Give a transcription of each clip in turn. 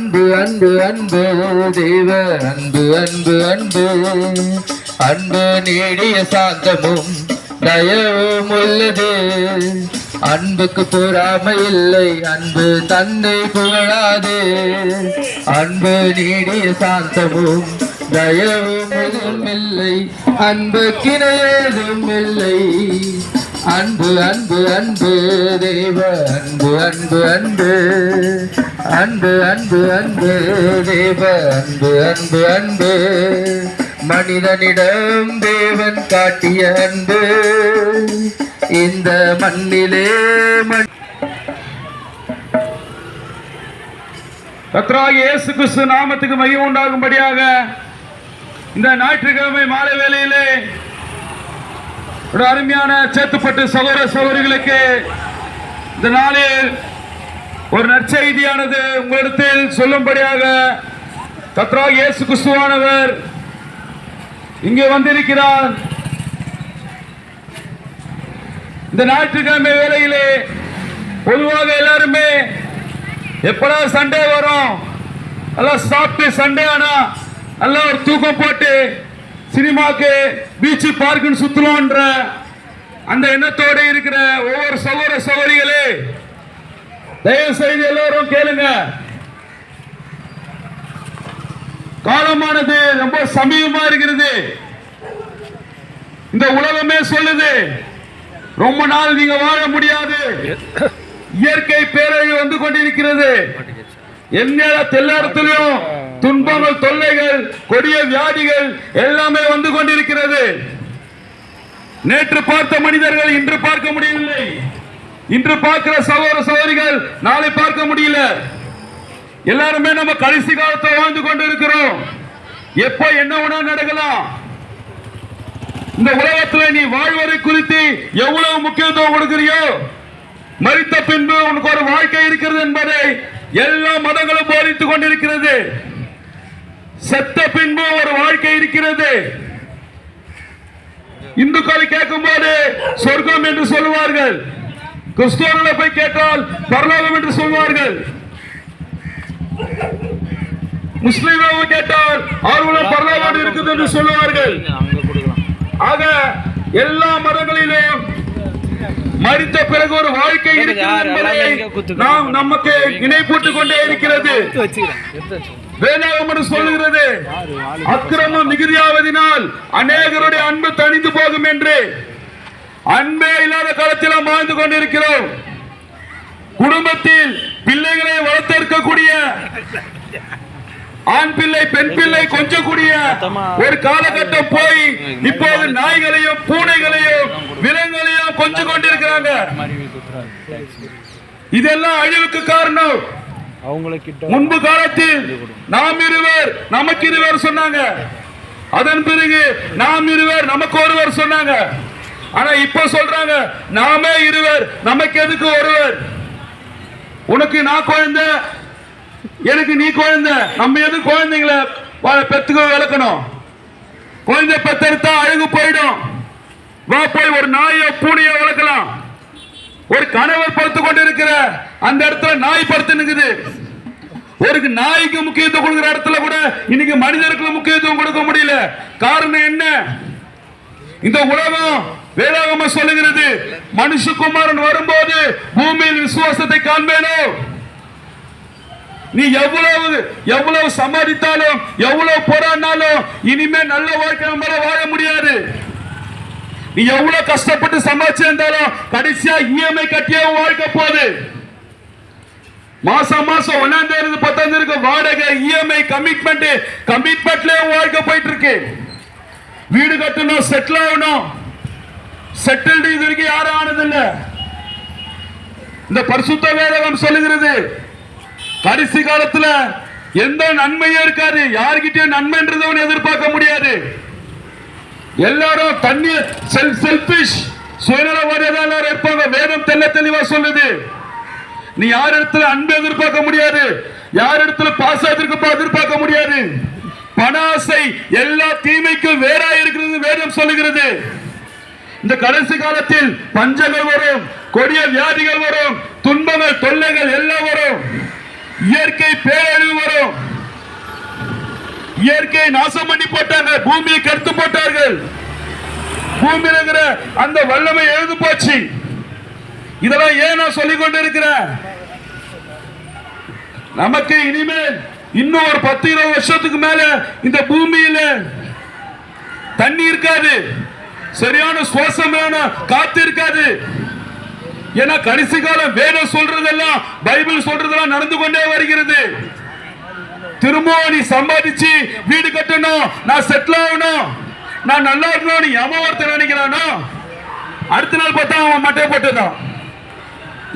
அன்பு அன்பு அன்பு தேவ அன்பு அன்பு அன்பு அன்பு நீடிய சாந்தமும் தயவும் உள்ளது. அன்புக்கு பொறாமை இல்லை, அன்பு தன்னை புகழாது. அன்பு நீடிய சாந்தமும் தயவும் இல்லை, அன்பு கிணையதும் இல்லை. அன்பு அன்பு அன்பு தேவ அன்பு அன்பு அன்பு அன்பு அன்பு அன்பு தேவ அன்பு அன்பு அன்பு மனிதனிடம் தேவன் காட்டிய அன்பு இந்த மண்ணிலே கர்த்தராகிய இயேசு கிறிஸ்து நாமத்துக்கு மகிமை உண்டாகும்படியாக இந்த ஞாயிற்றுக்கிழமை மாலை வேளையிலே ஒரு அருமையான சேத்துப்பட்டு சகோதர சகோதரிகளுக்கு இந்த நாளில் ஒரு நற்செய்தியானது உங்களிடத்தில் சொல்லும்படியாக கர்த்தராகிய இயேசு கிறிஸ்துவானவர் இங்கே வந்திருக்கிறார். இந்த ஞாயிற்றுக்கிழமை வேளையிலே பொதுவாக எல்லாருமே எப்படா சண்டே வரும், எல்லாம் சாப்பிட்டு சண்டே ஆனா எல்லாம் ஒரு தூக்கம் போட்டு சினிமாக்கு பீச்சு பார்க்குன்னு சுத்தலாம்ன்ற அந்த எண்ணத்தோடு இருக்கிற ஒவ்வொரு சகோதர சகோதரிகளே, தயவு செய்து எல்லாரும் கேளுங்க. காலமானது ரொம்ப சமீபமா இருக்கிறது. இந்த உலகமே சொல்லுது ரொம்ப நாள் நீங்க வாழ முடியாது. இயற்கை பேரழிவு வந்து கொண்டிருக்கிறது. எல்லா இடத்திலும் துன்பங்கள், தொல்லைகள், கொடிய வியாதிகள் எல்லாமே வந்து கொண்டிருக்கிறது. நேற்று பார்த்த மனிதர்கள் இன்று பார்க்க முடியவில்லை. இன்று பார்க்கிற சகோதர சகோதரிகள் நாளை பார்க்க முடியல. எல்லாருமே நம்ம கடைசி காலத்தை வாழ்ந்து கொண்டிருக்கிறோம். எப்போ என்ன உணவு நடக்கலாம். இந்த உலகத்தில் நீ வாழ்வதை குறித்து எவ்வளவு முக்கியத்துவம் கொடுக்கிறியோ, மரித்த பின்பு உனக்கு ஒரு வாழ்க்கை இருக்கிறது என்பதை எல்லா மதங்களும் போதித்துக் கொண்டிருக்கிறது. செத்த பின்பு ஒரு வாழ்க்கை இருக்கிறது. இந்துக்கள் கேட்கும் போது சொர்க்கம் என்று சொல்லுவார்கள். கிறிஸ்தவர்களை போய் கேட்டால் பரலோகம் என்று சொல்வார்கள். முஸ்லிம்களை கேட்டால் அவர்களும் பரலோகம் இருக்குது என்று சொல்லுவார்கள். ஆக எல்லா மதங்களிலும் மரித்த பிறகு ஒரு வாழ்க்கை இருக்கிறது. நாம் நமக்கு இணைப்பூட்டுக் கொண்டே இருக்கிறது. வேதாகமம் சொல்லுகிறது, அக்கிரமம் மிகுதியாவதினால் அநேகருடைய அன்பு தணிந்து போகும் என்று. அன்பே இல்லாத காலத்தில் வாழ்ந்து கொண்டிருக்கிறோம். குடும்பத்தில் பிள்ளைகளை வளர்த்திருக்கக்கூடிய ஆண் பிள்ளை பெண் பிள்ளை கொஞ்சக்கூடிய ஒரு காலகட்டம் போய் இப்போது நாய்களையும் பூனைகளையும் விலங்குகளையும் கொஞ்சம் கொண்டிருக்கிறாங்க. இதெல்லாம் அழிவுக்கு காரணம். முன்பு காலத்தில் நாம் இருவர் நமக்கு இருவர் சொன்னாங்க. அதன் பிறகு நாம் இருவர் நமக்கு ஒருவர் சொன்னாங்க. ஆனா இப்ப சொல்றாங்க நாமே இருவர் நமக்கு எதுக்கு ஒருவர். உனக்கு நான் குழந்தை, எனக்கு நீ குழந்தை. நம்ம எது குழந்தைங்களை பெத்துக்க வளர்க்கணும். குழந்தை பெத்தெடுத்தா அழகு போயிடும். வா போய் ஒரு நாயை பூனையை வளர்க்கலாம். ஒரு கணவர் படுத்து கொண்டு இருக்கிற அந்த இடத்துல நாய் படுத்து நிக்குது. ஒரு நாய்க்கு முக்கியத்துவம் கொடுக்கிற இடத்துல கூட இன்னைக்கு மனிதருக்கு முக்கியத்துவம் கொடுக்க முடியல. காரணம் என்ன? இந்த உலகம் வேதாகமம் சொல்லுகிறது, மனுஷகுமாரன் வரும்போது பூமியில் விசுவாசத்தை காண்பேனோ. நீ எவ்வளவு சம்பாதித்தாலும் எவ்வளவு போராடினாலும் இனிமே நல்ல வாழ்க்கை நம்மளால வாழ முடியாது. நீ எவ்வளவு கஷ்டப்பட்டு சம்பாதிச்சிருந்தாலும் கடைசியா இஎம்ஐ கட்டியே வாழ்க்கை போகுது. மாசம் 1ஆம் தேதி 10ஆம் தேதி வாடகை, இஎம்ஐ, கமிட்மெண்ட்ல வாழ்க்கை போயிட்டு இருக்கு. வீடு கட்டணும், செட்டில் ஆகணும். செட்டில்டு இது வரைக்கும் யாரும் ஆனதில்லை. இந்த பரிசுத்த வேதம் சொல்லுகிறது, கடைசி காலத்துல எந்த நன்மையும் இருக்காது. யாருக்கிட்டையும் நன்மைன்றதை எதிர்பார்க்க முடியாது. எல்லாரும் தண்ணீர் செல்பிஷ் சுயநலவாதியாக எல்லாரும் இருப்பாங்க. வேதம் தெளிவா சொல்லுது. நீ யார் இடத்துல அன்பு எதிர்பார்க்க முடியாது, யார் இடத்துல பாசம் எதிர்பார்க்க முடியாது. பண ஆசை எல்லா தீமைக்கும் வேறா இருக்கிறது வேதம் சொல்லுகிறது. இந்த கடைசி காலத்தில் பஞ்சங்கள் வரும், கொடிய வியாதிகள் வரும், துன்பங்கள், தொல்லைகள் எல்லாம் வரும், இயற்கை பேரழிவு வரும். இயற்கையை நாசம் பண்ணி போட்டாங்க, பூமியை கெடுத்து போட்டார்கள். பூமியில் இருக்கிற அந்த வல்லமை எழுந்து போச்சு. இதெல்லாம் ஏன் நான் சொல்லிக் கொண்டிருக்கிறேன்? நமக்கு இனிமேல் இன்னும் ஒரு 10-20 வருஷத்துக்கு மேல இந்த பூமியில தண்ணி இருக்காது, சரியான சுவாசமான காத்து இருக்காது. ஏன்னா கடைசி காலம் வேதம் சொல்றதெல்லாம், பைபிள் சொல்றதெல்லாம் நடந்து கொண்டே வருகிறது. திரும்பவும் நீ சம்பாதிச்சு வீடு கட்டணும், நான் செட்டில் ஆகணும், நான் நல்லா இருக்கணும், எவன் ஒருத்தர் நினைக்கிறானோ அடுத்த நாள் பார்த்தா அவன் மட்டை போட்டுதான்.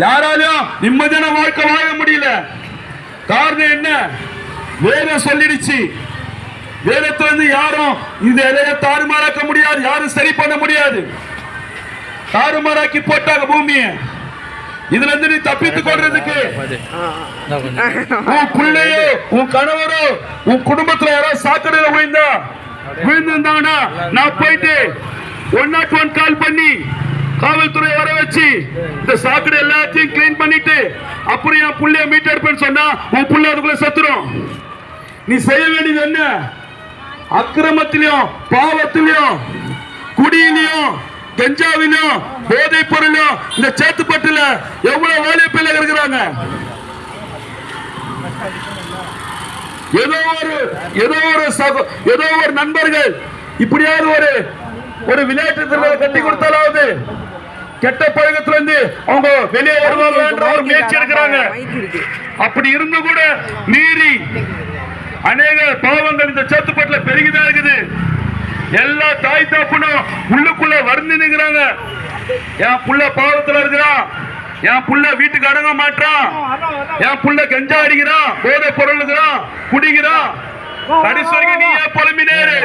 யாராலும் நிம்மதியான வாழ்க்கை வாழ முடியல. காரணம் என்ன? வேதம் சொல்லிடுச்சு. வேதத்திலிருந்து யாரும் இந்த இலையை தாறுமாறாக்க முடியாது, யாரும் சரி பண்ண முடியாது. தாறுமாறாக்கி போட்டாங்க பூமியை. இதுல இருந்து நீ தப்பித்துக் கொள்றதுக்கு உன் பிள்ளையோ, உன் கணவரோ, உன் குடும்பத்துல யாராவது சாக்கடையில விழுந்திருந்தாங்கன்னா நான் போயிட்டு 101 கால் பண்ணி காவல்துறை வர வச்சு இந்த சாக்கடை எல்லாத்தையும் கிளீன் பண்ணிட்டு அப்புறம் என் புள்ளைய மீட்டெடுப்பேன்னு சொன்னா உன் புள்ள அதுக்குள்ள செத்துரும். நீ செய்ய வேண்டியது என்ன? அக்கிரமத்திலையும், பாவத்திலையும், குடியிலையும், கஞ்சாவிலும், போதை பொருளும், இந்த சேத்துப்பட்டுல எவ்வளவு வேலை பிள்ளைகள் இருக்கிறாங்க. ஏதோ ஒரு நண்பர்கள் இப்படியாவது ஒரு விளையாட்டு கட்டி கொடுத்தாலாவது கெட்ட பழக்கத்துல இருந்து அவங்க வெளியே வருவாங்க என்ற ஒரு முயற்சி எடுக்கிறாங்க. அப்படி இருந்து கூட மீறி அநேக பாவங்கள் இந்த சேத்துப்பட்டுல பெருகிதான் இருக்குது. எல்லா தாய் தகப்பனும் உள்ளுக்குள்ள வருந்தி நிற்கிறாங்க. என் புள்ள பாவத்துல இருக்கிறான், என் புள்ள வீட்டுக்கு அடங்க மாட்டான், என் புள்ள கஞ்சா அடிக்கிறான், போதை பொருள் இருக்கிறான், குடிக்கிறான். கடைசி வரைக்கும் நீ ஏன் புலம்பினேரு?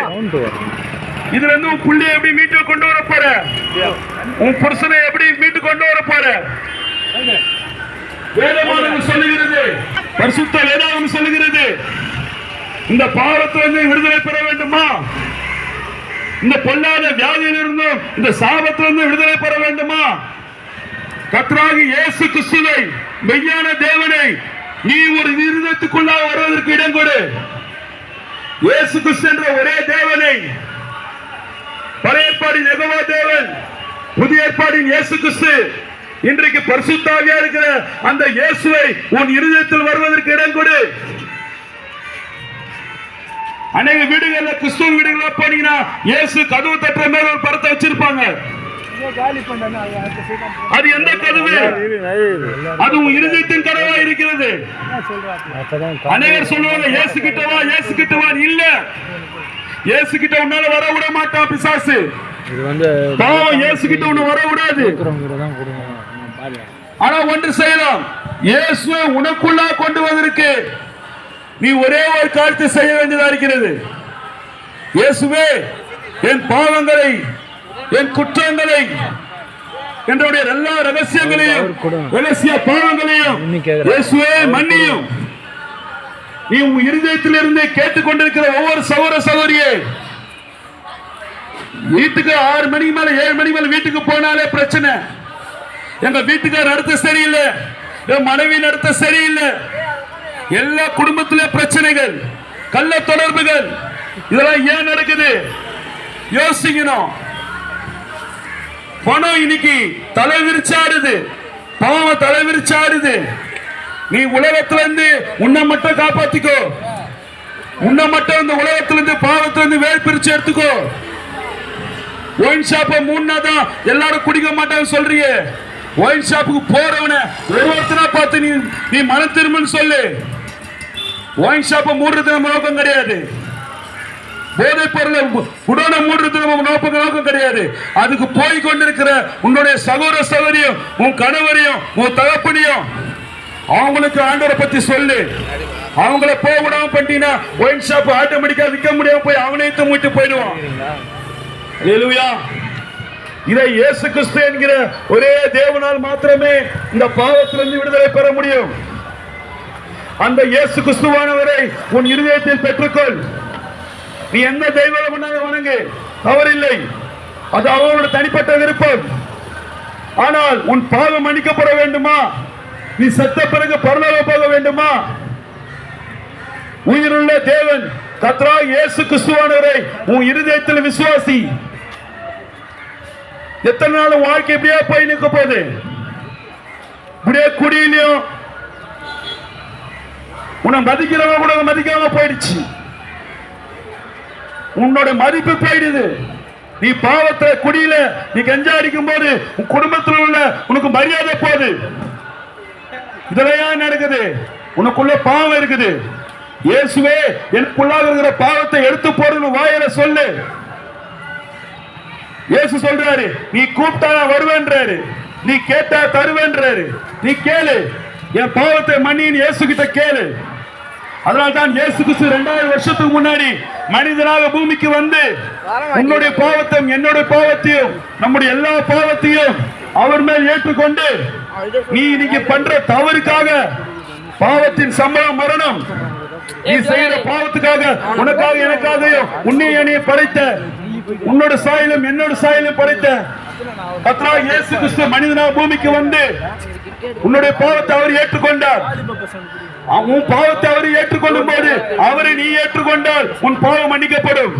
இதுல இருந்து உன் புள்ளைய எப்படி மீட்டு கொண்டு வர போற? உன் புருஷனை எப்படி மீட்டு கொண்டு வர போற? வேதமானது சொல்லுகிறது, பரிசுத்த வேதாகம் சொல்லுகிறது, இந்த பாவத்திலிருந்து விடுதலை பெற வேண்டுமா? இந்த பொல்லாத வியாதியிலிருந்தும் இந்த சாபத்திலிருந்து விடுதலை பெற வேண்டுமா? கர்த்தராகிய இயேசு கிறிஸ்துவை, மெய்யான தேவனை நீ ஒரு இருதயத்துக்குள்ளாக வருவதற்கு இடம் கொடு. இயேசு கிறிஸ்து என்ற ஒரே தேவனை, பழைய ஏற்பாடின் யெகோவா தேவன், புதிய ஏற்பாடின் இயேசு கிறிஸ்து, இன்றைக்கு பரிசுத்த ஆவியா இருக்கிற அந்த இயேசுவை உன் இருதயத்தில் வருவதற்கு இடம் கொடு. அநேக வீடுகள்ல, கிறிஸ்துவ வீடுகள்ல போனீங்கன்னா இயேசு கதவு தட்டுற மேல ஒரு படத்தை வச்சிருப்பாங்க. அது எந்த கதவு? அது உன் இருதயத்தின் கதவா இருக்கிறது. அநேகர் சொல்லுவாங்க இயேசு கிட்டவா, இயேசு கிட்டவா. இல்ல, இயேசு கிட்ட உன்னால வர விட மாட்டான் பிசாசு. பாவம் இயேசு கிட்ட உன்னை வர விடாது. ஆனா ஒன்று செய்யலாம், இயேசுவை உனக்குள்ளா கொண்டு வந்திருக்கு. நீ ஒரே ஒரு காரியத்தை செய்ய வேண்டியதா இருக்கிறது. இயேசுவே, என் பாவங்களை, என் குற்றங்களை, என்னுடைய எல்லா ரகசியங்களையும், ரகசிய பாவங்களையும் இயேசுவே மன்னியும். நீ உன் இருதயத்தில் இருந்து கேட்டுக்கொண்டிருக்கிற ஒவ்வொரு சகோதர சகோதரியே, வீட்டுக்கு 6 மணிக்கு மேல 7 மணிக்கு மேல வீட்டுக்கு போனாலே பிரச்சனை. எங்க வீட்டுக்கார நடத்த சரியில்லை, என் மனைவி நடத்த சரியில்லை, எல்லா குடும்பத்திலே பிரச்சனைகள், கள்ள தொடர்புகள். இதெல்லாம் ஏன் நடக்குது? யோசிக்கணும். பணம் இன்னைக்கு தலை விரிச்சாடுது, பாவம் தலை விரிச்சாடுது. நீ உலகத்திலிருந்து உன்னை மட்டும் காப்பாத்திக்கோ. உன்னை மட்டும் இந்த உலகத்திலிருந்து பாவத்திலிருந்து வேறு பிரிச்சு எடுத்துக்கோ. ஒயின் ஷாப்பை மூணாதான் எல்லாரும் குடிக்க மாட்டாங்க சொல்றீங்க. ஒயின் ஷாப்புக்கு போறவன ஒருத்தனா பார்த்து நீ மனம் திரும்பன்னு சொல்லு. ஒயின் ஷாப்பை மூடுறது நம்ம நோக்கம் கிடையாது. போதை பொருளை உடனே மூடுறது நம்ம நோக்கம் கிடையாது. அதுக்கு போய் கொண்டிருக்கிற உன்னுடைய சகோதர சகோதரியும், உன் கணவரையும், உன் தகப்பனையும் அவங்களுக்கு ஆண்டவரை பத்தி சொல்லு. அவங்கள போக விடாம பண்ணிட்டீங்கன்னா ஒயின் ஷாப் ஆட்டோமேட்டிக்கா விற்க முடியாம போய் அவனையும் தூங்கிட்டு போயிடுவான். அல்லேலூயா. இதை இயேசு கிறிஸ்து என்கிற ஒரே தேவனால் மாத்திரமே இந்த பாவத்திலிருந்து விடுதலை பெற முடியும். அந்த இயேசு கிறிஸ்துவானவரை உன் இருதயத்தில் பெற்றுக்கொள். நீ எந்த தெய்வம் வணங்கு, தவறில்லை, அது அவரோட தனிப்பட்ட விருப்பம். ஆனால் உன் பாவம் மன்னிக்கப்பட வேண்டுமா? நீ செத்த பிறகு பரலோகம் போக வேண்டுமா? உயிருள்ள தேவன் கர்த்தராகிய இயேசு கிறிஸ்துவானவரை உன் இருதயத்தில் விசுவாசி. எத்தனை நாள் வாழ்க்கை இப்படியே போய் நிற்க போகுது? இப்படியே குடியிலையும் உன்னை மதிக்கிறவங்க கூட மதிக்காம போயிடுச்சு. உன்னோட மதிப்பு போயிடுது. நீ பாவத்தை குடியில நீ கஞ்சா அடிக்கும் போது உன் குடும்பத்தில் உள்ள உனக்கு மரியாதை போகுது. இதெல்லாம் நடக்குது. உனக்குள்ள பாவம் இருக்குது. இயேசுவே எனக்குள்ளாக இருக்கிற பாவத்தை எடுத்து போடுன்னு வாயில சொல்லு. இயேசு சொல்றாரு, நீ கூப்பிட்டா வருவேன்றாரு, நீ கேட்டா தருவேன்றாரு. நீ கேளு, என் பாவத்தை மன்னின்னு இயேசு கிட்ட கேளு. அதனால தான் இயேசு கிறிஸ்து 2000 வருஷத்துக்கு முன்னாடி மனிதனாக பூமிக்கு வந்து உன்னுடைய பாவத்தையும் என்னுடைய பாவத்தையும் நம்முடைய எல்லா பாவத்தையும் அவர் மேல் ஏற்றுக்கொண்டு நீ இன்னைக்கு பண்ற தவறுக்காக பாவத்தின் சம்பளம் மரணம். நீ செய்யற பாவத்துக்காக உனக்காக எனக்காகவும் உன்னை என்னைய படைத்த உன்னோட சாயலும் என்னோட சாயலும் படைத்த கர்த்தராகிய இயேசு கிறிஸ்து மனிதனாக பூமிக்கு வந்து உன்னுடைய பாவத்தை அவர் ஏற்றுக்கொண்டார். உன் பாவத்தை அவர் ஏற்றுக்கொள்ளும் போது அவரை நீ ஏற்றுக்கொண்டால் உன் பாவம் மன்னிக்கப்படும்.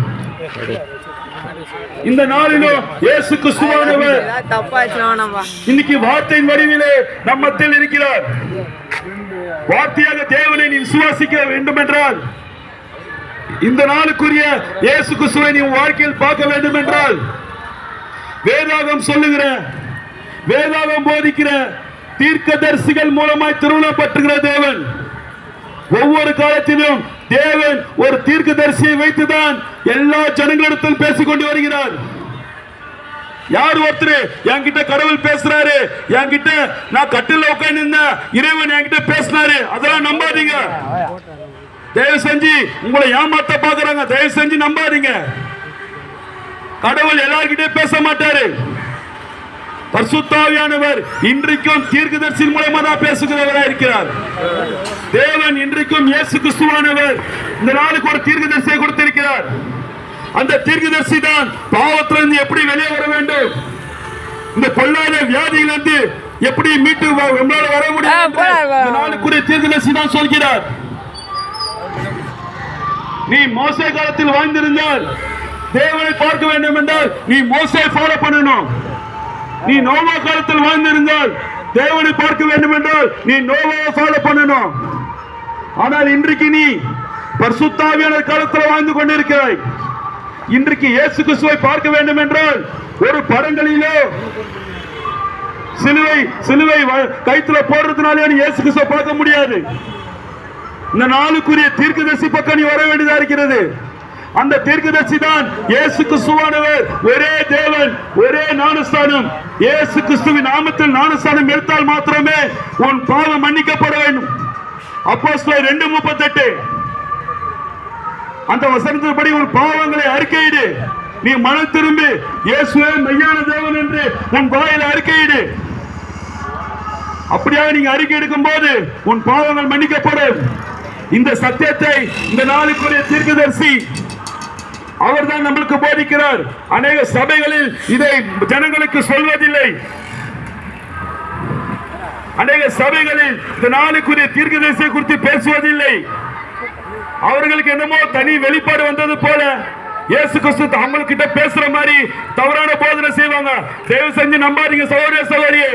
இந்த நாளிலும் இயேசு கிறிஸ்துவானவர் இன்னைக்கு வார்த்தையின் வடிவிலே நம் மத்தியில் இருக்கிறார். வார்த்தையாக தேவனை நீ விசுவாசிக்க வேண்டும் என்றால், இந்த நாளுக்குரிய இயேசு கிறிஸ்துவை நீ வாழ்க்கையில் பார்க்க வேண்டும் என்றால், வேதாகம் சொல்லுகிற வேதாகம் போதிக்கிற தீர்க்கதரிசிகள் மூலமாய் திருவுளப்பட்டுகிற தேவன் ஒவ்வொரு காலத்திலும் தேவன் ஒரு தீர்க்கதரிசியை வைத்துதான் எல்லா ஜனங்களிடத்தில் பேசிக்கொண்டு வருகிறார். யார் ஒருத்தர் என்கிட்ட கடவுள் பேசுறாரு, என்கிட்ட நான் கட்டில உட்கார்ந்து இருந்தேன் இறைவன் என்கிட்ட பேசினாரு, அதெல்லாம் நம்பாதீங்க. தயவு செஞ்சு உங்களை ஏமாத்த பாக்குறாங்க, தயவு செஞ்சு நம்பாதீங்க. கடவுள் எல்லார்கிட்டயும் பேச மாட்டாரு. பரிசுத்த ஆவியானவர் இன்றைக்கும் தீர்க்கதரிசி மூலமா தான் பேசுகிறவராக இருக்கிறார். தேவன் இன்றைக்கும் இயேசு கிறிஸ்துவானவர் இந்த நாளுக்கு ஒரு தீர்க்கதரிசியை கொடுத்திருக்கிறார். அந்த தீர்க்கதரிசி தான் பாவத்திலிருந்து எப்படி வெளியே வர வேண்டும், இந்த பொல்லாத வியாதியிலிருந்து எப்படி மீட்டு நம்மளால வர முடியும், இந்த நாளுக்குரிய தீர்க்கதரிசி தான் சொல்கிறார். நீ மோசே காலத்தில் வாழ்ந்திருந்தால் தேவனை பார்க்க வேண்டும் என்றால் நீ மோசே ஃபாலோ பண்ணணும். நீ நோவா காலத்தில் வாழ்ந்திருந்தால் தேவனை பார்க்க வேண்டும் என்றால் நீ நோவாவை ஃபாலோ பண்ணணும். ஆனால் இன்றைக்கு நீ பரிசுத்த ஆவியானவர் காலத்தில் வாழ்ந்து கொண்டிருக்கிறாய். இன்றைக்கு இயேசு கிறிஸ்துவை பார்க்க வேண்டும் என்றால் ஒரு படங்களிலோ சிலுவை கைத்துல போடுறதுனாலே நீ இயேசு கிறிஸ்துவை பார்க்க முடியாது. இந்த நாளுக்குரிய தீர்க்கதரிசி பக்கம் நீ வர வேண்டியதா இருக்கிறது. அந்த தீர்க்கதரிசி தான் இயேசு கிறிஸ்துவானவர். ஒரே தேவன், ஒரே ஞானஸ்தானம். இயேசு கிறிஸ்துவின் நாமத்தில் ஞானஸ்தானம் எடுத்தால் மாத்திரமே உன் பாவம் மன்னிக்கப்பட வேண்டும். அப்போஸ்தலர் 2:38 அந்த வசனத்தின்படி உன் பாவங்களை அறிக்கையிடு. நீ மனம் திரும்பி இயேசுவே மெய்யான தேவன் என்று உன் வாயில அறிக்கையிடு. அப்படியாக நீங்க அறிக்கை எடுக்கும் போது உன் பாவங்கள் மன்னிக்கப்படும். இந்த சத்தியத்தை இந்த நாளுக்குரிய தீர்க்கதரிசி அவர்தான் நம்மளுக்கு போதிக்கிறார். அநேக சபைகளில் இதை ஜனங்களுக்கு சொல்வதில்லை. அநேக சபைகளில் இந்த நாளுக்குரிய தீர்க்கதரிசியை குறித்து பேசுவதில்லை. அவர்களுக்கு என்னமோ தனி வெளிப்பாடு வந்தது போல இயேசு கிறிஸ்து அவங்ககிட்ட பேசுற மாதிரி தவறான போதனை செய்வாங்க. தயவு செஞ்சு நம்பாதீங்க சகோதர சகோதரியே.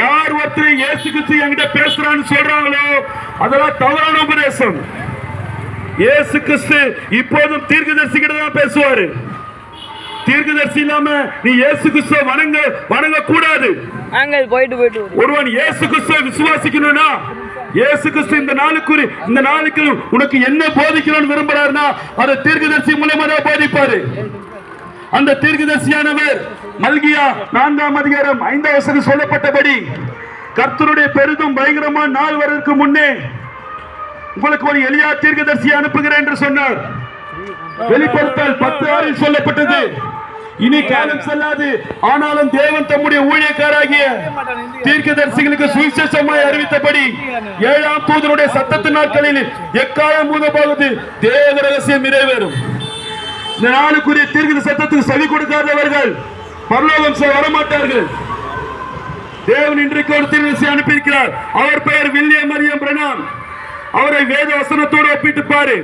யார் ஒருத்தர் இயேசு கிறிஸ்து என்கிட்ட பேசுறான்னு சொல்றாங்களோ அதெல்லாம் தவறான உபதேசம். இயேசு கிறிஸ்து இப்போதும் தீர்க்கதரிசி கிட்ட தான் பேசுவாரு. தீர்க்கதரிசி இல்லாம நீ இயேசு கிறிஸ்துவை வணங்க கூடாது. ஒருவன் இயேசு கிறிஸ்துவை விசுவாசிக்கணும்னா இயேசு கிறிஸ்து இந்த நாளுக்கு உனக்கு என்ன போதிக்கணும்னு விரும்புறாருன்னா அதை தீர்க்கதரிசி மூலமா தான் போதிப்பாரு. அந்த தீர்க்கதரிசியானவர் மல்கியா 4ஆம் அதிகாரம் 5ஆம் வசனம் சொல்லப்பட்டபடி கர்த்தருடைய பெரிதும் பயங்கரமான நாள் வருவதற்கு முன்னே உங்களுக்கு ஒரு எலியா தீர்க்கதரிசியை அனுப்புகிறேன் என்று சொன்னார். வெளிப்படுத்தல் 10:6 சொல்லப்பட்டது. இனி காலம் செல்லாது, ஆனாலும் தேவன் தம்முடைய ஊழியக்காராகிய தீர்க்கதரிசிகளுக்கு சுவிசேஷமாய் அறிவித்தபடி 7ஆம் தூதனுடைய சத்தத்தின் நாட்களில் எக்காலம் ஊதப்போவது தேவ ரகசியம் நிறைவேறும். இந்த நாளுக்குரிய தீர்க்க சத்தத்துக்கு செவி கொடுக்காதவர்கள் பரலோகம் வரமாட்டார்கள். தேவன் இன்றைக்கு ஒரு தீர்க்கதரிசி அனுப்பியிருக்கிறார். அவர் பெயர் வில்லியம் மரியம் பிரணாம். அவரை வேத வசனத்தோடு ஒப்பிட்டு பாரு.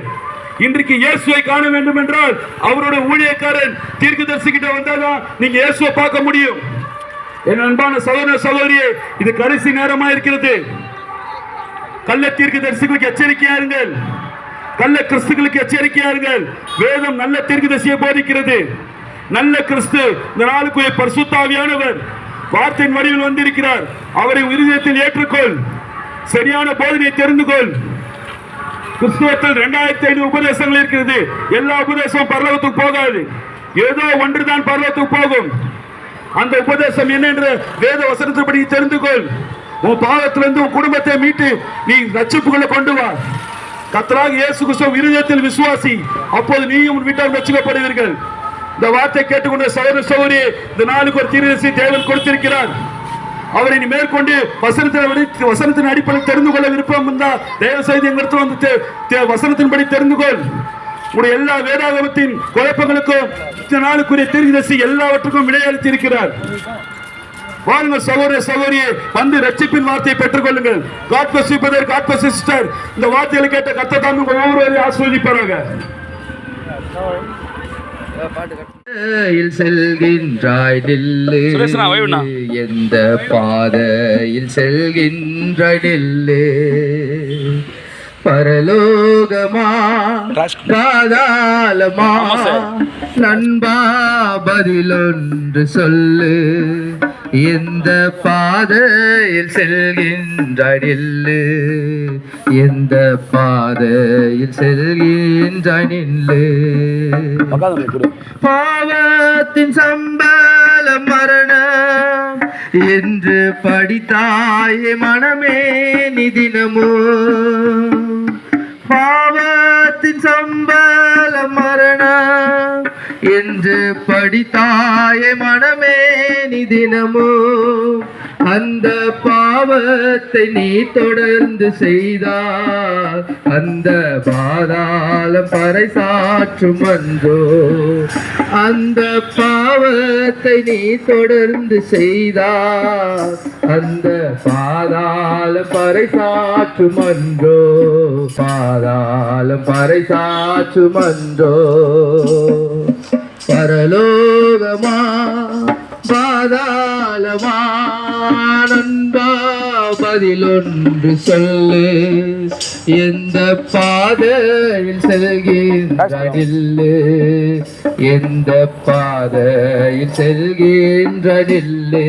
இன்றைக்கு இயேசுவை காண வேண்டும் என்றால் அவரோட ஊழியக்காரன் தீர்க்கதரிசி கிட்ட வந்தாதான் நீங்க இயேசுவை பார்க்க முடியும். என் அன்பான சகோதர சகோதரியே, இது கடைசி நேரமா இருக்கிறது. கள்ள தீர்க்கதரிசிகளுக்கு எச்சரிக்கையா இருங்கள், கள்ள கிறிஸ்துகளுக்கு எச்சரிக்கையா இருங்கள். வேதம் நல்ல தீர்க்கதரிசியை போதிக்கிறது. நல்ல கிறிஸ்து இந்த நாளுக்குரிய பரிசுத்த ஆவியானவர் வார்த்தையின் வடிவில் வந்திருக்கிறார். அவரை இருதயத்தில் ஏற்றுக்கொள், சரியான போதனையை தெரிந்து கொள். கிறிஸ்துவத்தில் 2500 உபதேசங்கள் இருக்கிறது. எல்லா உபதேசமும் பரலோகத்துக்கு போகாது, ஏதோ ஒன்றுதான் பரலோகத்துக்கு போகும். அந்த உபதேசம் என்ன என்று வேத வசனத்தின்படி தெரிந்து கொள். உன் பாவத்திலிருந்து உன் குடும்பத்தை மீட்டு நீ ரட்சிப்புகளை கொண்டு வா. கர்த்தராகிய இயேசு கிறிஸ்துவின் இருதயத்தில் விசுவாசி, அப்போது நீயும் உன் வீட்டார் ரட்சிக்கப்படுவீர்கள். இந்த வார்த்தை கேட்டுக்கொண்ட சகோதர சகோதரி, இந்த நாளுக்கு ஒரு தீர்க்கதரிசி தேவன் கொடுத்திருக்கிறார். அவரை நீ மேற்கொண்டு வசனத்தின் அடிப்படையில் தெரிந்து கொள்ள விருப்பம் இருந்தால் தயவு செய்து எங்களுக்கு வந்து வசனத்தின்படி தெரிந்து கொள். உடைய எல்லா வேதாகமத்தின் குழப்பங்களுக்கும் இந்த நாளுக்குரிய தீர்க்கதரிசி எல்லாவற்றுக்கும் விடையளித்து இருக்கிறார். வாருங்கள் சகோதர சகோதரியே, வந்து ரட்சிப்பின் வார்த்தையை பெற்றுக் கொள்ளுங்கள். God bless you brother, God bless you sister. இந்த வார்த்தைகளை கேட்ட கர்த்தர் தாமே உங்கள் ஒவ்வொருவரையும் ஆசீர்வதிப்பாராக. செல்கின்றாய் நில்லு, எந்த பாதையில் செல்கின்றாய் நில்லு. பரலோகமா பாதாளமா நண்பா பதிலொன்று சொல்லு. எந்த பாதையில் செல்கின்றாய் நில்லு, எந்த பாதையில் செல்கின்றாய் நில்லு. பாவத்தின் சம்பளம் மரணம் என்று படித்தாயே மனமே நிதினமோ. பாவத்தின் சம்பளம் மரணம் என்று படித்தாயே மனமே நிதினமோ. அந்த பாவத்தை நீ தொடர்ந்து செய்தால் அந்த பாதாளம் பறைசாற்றும் அன்றோ. அந்த பாவத்தை நீ தொடர்ந்து செய்தால் அந்த பாதாளம் பறைசாற்றும் அன்றோ. பாதாளம் பறைசாற்றும் அன்றோ. பரலோகமா பாதாளமா நண்பா பதிலொன்று சொல்லு. எந்த பாதையில் செல்கின்றாய் நில்லு, எந்த பாதையில் செல்கின்றாய் நில்லு.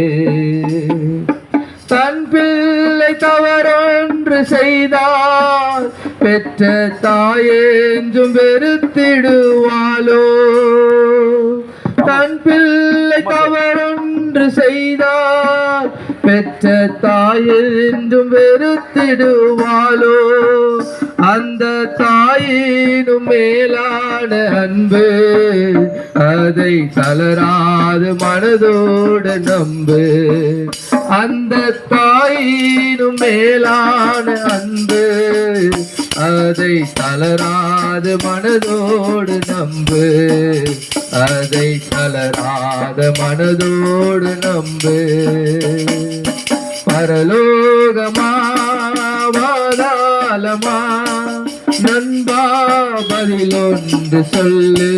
தன் பிள்ளை தவறொன்று செய்தால் பெற்ற தாயென்றும் வெறுத்திடுவாளோ. தன் பிள்ளை தவறொன்று செய்தால் பெற்ற தாயென்றும் வெறுத்திடுவாளோ. அந்த தாயினும் மேலான அன்பு அதை தளராது மனதோடு நம்பு. அந்த தாயினும் மேலான அன்பு அதை தளராது மனதோடு நம்பு. அதை தளராத மனதோடு நம்பு. பரலோகமா பாதாளமா நண்பா பதிலொன்று சொல்லு.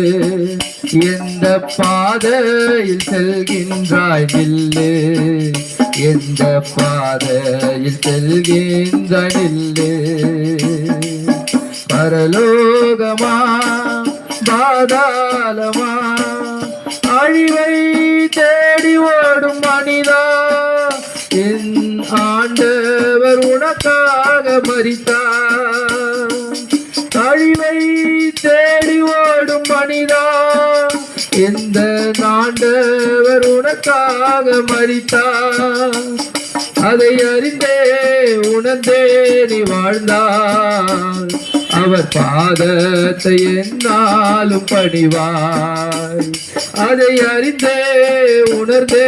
எந்த பாதையில் செல்கின்றாய் நில்லு, எந்த பாதையில் செல்கின்றாய் நில்லு. பரலோகமா பாதாளமா அழிவை தேடி ஓடும் மனிதா, என் ஆண்டவர் உனக்காக மரித்தார். அழிவை தேடி ஓடும் மனிதா, எந்த ஆண்டவர் உனக்காக மரித்தார். அதை அறிந்தே உணர்ந்தே நீ வாழ்ந்தாய், அவர் பாதத்தை என்னாலும் பணிவாய். அதை அறிந்தே உணர்ந்தே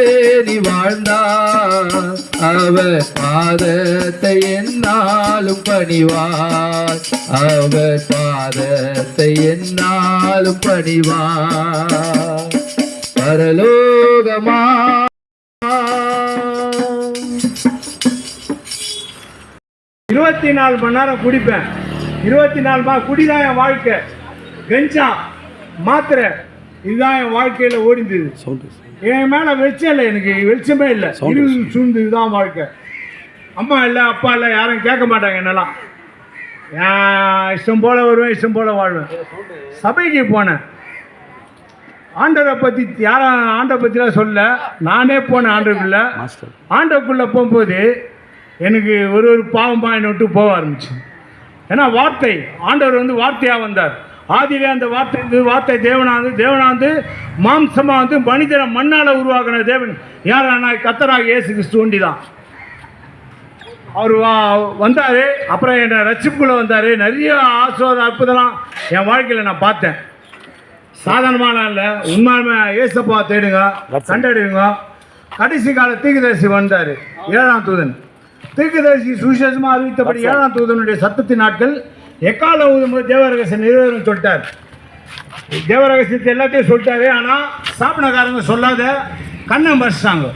நீ வாழ்ந்தாய், அவர் பாதத்தை என்னாலும் பணிவாய். அவர் பாதத்தை என்னாலும் பணிவாய். பரலோகமா 24 மணி நேரம் குடிப்பேன். 24 குடிதான் என் வாழ்க்கை. கஞ்சா, மாத்திரை, இதுதான் என் வாழ்க்கையில் ஓடிந்தது. என் மேலே வெளிச்சம் இல்லை, எனக்கு வெளிச்சமே இல்லை, இருள் சூழ்ந்து இதுதான் வாழ்க்கை. அம்மா இல்லை, அப்பா இல்லை, யாரும் கேட்க மாட்டாங்க என்னெல்லாம். இஷ்டம் போல் வருவேன், இஷ்டம் போல் வாழ்வேன். சபைக்கு போனேன், ஆண்டவரை பற்றி யாரும் ஆண்டவரை பற்றிலாம் சொல்ல, நானே போனேன் ஆண்டவருக்குள்ளே. ஆண்டவருக்குள்ளே போகும்போது எனக்கு ஒரு பாவமாக என்னை விட்டு போக ஆரம்பிச்சு. ஏன்னா வார்த்தை, ஆண்டவர் வந்து வார்த்தையாக வந்தார். ஆதியிலே அந்த வார்த்தை தேவனாந்து மாம்சமாக வந்து மனிதனை மண்ணால் உருவாக்கின தேவன் யாரானா கர்த்தராக இயேசு கிறிஸ்து ஒண்டி தான். அவர் வந்தார், அப்புறம் என்னை ரட்சிப்புக்குள்ளே வந்தார். நிறைய ஆசீர்வாத அற்புதம்லாம் என் வாழ்க்கையில் நான் பார்த்தேன். சாதாரணமான இல்லை, உண்மையுமே ஏசப்பா தேடுங்க, கண்டறிவுங்க. கடைசி கால தீர்க்கதரிசி வந்தார், 7ஆம் தூதன். தீர்க்கதரிசி சுவிசேஷமாக அறிவித்தபடி 7ஆம் தூதனுடைய சத்தத்தின் நாட்கள் எக்கால ஊதும்போது தேவரகசியம் நிறைவேறும் சொல்லிட்டார். தேவரகசியத்தை எல்லாத்தையும் சொல்லிட்டாரு. ஆனால் சாப்பிடக்காரங்க சொல்லாத கண்ணை மறைச்சிட்டாங்க.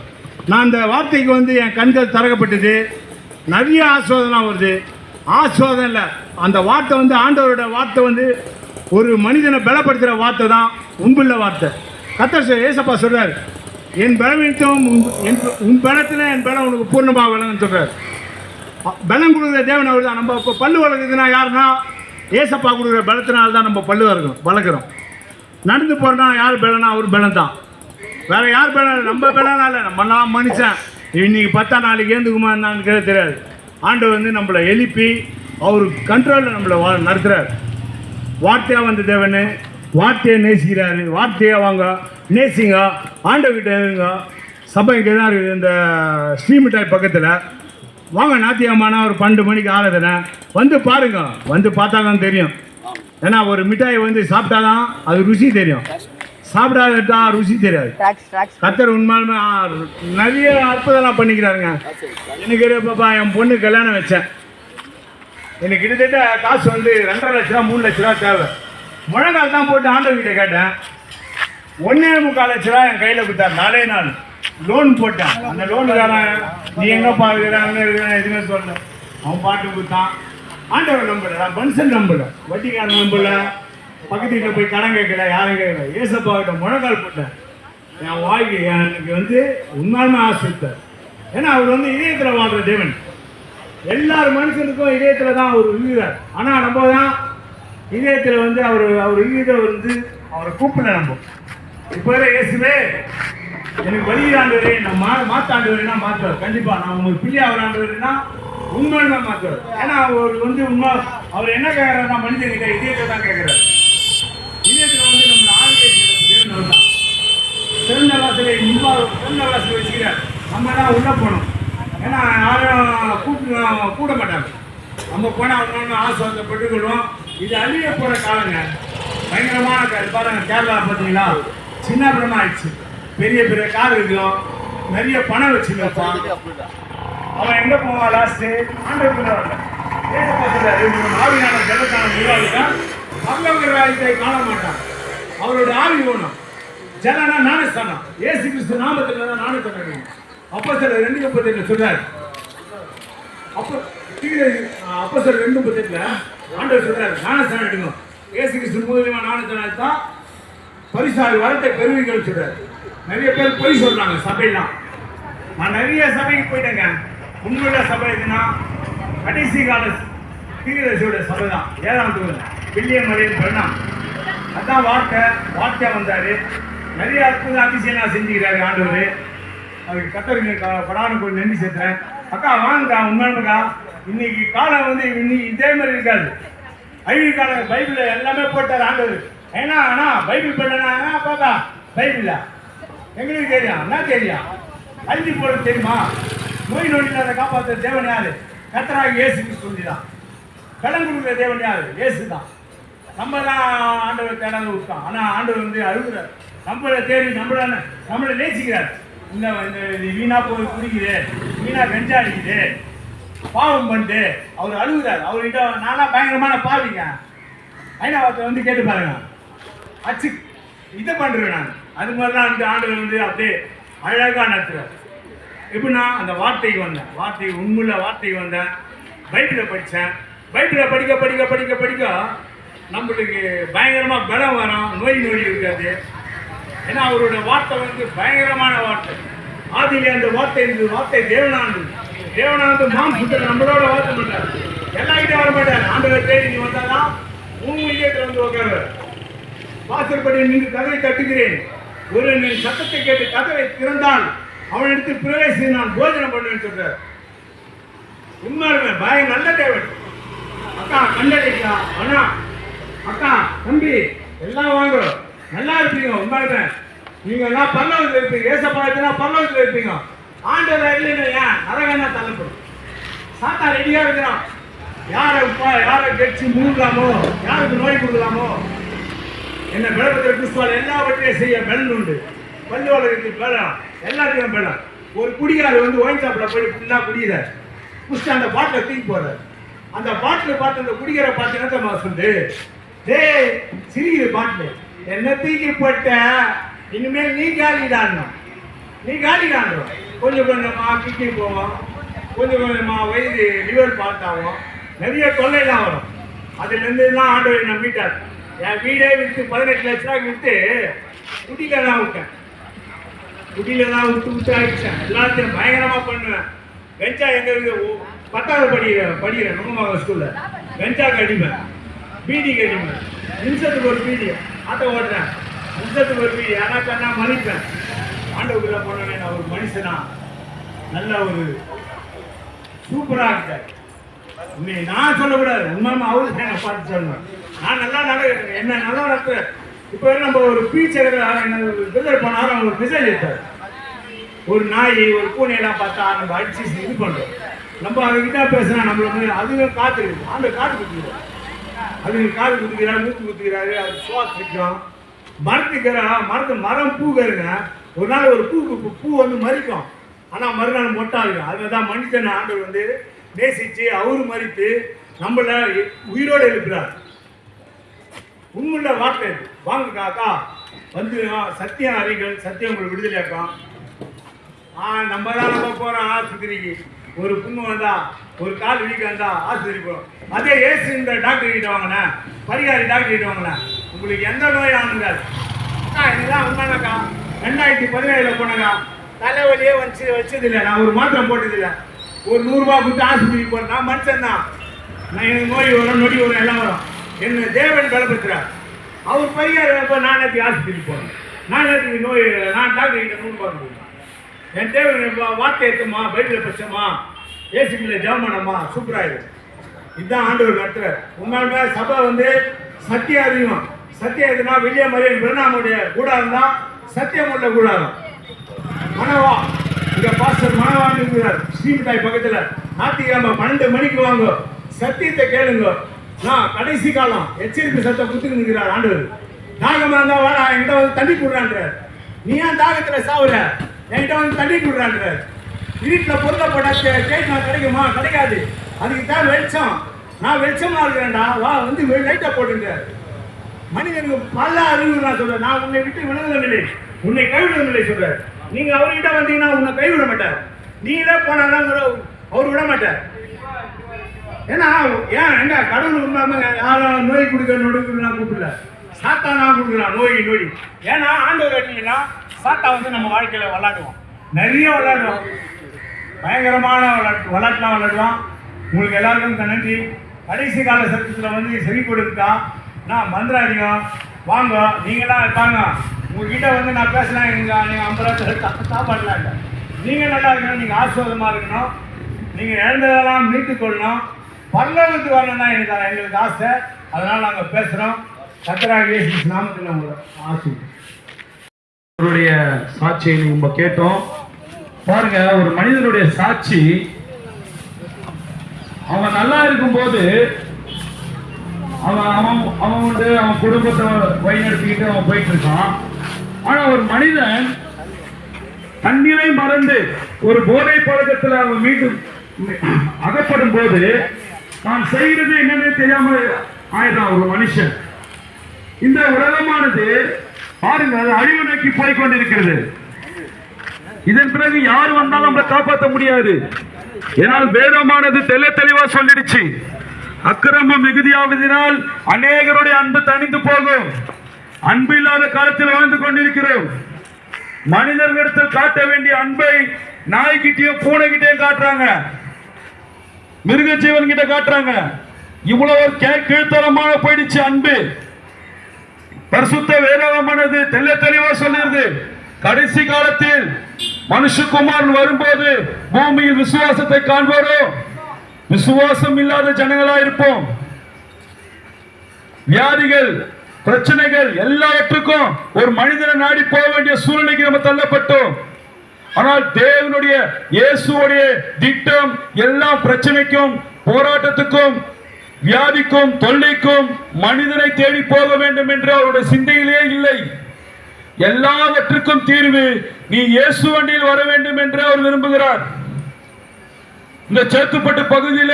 நான் அந்த வார்த்தைக்கு வந்து என் கண்கள் திறக்கப்பட்டது. நிறைய ஆசோதனம் வருது. ஆசோதனை இல்லை, அந்த வார்த்தை வந்து ஆண்டவரோட வார்த்தை வந்து ஒரு மனிதனை பலப்படுத்துகிற வார்த்தை தான் உண்புள்ள வார்த்தை. கர்த்தர் ஏசப்பா சொல்கிறார், என் பலவீனத்தும் உன் பலத்தில் என் பலம் உனக்கு பூர்ணமாக விளங்குன்னு சொல்கிறார். பலம் கொடுக்குற தேவன் அவர் தான். நம்ம இப்போ பல்லு வளர்க்குறதுனா யாருன்னா ஏசப்பா கொடுக்குற பலத்தினால்தான் நம்ம பல்லு வளர்க்குறோம். நடந்து போகிறோன்னா யார் பலனா அவர் பலம் தான். வேறு யார் பலம்? நம்ம பலனா இல்லை, நம்மலாம் மனுஷன். இன்னைக்கு பார்த்தா நாளைக்கு ஏந்துக்குமா என்னான்னு தெரியாது. ஆண்டவர் வந்து நம்மளை எழுப்பி அவர் கண்ட்ரோலில் நம்மளை நடத்துகிறார். வார்த்தையாக வந்த தேவனு வார்த்தையை நேசிக்கிறாரு. வார்த்தையாக வாங்க, நேசிங்க, ஆண்டவர்கிட்ட இருங்க. சபை இங்கே தான் இருக்குது, இந்த ஸ்ரீமிட்டாய் பக்கத்தில். வாங்க, ஞாயிற்றுக்கிழமைனா ஒரு 12 மணிக்கு ஆராதனை வந்து பாருங்க. வந்து பார்த்தா தான் தெரியும். ஏன்னா ஒரு மிட்டாயை வந்து சாப்பிட்டா தான் அது ருசி தெரியும், சாப்பிடாதான் ருசி தெரியாது. கர்த்தர் உண்மையுமே நிறைய அற்புதம் பண்ணிக்கிறாருங்க. எனக்கு பாப்பா என் பொண்ணு கல்யாணம் வச்சேன். எனக்கு கிட்டத்தட்ட காசு வந்து 2.5 லட்ச ரூபா 3 லட்ச ரூபா தேவை. முழங்கால் தான் போட்டு ஆண்டவர்கிட்ட கேட்டேன். 1.25 லட்ச ரூபா என் கையில் கொடுத்தார். 4 நாள் லோன் போட்டேன். அந்த லோனுக்காரன் நீ எங்கேப்பா இருக்கிறாங்க எதுவுமே சொல்லல. அவன் பாட்டு கொடுத்தான். ஆண்டவர் நம்பல, நான் மனுஷன் நம்பல, வட்டிக்காரன் நம்பல, பக்கத்து வீட்டில் போய் கடன் கேட்கல, யாரும் கேட்கல. ஏசப்பா கிட்ட முழங்கால் போட்டேன். என் வாழ்க்கை எனக்கு வந்து உண்மையுமே ஆசிரித்தார். ஏன்னா அவர் வந்து இதயத்தில் வாழ்கிற தேவன். எல்லார் மனுஷனுக்கும் இதயத்தில் தான் அவர் இருக்கிறார். ஆனால் நம்ம தான் இதயத்தில் வந்து அவர் இதயத்தை வந்து அவரை கூப்பிடல. நம்ம இப்போ இயேசுவே எனக்கு வழியாண்டவரே, நான் மாத்தாண்டவரேனா மாற்றுவார். கண்டிப்பாக நான் உங்களுக்கு பிள்ளை அவர் ஆண்டவரேனா உண்மையுமே மாற்றுவார். ஏன்னா அவர் வந்து உண்மை அவர் என்ன கேட்குறாருன்னா மனிதன்கிட்ட இதயத்தை தான் கேட்குறாரு. இதயத்தில் வந்து நம்ம ஆளுகை தேவன் தான். திறந்த வாசலை திறந்த வாசலை வச்சுக்கிறார். நம்ம தான் உள்ளே போகணும். ஏன்னா யாரும் கூட மாட்டாங்க. நம்ம போனால் ஒன்று ஆசுவாசத்தை பெற்றுக்கொள்வோம். இது அழிய போகிற காலங்க, பயங்கரமான பாருங்க. கேரளா பார்த்தீங்களா, சின்ன பிரமா ஆயிடுச்சு. பெரிய பெரிய கார் இருக்கும், நிறைய பணம் வச்சுருப்பான். அவன் எங்கே போவான்? லாஸ்ட்டு ஆண்டவருக்குள்ள வரல. ஆவியான ஜலத்தான உருவாக்கிட்டான். பரலோக ராஜ்யத்தை காண மாட்டான். அவரோட ஆவி வேணும். ஜலனா ஞானஸ்தானம். இயேசு கிறிஸ்து நாமத்தில் தான் ஞானஸ்தானம். அப்போ சில 2:38 சொல்றாரு. அப்போ சில 2:38 ஆண்டவர் சொல்றாரு, ஞானஸ்தானம் எடுங்க. இயேசு கிறிஸ்து மூலமா ஞானஸ்தானம் தான் பரிசாவி வரத்தை பெருவிகள் சொல்றாரு. நிறைய பேர் போய் சொல்றாங்க சபையெல்லாம். நான் நிறைய சபைக்கு போயிட்டேங்க. உண்மையுள்ள சபை எதுனா கடைசி கால தீர்க்கதரிசியோட சபை தான். 7ஆம் தூதன் வில்லியம் மரியன் பெர்னாம். அதான் வார்த்தை வந்தாரு. நிறைய அற்புத அதிசயம் செஞ்சுக்கிறாரு ஆண்டவர். அதுக்கு கத்தருக்கு படானு போய் நன்றி சேர்த்துறேன். அக்கா வாங்கக்கா, உண்மையானுக்கா இன்னைக்கு காலம் வந்து இன்னைக்கு இதே மாதிரி இருக்காது. ஐவி காலம் பைபிள் எல்லாமே போட்டார் ஆண்டவர். ஏன்னா அண்ணா பைபிள் பண்ணனா பாப்பா பைபிள எங்களுக்கு தெரியும், என்ன தெரியும், அள்ளி போட தெரியுமா? நோய் நொடியில் அதை காப்பாற்ற தேவன் யாரு? கர்த்தராகிய இயேசு கிறிஸ்து தான். கடன் கொடுக்குற தேவன் யாரு? இயேசு தான். நம்ம தான் ஆண்டவர் தேடாத விட்டோம். ஆனால் ஆண்டவர் வந்து அழுகுறார். நம்மளை தேடி நம்மளை நேசிக்கிறார். இந்த வீணா போய் குடிக்குது, வீணா கஞ்சா அடிக்குது, பாவம் பண்ணிட்டு அவர் அழுகுறார். அவர்கிட்ட நானா பயங்கரமான பாவிங்க ஐநாவத்தை வந்து கேட்டு பாருங்க. அச்சு இதை பண்ணுறேன் நான். அது மாதிரி தான் அந்த ஆண்டவர் வந்து அப்படியே அழகாக நடத்துகிறார். எப்படின்னா அந்த வார்த்தைக்கு வந்தேன். உண்மையுள்ள வார்த்தைக்கு வந்தேன். பைபிளை படித்தேன். பைபிளை படிக்க நம்மளுக்கு பயங்கரமா பலம் வரும், நோய் நொடி இருக்காது. ஏன்னா அவருடைய வார்த்தை வந்து பயங்கரமான வார்த்தை. ஆதியிலே அந்த வார்த்தை இருந்தது, வார்த்தை தேவனானது. தேவனானது மாம்சத்தில் நம்மளோட வார்த்தை மாட்டார், எல்லாருக்கிட்டே வர மாட்டார். ஆண்டவர் தேடி நீ வந்தாதான் உன் இதயத்தில் வந்து உட்காரு. வாசற்படி நின்று கதவை தட்டுகிறேன், ஒரு நீ சத்தத்தை கேட்டு கதவை திறந்தால் அவனிடத்து பிரவேசி நான் போஜனம் பண்ணுவேன்னு சொல்றார். உண்மையுமே பயம் நல்ல தேவன். அக்கா கண்டடிக்கா அண்ணா அக்கா தம்பி எல்லாம் வாங்க, நல்லா இருப்பீங்க. உண்மையுமே நீங்க எல்லாம் பல்லவத்தில் இருப்பீங்க, ஏசப்பாத்தினா பல்லவத்தில் இருப்பீங்க. ஆண்டவர் இல்லைன்னா ஏன் நரகன்னா தள்ளப்படும். சாத்தா ரெடியா இருக்கிறான், யாரை கட்சி மூடலாமோ, யாருக்கு நோய் கொடுக்கலாமோ. என்ன பிளப்பத்திர கிறிஸ்துவால் எல்லாவற்றையும் செய்ய பலன் உண்டு. பள்ளி வளர்க்கு பலம், எல்லாத்தையும் பலம். ஒரு குடிகாரர் வந்து ஒயின் ஷாப்பில் போய் ஃபுல்லாக குடிக்கிறார், குடிச்சு அந்த பாட்டிலை தூக்கி போடுறார். அந்த பாட்டில் பார்த்து அந்த குடிகார பார்த்தீங்கன்னா சொல்லு, டேய் சிரிக்குது பாட்டில், என்ன தூக்கி போட்ட, இனிமேல் நீ காலிடாடணும், நீ காலிடாடுறோம். கொஞ்சம் கொஞ்சமாக கிட்னி போவோம், கொஞ்சம் கொஞ்சமாக வயிறு லிவர் பார்த்தாகும், நிறைய தொல்லைலாம் வரும். அதுலேருந்து தான் ஆண்டவர் நான் மீட்டார். என் வீடே விற்று 18 லட்ச ரூபாய்க்கு விற்று குடியில தான் விட்டேன், குடியில தான் விட்டு ஆயிடுச்சேன். எல்லாத்தையும் பயங்கரமாக பண்ணுவேன். வெஞ்சா எங்க 10வது படிக்கிறேன் நுங்கமாக ஸ்கூலில். வெஞ்சாக்கு அடிப்பேன், பீடிக்கு அடிப்பேன், நிமிஷத்துக்கு ஒரு பீடி ஆட்டோ ஓட்டுறேன், நிமிஷத்துக்கு ஒரு பீடி. ஆனால் கண்ணா மதிப்பேன். ஆண்டவர்கிட்ட போனேன், நான் ஒரு மனுஷனா நல்ல ஒரு சூப்பராக இருக்கார். உண்மையை நான் சொல்லக்கூடாது, உண்மையுமே அவருக்கு நான் பார்த்து சொல்லணும். நான் நல்லா நடக்கிறேன், என்ன நல்லா நடத்துறேன். இப்போ நம்ம ஒரு பீச்சர் விருதர் போனாலும் அவங்க ஒரு மெசேஜ் எடுத்தார். ஒரு நாய் ஒரு பூனையெல்லாம் பார்த்தா நம்ம அடிச்சு இது பண்ணுறோம். நம்ம அதுக்கிட்ட பேசுனா நம்மளுக்கு அதுவே காற்று இருக்குது, அந்த காற்று குத்துக்கிறோம், அதுக்கு காது குத்துக்கிறாரு, மூக்கு குத்துக்கிறாரு, அது சுவாசிக்கும். மரம் பூக்கருங்க. ஒரு நாள் ஒரு பூ வந்து மறிக்கும், ஆனால் மறுநாள் மொட்டாங்க. அதுதான் மனுஷன் ஆண்டவர் வந்து நேசித்து அவரு மறித்து நம்மள உயிரோடு எழுப்புறார். உண்மையுள்ள வார்த்தை வாங்க காக்கா வந்து சத்தியம் அறிகள், சத்தியம் உங்களுக்கு விடுதலையாக்கும். நம்ம தான் நம்ம போகிறோம் ஆஸ்பத்திரிக்கு. ஒரு புண்ணு வந்தா, ஒரு கால் வீக்கம் வந்தா ஆஸ்பத்திரி போகிறோம். அதே ஏசு இந்த டாக்டர் கிட்ட வாங்கினேன், பரிகாரி டாக்டர் கிட்ட வாங்கினேன், உங்களுக்கு எந்த நோய் ஆனுங்காது. இதுதான் உண்மைனாக்கா. 2017 போனாக்கா தலைவலியே வச்சதில்லை, நான் ஒரு மாத்திரம் போட்டதில்லை. ஒரு 100 ரூபா கொடுத்து ஆஸ்பத்திரிக்கு போகிறேன். நான் மனுஷன் தான், நான் எனக்கு நோய் வரும், நொடி வரும், எல்லாம் வரும். என்ன தேவன் பலப்படுத்துறார். அவர் பரிகாரம் இப்போ நான் நேற்று ஆஸ்பத்திரிக்கு போகிறேன். நான் நேற்று நோய் நான் டாக்டர் கிட்ட 100 ரூபா கொடுக்குறேன். என் தேவன் வார்த்தை ஏற்றுமா, பைபிளை பட்சமா, ஏசுக்குள்ள ஜெபமானமா, சூப்பராகிடும். இதுதான் ஆண்டவர் நடத்துறார். உண்மையுமே சபை வந்து சத்தியம் அறியும். சத்தியம் எதுனா வில்லியம் மரியன் பிரணாமுடைய கூடாரம் தான் சத்தியம் உள்ள கூடாரம். மனவா இங்க பாஸ்டர் மனவான் இருக்கிறார் ஸ்ரீமிதாய் பக்கத்தில். ஞாயிற்றுக்கிழமை 12 மணிக்கு வாங்க, சத்தியத்தை கேளுங்க. நான் கடைசி காலம் எச்சரிக்கை சத்தம் குத்துக்கு நிற்கிறார் ஆண்டவர். தாகமா இருந்தா வாடா என்கிட்ட வந்து தண்ணி கொடுறான்றார். நீ ஏன் தாகத்துல சாவுற, என்கிட்ட வந்து தண்ணி கொடுறான்றார். வீட்டில் பொருளை போட்டா கேட்கலாம், கிடைக்குமா? கிடைக்காது. அதுக்கு தான் வெளிச்சம். நான் வெளிச்சமா இருக்கிறேன்டா, வா வந்து லைட்டா போட்டுன்றார். மனிதனுக்கு பல அறிவு நான் சொல்றேன். நான் உன்னை விட்டு விலகுவதில்லை, உன்னை கைவிடுவதில்லை சொல்றார். நீங்க அவர்கிட்ட வந்தீங்கன்னா உன்னை கைவிட மாட்டார். நீங்களே போனாதான் அவர் விட மாட்டார். ஏன்னா ஏன் எங்க கடவுள் உண்மைங்க யாரும் நோய் கொடுக்க நொடுக்கலாம் கூப்பிடல, சாத்தா தான் கொடுக்குறான் நோய் நொடி. ஏன்னா ஆண்டவர் அடிங்கன்னா சாத்தா வந்து நம்ம வாழ்க்கையில விளாடுவோம், நிறைய விளாடுவோம், பயங்கரமான விளாட்டுலாம் விளாடுவோம். உங்களுக்கு எல்லாருக்கும் நன்றி. கடைசி கால சத்தத்தில் வந்து செவி கொடுத்தா நான் மந்திராதிகம் வாங்க, நீங்களாம் இருப்பாங்க. உங்ககிட்ட வந்து நான் பேசலாம், நீங்கள் 50 ரூபா சாப்பாடுலாம் இல்லை. நீங்கள் நல்லா இருக்கணும், நீங்கள் ஆசுவாதமாக இருக்கணும், நீங்கள் இழந்ததெல்லாம் மீட்டுக் கொள்ளணும், பல்லவத்துக்கு வரணும் தான் எங்களுக்கு ஆசை. அதனால் நாங்கள் பேசுகிறோம். கர்த்தராகிய இயேசு நாமத்தில் உங்களை ஆசீர்வதிக்கிறேன். அவருடைய சாட்சியை நம்ம கேட்டோம். பாருங்க, ஒரு மனிதனுடைய சாட்சி அவன் நல்லா இருக்கும்போது அவன் வந்து அவன் குடும்பத்தை வழிநடத்திக்கிட்டு அவன் போயிட்டு இருக்கான். ஆனா ஒரு மனிதன் தண்ணீரை மறந்து ஒரு போதை பழக்கத்தில் அவன் மீண்டும் அகப்படும் போது தான் செய்கிறது என்னன்னு தெரியாம ஆயிடுறான் ஒரு மனுஷன். இந்த உலகமானது பாருங்க, அது அழிவு நோக்கி போய் கொண்டிருக்கிறது. இதன் பிறகு யார் வந்தாலும் நம்மளை காப்பாற்ற முடியாது. ஏனால் வேதமானது தெளிவா சொல்லிடுச்சு. அக்கிரமம் மிகுதியாவதினால் அநேகருடைய அன்பு தணிந்து போகும். அன்பு இல்லாத காலத்தில் வாழ்ந்து கொண்டிருக்கிறோம். மனிதர்களிடத்தில் காட்ட வேண்டிய அன்பை நாய்கிட்டையும் பூனைகிட்டையும் காட்டுறாங்க, மிருக ஜீவன் கிட்ட காட்டுறாங்க. இவ்வளவு கீழ்த்தரமாக போயிடுச்சு அன்பு. பரிசுத்த வேதாகமானது தெல்ல தெளிவா சொல்லுகிறது, கடைசி காலத்தில் மனுஷகுமாரன் வரும்போது பூமியில் விசுவாசத்தை காண்பாரோ? விசுவாசம் இல்லாத ஜனங்களா இருப்போம். வியாதிகள், பிரச்சனைகள் எல்லாவற்றுக்கும் ஒரு மனிதனை நாடி போக வேண்டிய சூழ்நிலைக்கு நம்ம தள்ளப்பட்டோம். ஆனால் தேவனுடைய இயேசுடைய திட்டம் எல்லா பிரச்சனைக்கும், போராட்டத்துக்கும், வியாதிக்கும், தொல்லைக்கும் மனிதனை தேடி போக வேண்டும் என்று அவருடைய சிந்தையிலே இல்லை. எல்லாவற்றுக்கும் தீர்வு நீ இயேசு வண்டியில் வர வேண்டும் என்று அவர் விரும்புகிறார். இந்த சேத்துப்பட்டு பகுதியில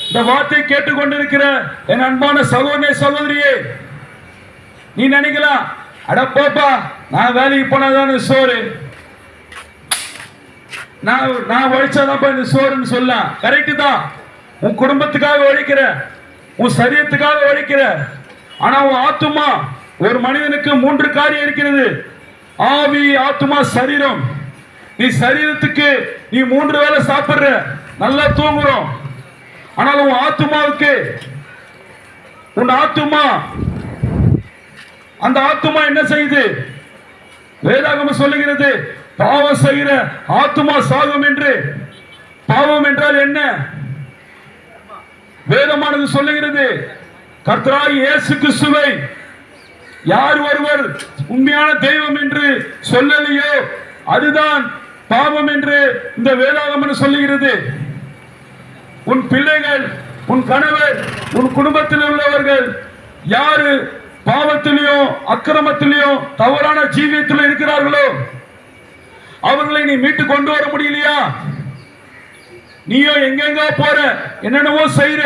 இந்த வார்த்தை கேட்டுக்கொண்டிருக்கிற என் அன்பான சகோதரனே, சகோதரியே, நீ நினைக்கலாம், அட போப்பா, நான் வேலைக்கு போனாதான் சோறு, நான் உழைச்சாதான் இந்த சோறுன்னு சொல்லலாம். கரெக்டு தான். உன் குடும்பத்துக்காக உழைக்கிற, உன் சரீரத்துக்காக உழைக்கிற. ஆனா உன் ஆத்துமா, ஒரு மனிதனுக்கு 3 காரியம் இருக்கிறது: ஆவி, ஆத்துமா, சரீரம். நீ சரீரத்துக்கு நீ 3 வேளை சாப்பிடுற, நல்லா தூங்குறோம். ஆனால் உன் ஆத்துமாவுக்கு, உன் ஆத்துமா, அந்த ஆத்துமா என்ன செய்யுது? வேதாகமம் சொல்லுகிறது, பாவம் செய்கிற ஆத்துமா சாகும் என்று. பாவம் என்றால் என்ன? வேதமானது சொல்லுகிறது, கர்த்தராகிய இயேசு கிறிஸ்துவை யார் ஒருவர் உண்மையான தெய்வம் என்று சொல்லலையோ அதுதான் பாவம் என்று இந்த வேதாகமம் சொல்லுகிறது. உன் பிள்ளைகள், உன் கணவர், உன் குடும்பத்தில் உள்ளவர்கள் யாரு பாவத்திலேயோ அக்கிரமத்திலேயோ தவறான ஜீவியத்தில் இருக்கிறார்களோ அவர்களை நீ மீட்டு கொண்டு வர முடியலையா? நீயோ எங்கெங்க போற, என்னென்னவோ செய்யற,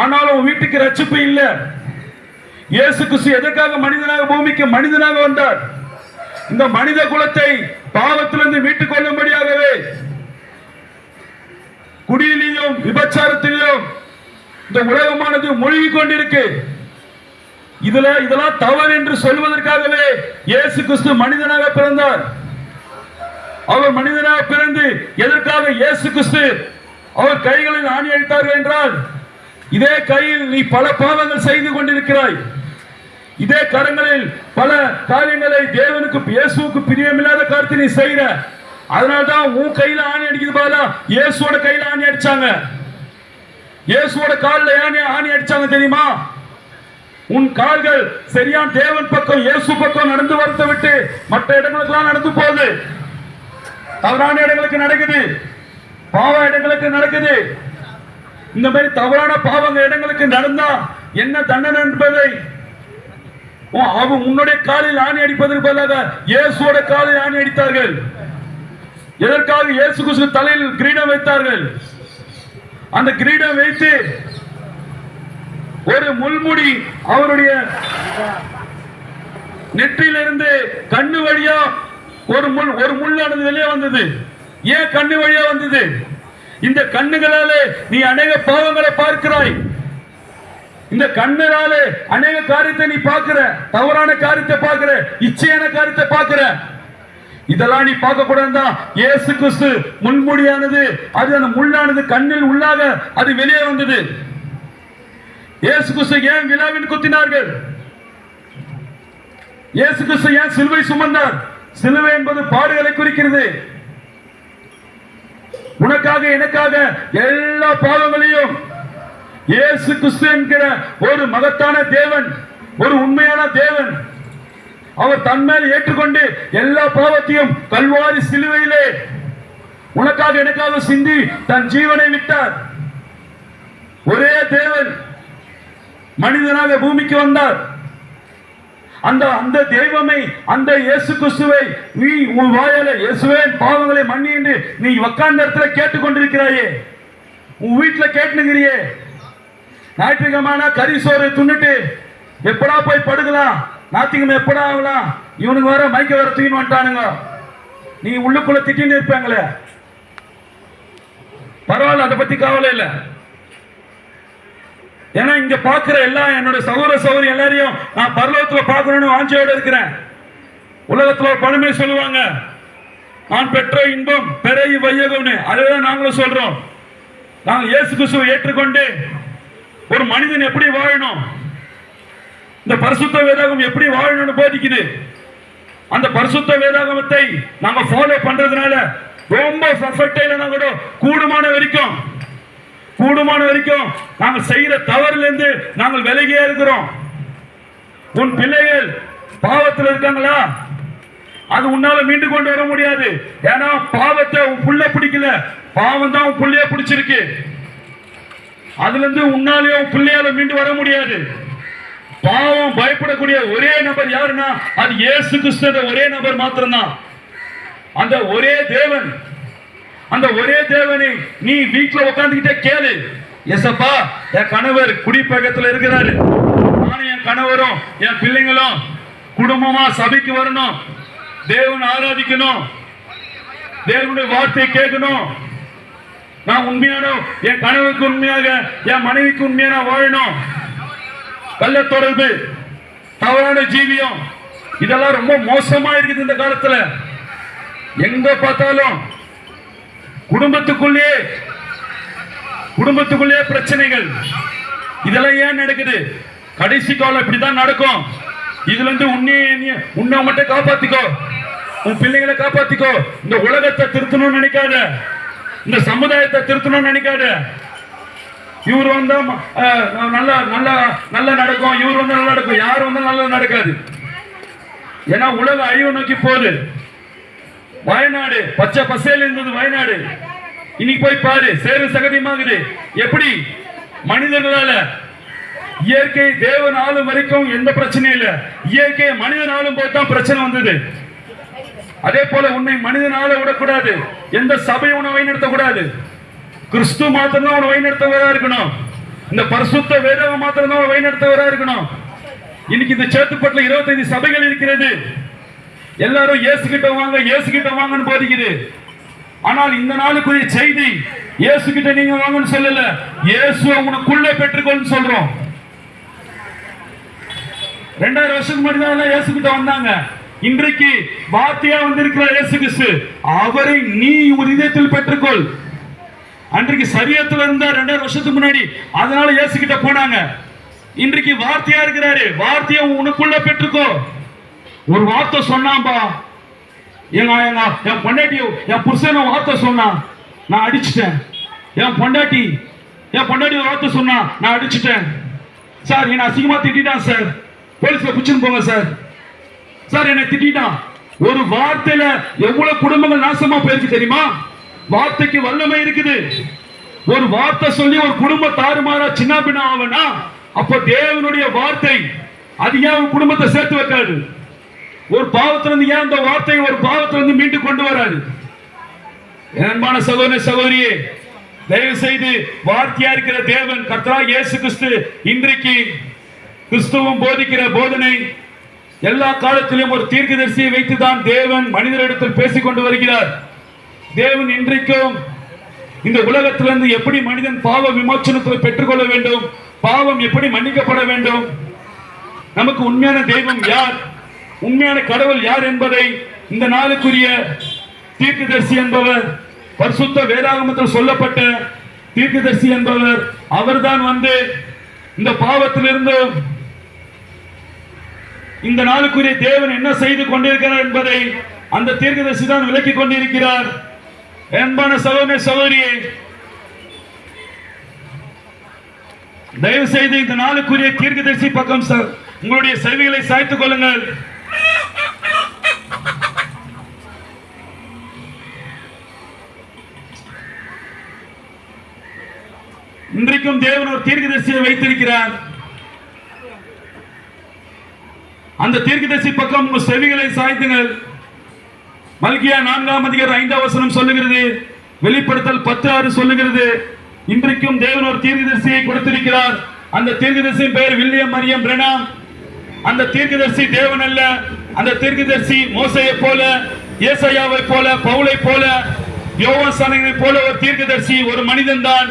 ஆனாலும் வீட்டுக்கு ரட்சிப்பு இல்ல. இயேசு கிறிஸ்து எதற்காக மனிதனாக பூமிக்கு மனிதனாக வந்தார்? இந்த மனித குலத்தை பாவத்திலிருந்து மீட்டுக் கொள்ளும்படியாகவே. குடியிலையும் விபச்சாரத்திலும் இந்த உலகமானது மூழ்கி கொண்டிருக்கு. இதெல்லாம் தவறு என்று சொல்வதற்காகவே இயேசு கிறிஸ்து மனிதனாக பிறந்தார். அவர் மனிதனாக பிறந்து எதற்காக இயேசு கிறிஸ்து அவர் கைகளில் ஆணி அடித்தார்கள் என்றால், இதே கையில் நீ பல பாவங்கள் செய்து கொண்டிருக்கிறாய், இதே கரங்களில் பல காரியங்களை தேவனுக்கு, இயேசுவுக்கு பிரியமில்லாத காரியத்தை நீ செய்கிற. அதனால்தான் உன் கையில ஆணி அடிக்கிறது பதிலா இயேசுவோட கையில ஆணி அடிச்சாங்க. இயேசுவோட காலில் ஆணி அடிச்சாங்க தெரியுமா? உன் கால்கள் சரியான தேவன் பக்கம், இயேசு பக்கம் நடந்து வரத்தை விட்டு மற்ற இடங்களுக்கெல்லாம் நடந்து போகுது. தவறான இடங்களுக்கு நடக்குது, பாவ இடங்களுக்கு நடக்குது. இந்த மாதிரி தவறான பாவங்க இடங்களுக்கு நடந்தா என்ன தண்டனை என்பதை உன்னுடைய காலில் ஆணி அடிப்பதற்கு பதிலாக இயேசுவோட காலில் ஆணி அடித்தார்கள். எதற்காக? இயேசு கிறிஸ்து தலையில் கிரீடம் வைத்தார்கள். அந்த கிரீடம் வைத்து ஒரு முள்முடி அவருடைய நெற்றியிலிருந்து கண்ணு வழியா ஒரு முள்ளானது வெளியே வந்தது. ஏன் கண்ணு வழியா வந்தது? இந்த கண்ணுகளாலே நீ அநேக பாவங்களை பார்க்கிறாய். இந்த கண்ணுனாலே அநேக காரியத்தை நீ பார்க்கிற, தவறான காரியத்தை பார்க்கிற, இச்சையான காரியத்தை பார்க்கிற. இதெல்லாம் நீ பார்க்க கூடாதுதான் இயேசு கிறிஸ்து முன்முடியானது, அது அந்த முள்ளானது கண்ணில் உள்ளாக அது வெளியே வந்தது. இயேசு கிறிஸ்து ஏன் விழாவில் குத்தினார்கள்? இயேசு கிறிஸ்து ஏன் சிலுவை சுமந்தார்? சிலுவை என்பது பாடுகளை குறிக்கிறது. உனக்காக எனக்காக எல்லா பாவங்களையும் இயேசு கிறிஸ்து என்கிற ஒரு மகத்தான தேவன், ஒரு உண்மையான தேவன், அவர் தன்மேல் ஏற்றுக்கொண்டு எல்லா பாவத்தையும் கல்வாரி சிலுவையிலே உனக்காக எனக்காக சிந்தி தன் ஜீவனை விட்டார். ஒரே தேவன் மனிதனாக பூமிக்கு வந்தார். அந்த தெய்வமை, அந்த இயேசு கிறிஸ்துவை நீ உன் வாயால இயேசுவே பாவங்களை மன்னி என்று நீ உட்கார்ந்த இடத்துல கேட்டுக்கொண்டிருக்கிறாயே, உன் வீட்டுல கேட்டுங்கிறியே. ஞாயிற்றுக்கிழமை கறி சோறு துண்ணுட்டு எப்படா போய் படுக்கலாம், ஞாயிற்றுக்கிழமை எப்படா ஆகலாம், இவனுக்கு வர மைக்க வர தூக்கின்னு வந்துட்டானுங்க, நீ உள்ளுக்குள்ள திட்டின்னு இருப்பாங்களே. பரவாயில்ல, அதை பத்தி கவலை இல்லை. ஏன்னா இங்க பாக்குற எல்லாம் என்னோட சகோதர சகோதரி எல்லாரையும் நான் பரலோகத்துல பார்க்கணும்னு வாஞ்சையோட இருக்கிறேன். உலகத்துல ஒரு பழமை சொல்லுவாங்க, நான் பெற்ற இன்பம் பெற வையகம்னு. அதுதான் நாங்களும் சொல்றோம். நாங்கள் இயேசு கிறிஸ்துவை ஏற்றுக்கொண்டு ஒரு மனிதன் எப்படி வாழணும், இந்த பரிசுத்த வேதாகம் எப்படி வாழணும்னு போதிக்குது. அந்த பரிசுத்த வேதாகமத்தை நாங்க ஃபாலோ பண்றதுனால ரொம்ப பர்ஃபெக்டா இல்லைன்னா கூட கூடுமான வரைக்கும் நாங்கள் செய்யற தவறுல இருந்து நாங்கள் விலகியே இருக்கிறோம். உன் பிள்ளைகள் பாவத்தில் இருக்காங்களா, அது உன்னால மீண்டு கொண்டு வர முடியாது. ஏன்னா பாவத்தை உன் புள்ள பிடிக்கல, பாவம் தான் உன் புள்ளைய பிடிச்சிருக்கு. அதுல இருந்து உன்னாலேயே உன் பிள்ளையால மீண்டு வர முடியாது. பாவம் பயப்படக்கூடிய ஒரே நபர் யாருன்னா அது இயேசு கிறிஸ்து, ஒரே நபர் மாத்திரம்தான். அந்த ஒரே தேவன், அந்த ஒரே தேவனை நீ வீட்டுல உட்காந்துக்கிட்டே கேளு. எசப்பா, என் கணவர் குடிப்பழக்கத்துல இருக்கிறாரு, நானும் என் கணவரும் என் பிள்ளைங்களும் குடும்பமா சபைக்கு வரணும், தேவன் ஆராதிக்கணும், தேவனுடைய வார்த்தையை கேட்கணும், நான் உண்மையான என் கணவருக்கு உண்மையாக என் மனைவிக்கு உண்மையான வாழணும். கள்ள தொடர்பு, தவறான ஜீவியம், இதெல்லாம் ரொம்ப மோசமா இருக்குது இந்த காலத்துல. எங்க பார்த்தாலும் குடும்பத்துக்குள்ளே பிரச்சனைகள். இதெல்லாம் ஏன் நடக்குது? கடைசி காலம் இப்படிதான் நடக்கும். இதுல இருந்து உன்னை மட்டும் காப்பாத்திக்கோ, உன் பிள்ளைங்களை காப்பாத்திக்கோ. இந்த உலகத்தை திருத்தணும்னு நினைக்காத, இந்த சமுதாயத்தை திருத்தணும்னு நினைக்காத. இவர் வந்தா நல்லா நல்லா நல்லா நடக்கும், இவர் வந்தா நல்லா நடக்கும், யார் வந்தா நல்லா நடக்காது. ஏன்னா உலக அழிவு நோக்கி போகுது. வயநாடு பச்சை பசேல் இருந்தது, வயநாடு இன்னைக்கு போய் பாரு, சேறு சகதியமாகுது. எப்படி? மனிதர்களால. இயற்கை தேவன் ஆளும் வரைக்கும் எந்த பிரச்சனையும் இல்லை, இயற்கை மனிதன் ஆளும் போது தான் பிரச்சனை வந்தது. அதே போல உன்னை மனிதன் ஆள விடக்கூடாது, எந்த சபையும் உன்னை வழிநடத்தக்கூடாது. கிறிஸ்து மாத்திரம் தான் வழிநடத்தவரா இருக்கணும், இந்த பரிசுத்த வேதம் மாத்திரம் தான் வழிநடத்தவரா இருக்கணும். இன்னைக்கு இந்த சேத்துப்பட்டுல 25 சபைகள் இருக்கிறது. எல்லாரும் இயேசு கிட்ட வாங்க, இயேசு கிட்ட வாங்கன்னு போதிக்குது. ஆனால் இந்த நாளுக்குரிய செய்தி இயேசு கிட்ட நீங்க வாங்கன்னு சொல்லல, இயேசுவை உனக்குள்ளே பெற்றுக்கொள்னு சொல்றோம். 2000 வருஷத்துக்கு முன்னாடி தான் இயேசு கிட்ட வந்தாங்க. இன்றைக்கு வார்த்தையா வந்திருக்கிற இயேசு கிறிஸ்து, அவரை நீ ஒரு இதயத்தில் பெற்றுக்கொள். அன்றைக்கு சரீரத்தில் இருந்தா 2000 வருஷத்துக்கு முன்னாடி, அதனால இயேசு கிட்ட போனாங்க. இன்றைக்கு வார்த்தையா இருக்கிறாரு, வார்த்தையை உனக்குள்ள பெற்றுக்கோ. ஒரு வார்த்தை சொன்னாம்பா, என் பொண்டாட்டி என் புருஷன் வார்த்தை சொன்னான், நான் அடிச்சிட்டேன். என் பொண்டாட்டி ஒரு வார்த்தை சொன்னா, நான் அடிச்சிட்டேன். சார் என்ன அசிங்கமா திட்டான் சார், போலீஸ்ல பிடிச்சுன்னு போங்க சார். சார் என்னை திட்டான். ஒரு வார்த்தையில எவ்வளவு குடும்பங்கள் நாசமா போயிருக்கு தெரியுமா? வார்த்தைக்கு வல்லமை இருக்குது. ஒரு வார்த்தை சொல்லி ஒரு குடும்ப தாறுமாறா சின்ன பின்ன ஆவனா, அப்ப தேவனுடைய வார்த்தை அது ஏன் குடும்பத்தை சேர்த்து வைக்காது? ஒரு பாவத்திலிருந்து ஏன் அந்த வார்த்தை ஒரு பாவத்திலிருந்து மீண்டு கொண்டு வராது? அன்பான சகோதர சகோதரியே, தயவு செய்து வார்த்தையா இருக்கிற தேவன் கர்த்தராகிய இயேசு கிறிஸ்து இன்றைக்கு கிறிஸ்துவும் போதிக்கிற போதனை எல்லா காலத்திலும் ஒரு தீர்க்கதரிசியை வைத்துதான் தேவன் மனிதரிடத்தில் பேசிக் கொண்டு வருகிறார். தேவன் இன்றைக்கும் இந்த உலகத்திலிருந்து எப்படி மனிதன் பாவ விமோசனத்தை பெற்றுக்கொள்ள வேண்டும், பாவம் எப்படி மன்னிக்கப்பட வேண்டும், நமக்கு உண்மையான தெய்வம் யார், உண்மையான கடவுள் யார் என்பதை இந்த நாளுக்குரிய தீர்க்கதரிசி என்பவர், பரிசுத்த வேதாகமத்தில் சொல்லப்பட்ட தீர்க்கதரிசி என்பவர், அவர்தான் வந்து இந்த பாவத்திலிருந்து இந்த நாளுக்குரிய தேவன் என்ன செய்து கொண்டிருக்கிறார் என்பதை அந்த தீர்க்கதரிசி தான் விளக்கி கொண்டிருக்கிறார். அன்பான சகோதர சகோதரியே, தயவு செய்து இந்த நாளுக்குரிய தீர்க்கதரிசி பக்கம் உங்களுடைய செவிகளை சாய்த்துக் கொள்ளுங்கள். இன்றைக்கும் தேவன் ஒரு தீர்க்கதரிசியை வைத்திருக்கிறார். அந்த தீர்க்கதரிசி பக்கம் உங்கள் செவிகளை சாய்த்துங்கள். மல்கியா 4ஆம் அதிகாரம் 5ஆம் வசனம் சொல்லுகிறது, வெளிப்படுத்தல் 10:6 சொல்லுகிறது, இன்றைக்கும் தேவன் ஒரு தீர்க்கதரிசியை கொடுத்திருக்கிறார். அந்த தீர்க்கதரிசியின் பெயர் வில்லியம் மரியம் பிரெனாம். அந்த தீர்க்கதரிசி தேவன் அல்ல, அந்த தீர்க்கதரிசி மோசேயை போல, ஏசாயாவை போல, பவுலை போல, யோவான் சானகனை போல ஒரு தீர்க்கதரிசி, ஒரு மனிதன் தான்.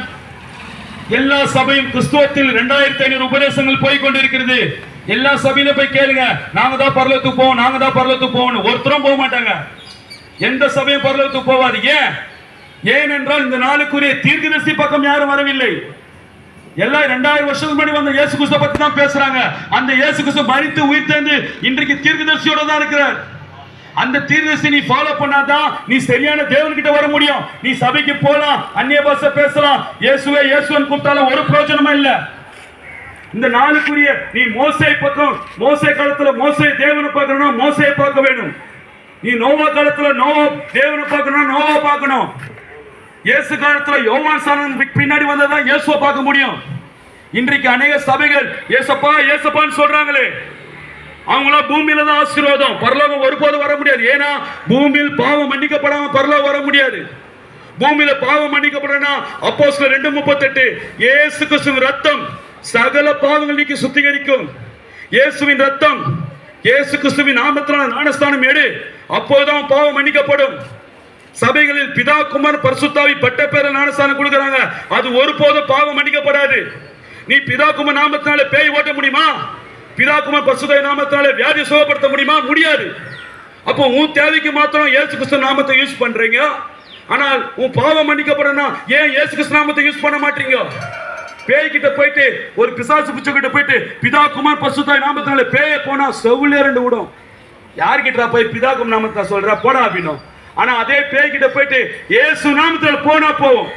எல்லா சபையும் கிறிஸ்துவத்தில் 2500 உபதேசங்கள் போய் கொண்டிருக்கிறது. எல்லா சபையில போய் கேளுங்க, நாங்க தான் பரலோகத்துக்கு போவோம், நாங்க தான் பரலோகத்துக்கு போவோம். ஒருத்தரும் போக மாட்டாங்க. எந்த சபையும் பரலோகத்துக்கு போவாது. ஏனென்றால் இந்த நாளுக்குரிய தீர்க்கதரிசி பக்கம் யாரும் வரவில்லை. எல்லாம் 2000 வருஷத்துக்கு முன்னாடி வந்த இயேசு கிறிஸ்துவை பத்தி தான் பேசுறாங்க. அந்த இயேசு கிறிஸ்து மரித்து உயிர்த்தெழுந்து இன்றைக்கு தீர்க்கதரிசியோட தான் இருக்கிறார். அந்த தீர்க்கதரிசி நீ ஃபாலோ பண்ணாதான் நீ சரியான தேவன்கிட்ட வர முடியும். நீ சபைக்கு போலாம், அந்நிய பாஷை பேசலாம், இயேசுவே இயேசுன்னு கூப்பிட்டாலும் ஒரு பிரயோஜனமும் இல்ல. இந்த நாளுக்குரிய நீ மோசே பக்கம், மோசே காலத்துல மோசே தேவனை பார்க்கணும், மோசையை பார்க்க வேணும். நீ நோவா காலத்துல நோவா தேவனை பார்க்கணும், நோவா பார்க்கணும். இயேசு காலத்துல யோவான் சாணன் பின்னாடி வந்ததான் இயேசுவை பார்க்க முடியும். இன்றைக்கு அநேக சபைகள் ஏசப்பா ஏசப்பான்னு சொல்றாங்களே, அவங்கள பூமியில தான் ஆசீர்வாதம், பரலோகம் ஒருபோதும் வர முடியாது. ஏன்னா பூமியில் பாவம் மன்னிக்கப்படாம பரலோகம் வர முடியாது. பூமியில பாவம் மன்னிக்கப்படனா அப்போஸ்தலர் 2:38 இயேசு கிறிஸ்துவின் ரத்தம் சகல பாவங்கள் நீக்கி சுத்திகரிக்கும். இயேசுவின் ரத்தம், இயேசு கிறிஸ்துவின் நாமத்தினால ஞானஸ்தானம் எடு, அப்போதுதான் பாவம் மன்னிக்கப்படும். சபைகளில் பிதா குமார் பரிசுத்தாவி பட்ட பேர ஞானஸ்தானம் கொடுக்கறாங்க, அது ஒருபோதும் பாவம் மன்னிக்கப்படாது. நீ பிதா குமார் நாமத்தினால பேய் ஓட்ட முடியுமா? பிதா குமார் பரிசுத்தாவி நாமத்தினால வியாதி சுகப்படுத்த முடியுமா? முடியாது. அப்போ உன் தேவைக்கு மாத்திரம் இயேசு கிறிஸ்து நாமத்தை யூஸ் பண்றீங்க, ஆனால் உன் பாவம் மன்னிக்கப்படணும் ஏன் இயேசு கிறிஸ்து நாமத்தை யூஸ் பண்ண மாட்டீங்க? பேய் கிட்ட போயிட்டு, ஒரு பிசாசு பிச்சை கிட்ட போயிட்டு பிதா குமார் பரிசுத்தாவி நாமத்தினால பேய போனா செவுல ரெண்டு விடும். யார்கிட்ட போய் பிதா குமார் நாமத்தை சொல்ற போடா அப்படின்னும். ஆனா அதே பேய் கிட்ட போயிட்டு இயேசு நாமத்துல போனா போவோம்.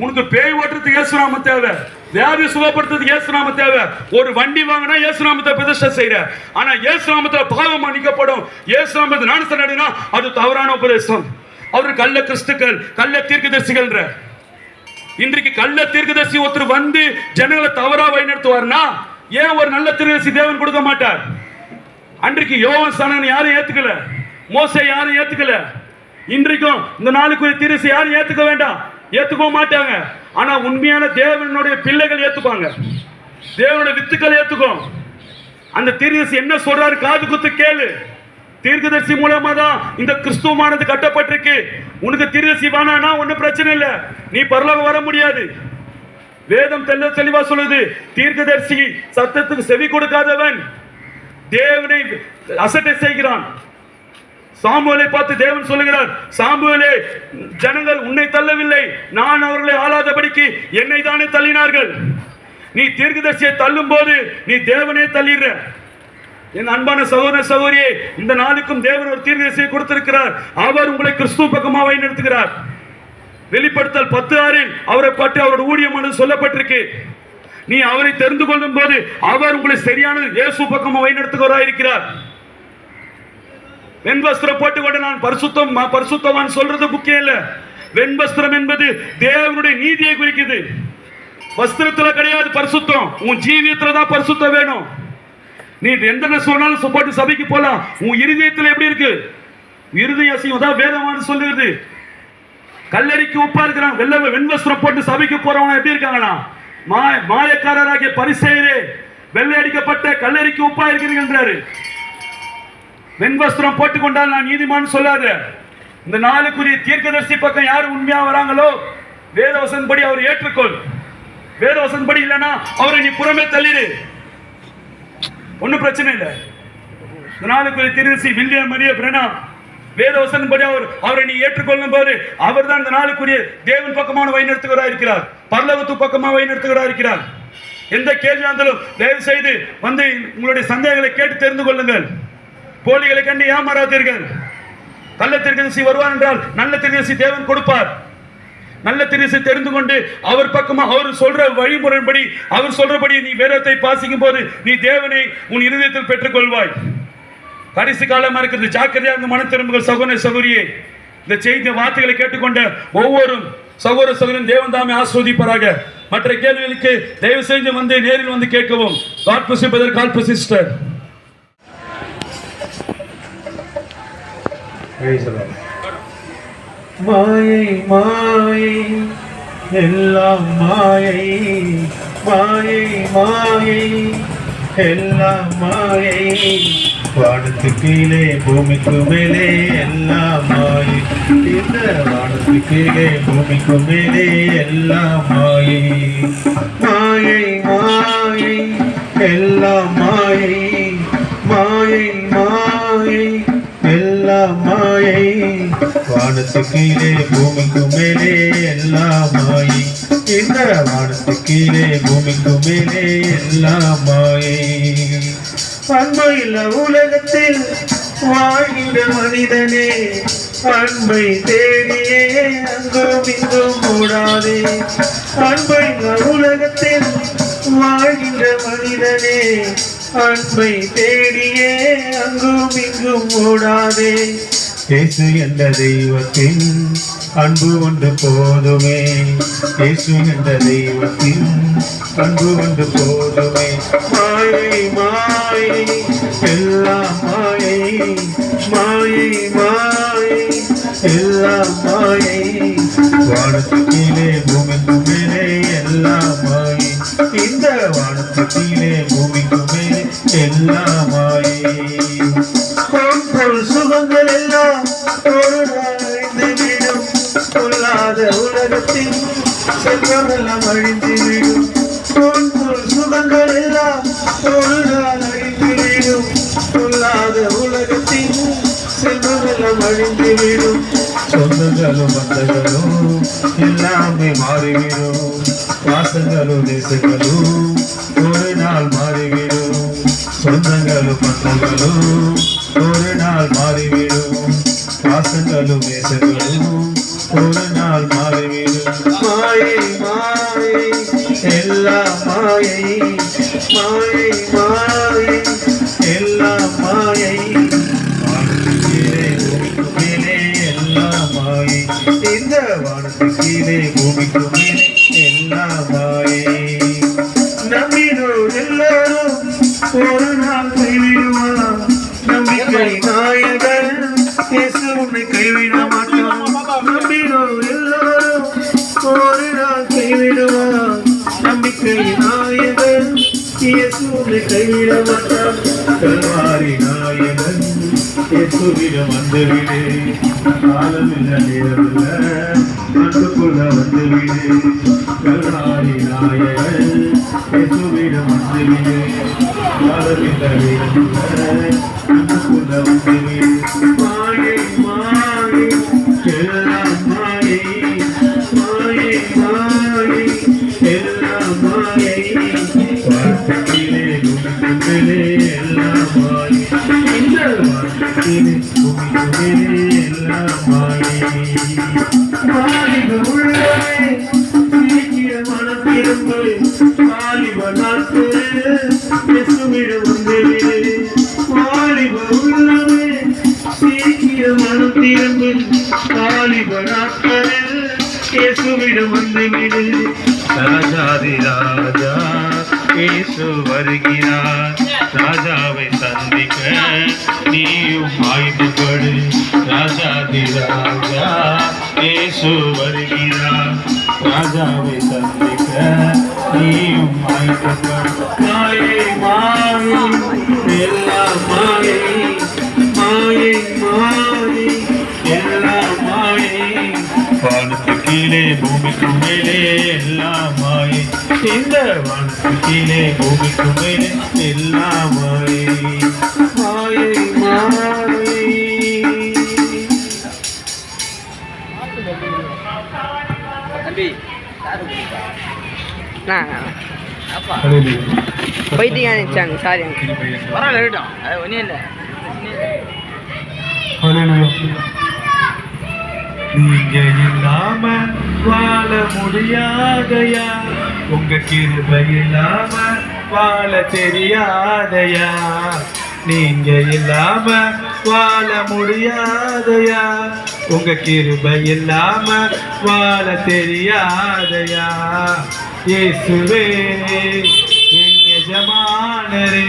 உனக்கு பேய் ஓட்டுறதுக்கு இயேசு நாம தேவை, வியாதி சுகப்படுத்துறதுக்கு இயேசு நாம தேவை. ஒரு வண்டி வாங்கினா இயேசு நாமத்தை பிரதிஷ்டை செய்யற, ஆனா இயேசு நாமத்துல பாவம் மன்னிக்கப்படும். இயேசு நாமத்தை ஞானஸ்தானம் எடுனா அது தவறான உபதேசம். அவரு கள்ள கிறிஸ்துக்கள், கள்ள தீர்க்கதரிசிகள். இன்றைக்கு கள்ள தீர்க்கதரிசி ஒருத்தர் வந்து ஜனங்களை தவறா வழிநடத்துவார்னா ஏன் ஒரு நல்ல தீர்க்கதரிசி தேவன் கொடுக்க மாட்டார்? அன்றைக்கு யோவான் ஸ்நானன் யாரும் ஏத்துக்கல, மோசே யாரும் ஏத்துக்கல. இன்றைக்கும் இந்த நாளுக்குரிய தீர்க்கதரிசி யாரும் ஏத்துக்க வேண்டாம், ஏத்துக்க மாட்டாங்க. ஆனா உண்மையான தேவனுடைய பிள்ளைகள் ஏத்துப்பாங்க, தேவனுடைய வித்துக்கள் ஏத்துக்கும். அந்த தீர்க்கதரிசி என்ன சொல்றாரு காது குத்து கேளு. தீர்க்கதரிசி மூலமா தான் இந்த கிறிஸ்துவமானது கட்டப்பட்டிருக்கு. உனக்கு தீர்க்கதரிசி வேணானா ஒன்னும் பிரச்சனை இல்ல, நீ பரலோகம் வர முடியாது. வேதம் தெளிவா சொல்லுது, தீர்க்கதரிசி சத்தத்துக்கு செவி கொடுக்காதவன் தேவனை அசட்டை செய்கிறான். சாமுவேலை பார்த்து தேவன் சொல்லுகிறார், சாமுவேலே ஜனங்கள் உன்னை தள்ளவில்லை, நான் அவர்களை ஆளாதபடிக்கு என்னை தானே தள்ளினார்கள். நீ தீர்க்கதரிசியை தள்ளும் போது நீ தேவனே தள்ளிடுற. என் அன்பான சகோதர சகோதரியே, இந்த நாளுக்கும் தேவன் ஒரு தீர்க்கதரிசியை கொடுத்திருக்கிறார். அவர் உங்களை கிறிஸ்துவ பக்கமாக வழிநடத்துகிறார். வெளிப்படுத்தல் 10:6 அவரை பற்றி அவருடைய ஊழியமானது சொல்லப்பட்டிருக்கு. நீ அவரை தெரிந்து கொள்ளும் போது அவர் உங்களை சரியான இயேசு பக்கமாக வழிநடத்துகிறவராக இருக்கிறார். வெண்வஸ்திரம் போட்டுக்கொண்டு நான் பரிசுத்தவான் சொல்றது முக்கியம் இல்ல. வெண்வஸ்திரம் என்பது தேவனுடைய நீதியை குறிக்குது. வஸ்திரத்துல கிடையாது பரிசுத்தம், உன் ஜீவியத்துல தான் பரிசுத்தம் வேணும். நீ எந்த சொன்னாலும் போட்டு சபைக்கு போலாம், உன் இருதயத்தில் எப்படி இருக்கு? இருதய அசிங்கம் தான் வேதமானது சொல்லுகிறது. கல்லறிக்கு உப்பா இருக்கிறான், வெண்வஸ்திரம் போட்டு சபைக்கு போறவங்க எப்படி இருக்காங்கன்னா மாயக்காரராகிய பரிசேயரே, வெள்ளை அடிக்கப்பட்ட கல்லறிக்கு உப்பா இருக்கிறீங்கன்றாரு. வெண்வஸ்திரம் போட்டுக்கொண்டால் நான் நீதிமான் சொல்லாத. இந்த நாளுக்குரிய தீர்க்கதரிசி பக்கம் யாரு உண்மையா வராங்களோ வேதவசன் படி அவர் ஏற்றுக்கொள். வேதவசன் படி இல்லைன்னா அவரை நீ புறமே தள்ளிடு, ஒன்னும் பிரச்சனை இல்லை. இந்த நாளுக்குரிய தீர்க்கதரிசி வில்லியம் மரிய பிரணாம் வேதவசன் படி அவரை நீ ஏற்றுக்கொள்ளும் போது அவர் தான் இந்த நாளுக்குரிய தேவன் பக்கமான வழிநடத்துகிறா இருக்கிறார், பரலோகத்து பக்கமாக வழிநடத்துகிறா இருக்கிறார். எந்த கேள்வி இருந்தாலும் தயவு செய்து வந்து உங்களுடைய சந்தேகங்களை கேட்டு தெரிந்து கொள்ளுங்கள். போலிகளை கண்டு ஏமாறாதீர்கள். கள்ள தீர்க்கதரிசி வருவார் என்றால் நல்ல தீர்க்கதரிசி தேவன் கொடுப்பார். நல்ல தீர்க்கதரிசி தெரிந்து கொண்டு அவர் பக்கமா அவர் சொல்ற வழிமுறைப்படி அவர் சொல்றபடி நீ வேதத்தை வாசிக்கும் போது நீ தேவனை உன் இருதயத்தில் பெற்றுக் கொள்வாய். கடைசி காலமா இருக்கிறது, ஜாக்கிரதையா இந்த மன திரும்புகள். சகோதர சகோதரியே, இந்த செய்தி வார்த்தைகளை கேட்டுக்கொண்ட ஒவ்வொரு சகோதர சகோதரன் தேவன் தாமே ஆஸ்வதிப்பாராக. மற்ற கேள்விகளுக்கு தயவு செய்து வந்து நேரில் வந்து கேட்கவும். God bless you brother, God bless you sister. மாயை மாயை எல்லாம் மாயை, மாயை மாயை எல்லாம் மாயை, வானத்தில் வானத்து கீழே பூமிக்கு மேலே எல்லாம் மாயை இந்த வானத்து கீழே பூமிக்கு மேலே எல்லாம் மாயை மாயை மாயை எல்லாம் மாயை மாயை மாயை எல்லாம் மாயை வானத்து கீழே பூமிக்கு மேலே எல்லாம் மாயை இந்த வானத்து கீழே பூமிக்கு மேலே எல்லாம் மாயை அன்பையில் உலகத்தில் வாழ்கின்ற மனிதனே அன்பை தேடியே அங்கும் இங்கும் ஓடாதே அன்பையில் உலகத்தில் வாழ்கின்ற மனிதனே அன்பை தேடியே அங்கும் இங்கும் ஓடாதே இயேசு என்ற தெய்வத்தின் அன்பு ஒன்று போதுமே இயேசு என்ற தெய்வத்தின் அன்பு ஒன்று போதுமே மாயை மாயை எல்லாம் மாயை மாயை மாயை எல்லாம் மாயை வானத்து கீழே பூமிக்கு மேலே எல்லாம் மாயை இந்த வானத்து கீழே பூமிக்கு மேலே எல்லாம் மாயை பொருள் சுகங்கள் எல்லாம் ஒரு நாளைந்து விடும் கொள்ளாத உலகத்தின் செல்வமெல்லாம் அழிந்து விடும் பொருள் சுகங்கள் எல்லாம் ஒரு நாள் அழிந்து விடும் கொள்ளாத உலகத்தின் செல்வமெல்லாம் அழிந்து விடும் சொந்தங்களும் பந்தங்களும் எல்லாமே மாறிவிடும் வாசங்களும் தேசங்களும் ஒரு நாள் மாறிவிடும் சொந்தங்களும் பந்தங்களும் ஒரு நாள் மாறிவிடும் வாசங்களும் தேசங்களும் ஒரு நாள் மாறிவிடும் மாயை மாயை எல்லாம் மாயை மாயை மாயை எல்லாம் மாயை வானத்து கீழே பூமிக்கு மேலே எல்லாம் மாயை இந்த வானத்து கீழே பூமிக்கு மேலே எல்லாம் மாயை நம்பினோர் எல்லாரும் ஒரு நாள் கைவிடுவார் நம்பிக்கை நாயகன் இயேசு உன்னை கைவிட மாட்டான் நம்பினோர் எல்லாரும் ஒரு நாள் கைவிடுவார் நம்பிக்கை நாயகன் இயேசு உன்னை கைவிட மாட்டான் கல்வாரி நாயகன் இயேசுவிடம் வந்துவிடு காலமில்ல நேரமில்ல நாட்டுக்குள்ள வந்துவிடு கல்வாரி நாயகன் இயேசுவிடம் வந்துவிடு காலமில்ல நேரமில்ல நாட்டுக்குள்ள வந்துவிடு மாயை மாயை எல்லாம் மாயை மாயை மாயை எல்லாம் மாயை வானத்திலே பூமிக்கு மேலே எல்லாம் மாயை இந்த வானத்திலே பூமிக்கு மேலே எல்லாம் மாயை வாலிப உள்ளமே சீக்கிர மனம் திரும்பு வாலிப நாட்கள் இயேசுவிடம் வந்துவிடு வாலிப உள்ளமே சீக்கிர மனம் திரும்பு வாலிப நாட்களில் இயேசுவிடம் வந்துவிடு ராஜாதி ராஜா இயேசு வருகிறார் ராஜாவை சந்திக்க நீயும் ஆயுதப்படு ராஜாதி ராஜா இயேசு வருகிறார் ராஜாவை சந்திக்க நீயும் ஆயுதப்படு மாயை மாயை எல்லாம் மாயை மாயை மாயை எல்லாம் மாயை வானத்து கீழே பூமிக்கு மேலே எல்லாம் மாயை இந்த வானத்து கீழே பூமிக்கு மேலே எல்லாம் மாயை மாயை மாயை போயிட்டீங்க நினைச்சாங்க சாரி பரவாயில்ல இருக்கட்டும் அது ஒன்றும் இல்லை நீங்க இல்லாம வாழ முடியாதையா உங்க கிருபை இல்லாம வாழ தெரியாதையா நீங்க இல்லாம வாழ முடியாதையா உங்க கிருபை இல்லாம வாழ தெரியாதையா இயேசுவே என் எஜமானரே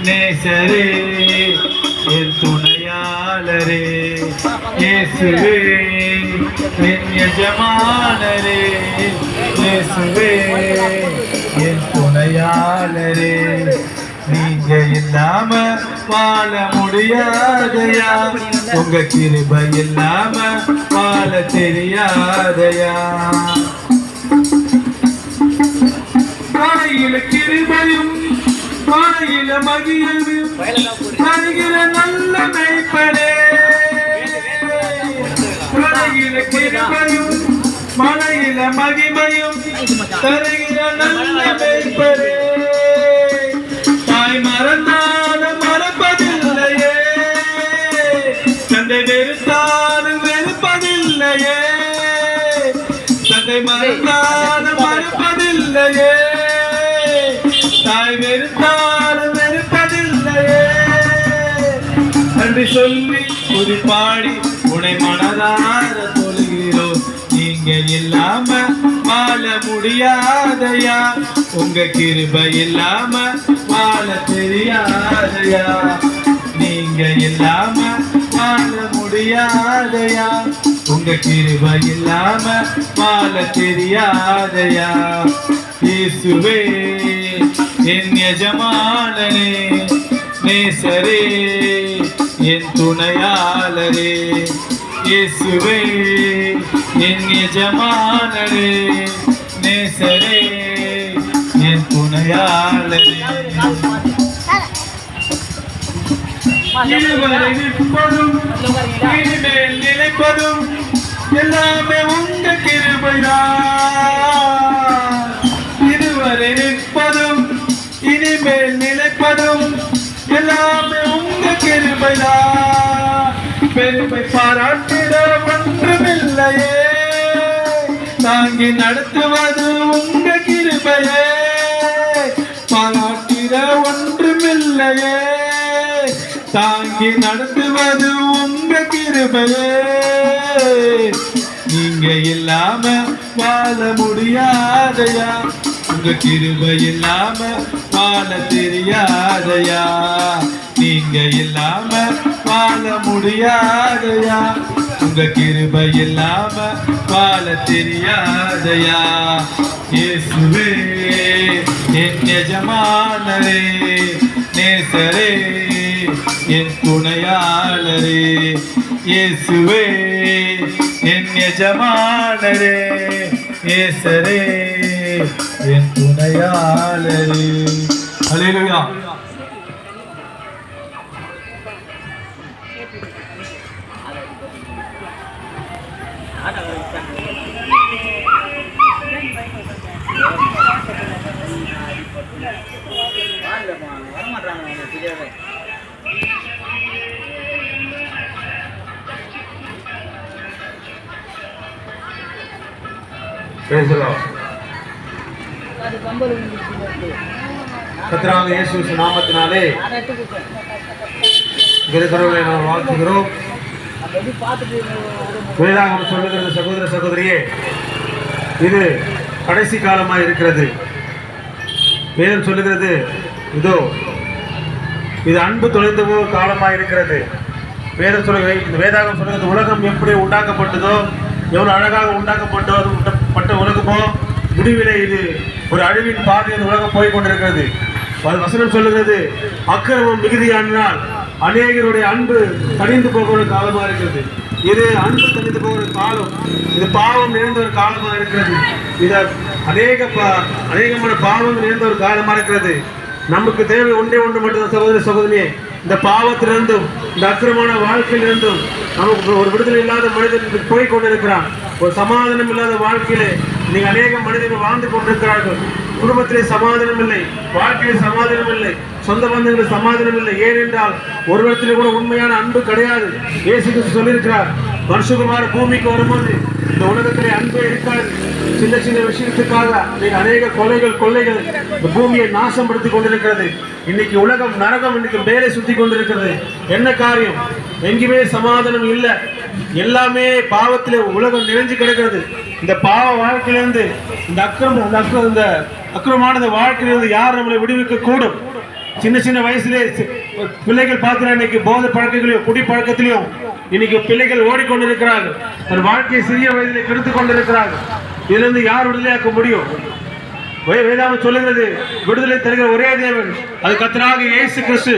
நேசரே என் துணையாளரே இயேசுவே என் எஜமானரே இயேசுவே என் துணையாளரே நீங்க நீங்க இல்லாம வாழ முடியாதையா உங்க கிருபை இல்லாம வாழ தெரியாதையா காலையில கிருபையும் மாலையில மகிழ்வும் தருகிற நல்ல மெய்ப்பனே காலையில கிருபையும் மலையில மகிமையும் தருகிற நல்ல மெய்ப்பனே தாய் மறந்தாலும் மறப்பதில்லையே தந்தை வெறுத்தாலும் வெறுப்பதில்லையே தந்தை மறந்தாலும் மறுப்பதில்லையே தாய் வெறுத்தாலும் வெறுப்பதில்லையே நன்றி சொல்லி ஒரு பாடி உனை மனதார சொல்கிறோம் நீங்க இல்லாம வாழ முடியாதையா உங்க கிருபை இல்லாம வாழ தெரியாதையா நீங்க இல்லாம வாழ முடியாதையா உங்க கிருபை இல்லாம வாழ தெரியாதையா இயேசுவே என் எஜமானனே நேசரே என் துணையாளரே இயேசுவே என் எஜமானனே நேசரே என் துணையாளரே இதுவரை நிற்பதும் இனிமேல் நிலைப்பதும் எல்லாமே உங்க கிருபைதான் இதுவரை நிற்பதும் இனிமேல் நிலைப்பதும் எல்லாமே உங்க கிருபைதான் பெருமை பாராட்டிட ஒன்றுமில்லையே தாங்கி நடத்துவது உங்க கிருபையே பாராட்டிட ஒன்றுமில்லையே தாங்கி நடத்துவது உங்க கிருபையே நீங்க இல்லாம வாழ முடியாதையா உங்க கிருபை இல்லாம வாழ தெரியாதையா நீங்க இல்லாம வாழ முடியாதையா உங்க கிருபை இல்லாம வாழ தெரியாதையா இயேசுவே என் எஜமானரே நேசரே என் துணையாளரே இயேசுவே என் எஜமானரே நேசரே என் துணையாளரே ஹல்லேலூயா கர்த்தராகிய இயேசு நாமத்தினாலே கிருபையை நாம் வாழ்த்துகிறோம். வேதாகமம் சொல்லுகிறது சகோதர சகோதரியே இது கடைசி காலமாக இருக்கிறது. வேதம் சொல்லுகிறது இதோ இது அன்பு தொலைந்த காலமாக இருக்கிறது. வேதம் சொல்லுகிறது இந்த வேதாகமம் சொல்லுகிறது உலகம் எப்படி உண்டாக்கப்பட்டதோ எவ்வளவு அழகாக உண்டாக்கப்பட்ட உலகமோ முடிவிலே இது ஒரு அழிவின் பாதையில் உலகம் போய் கொண்டிருக்கிறது. வசனம் சொல்லுகிறது அக்கிரமம் மிகுதியானால் அநேகருடைய அன்பு தணிந்து போகிற காலமாக இருக்கிறது. இது அன்பு தணிந்து போகிற காலம். இது பாவம் நிறைந்த ஒரு காலமாக இருக்கிறது. இது அநேகமான பாவம் நிறைந்த ஒரு காலமாக இருக்கிறது. நமக்கு தேவை ஒன்றே ஒன்று மட்டும் சகோதர சகோதரியே இந்த பாவத்திலிருந்தும் இந்த அக்கிரமான வாழ்க்கையிலிருந்தும் நமக்கு ஒரு விடுதலை இல்லாத மனிதன் போய் கொண்டிருக்கிறான். ஒரு சமாதானம் இல்லாத வாழ்க்கையிலே நீங்க அநேக மனிதர்கள் வாழ்ந்து கொண்டிருக்கிறார்கள். குடும்பத்திலே சமாதானம் இல்லை, வாழ்க்கையிலே சமாதானம் இல்லை, சொந்த பந்தங்களில் சமாதானம் இல்லை. ஏனென்றால் ஒருவரத்திலே கூட உண்மையான அன்பு கிடையாது. இயேசு கிறிஸ்து சொல்லியிருக்கிறார் மனுஷகுமார பூமிக்கு வரும்போது இந்த உலகத்திலே அன்பே இருக்காது. சின்ன சின்ன விஷயத்துக்காக நீங்க அநேக கொள்ளைகள் இந்த பூமியை நாசப்படுத்தி கொண்டிருக்கிறது. இன்னைக்கு உலகம் நரகம் இன்னைக்கு மேலே சுத்தி கொண்டிருக்கிறது. என்ன காரியம்? எங்குமே சமாதானம் இல்லை. எல்லாமே பாவத்திலே உலகம் நிறைஞ்சு கிடக்கிறது. இந்த பாவ வாழ்க்கையிலிருந்து இந்த அக்கிரமான வாழ்க்கையிலிருந்து யார் நம்மளை விடுவிக்க கூடும்? சின்ன சின்ன வயசுலே பிள்ளைகள் பார்த்தீங்கன்னா இன்னைக்கு போதை பழக்கங்களையும் குடி பழக்கத்திலையும் இன்னைக்கு பிள்ளைகள் ஓடிக்கொண்டிருக்கிறார்கள். தன் வாழ்க்கையை சிறிய வயதிலே கெடுத்து கொண்டிருக்கிறார்கள். இதிலிருந்து யார் விடுதலையாக்க முடியும்? வேதாகம் சொல்லுகிறது விடுதலை தருகிற ஒரே தேவன் அது கர்த்தராகிய இயேசு கிறிஸ்து.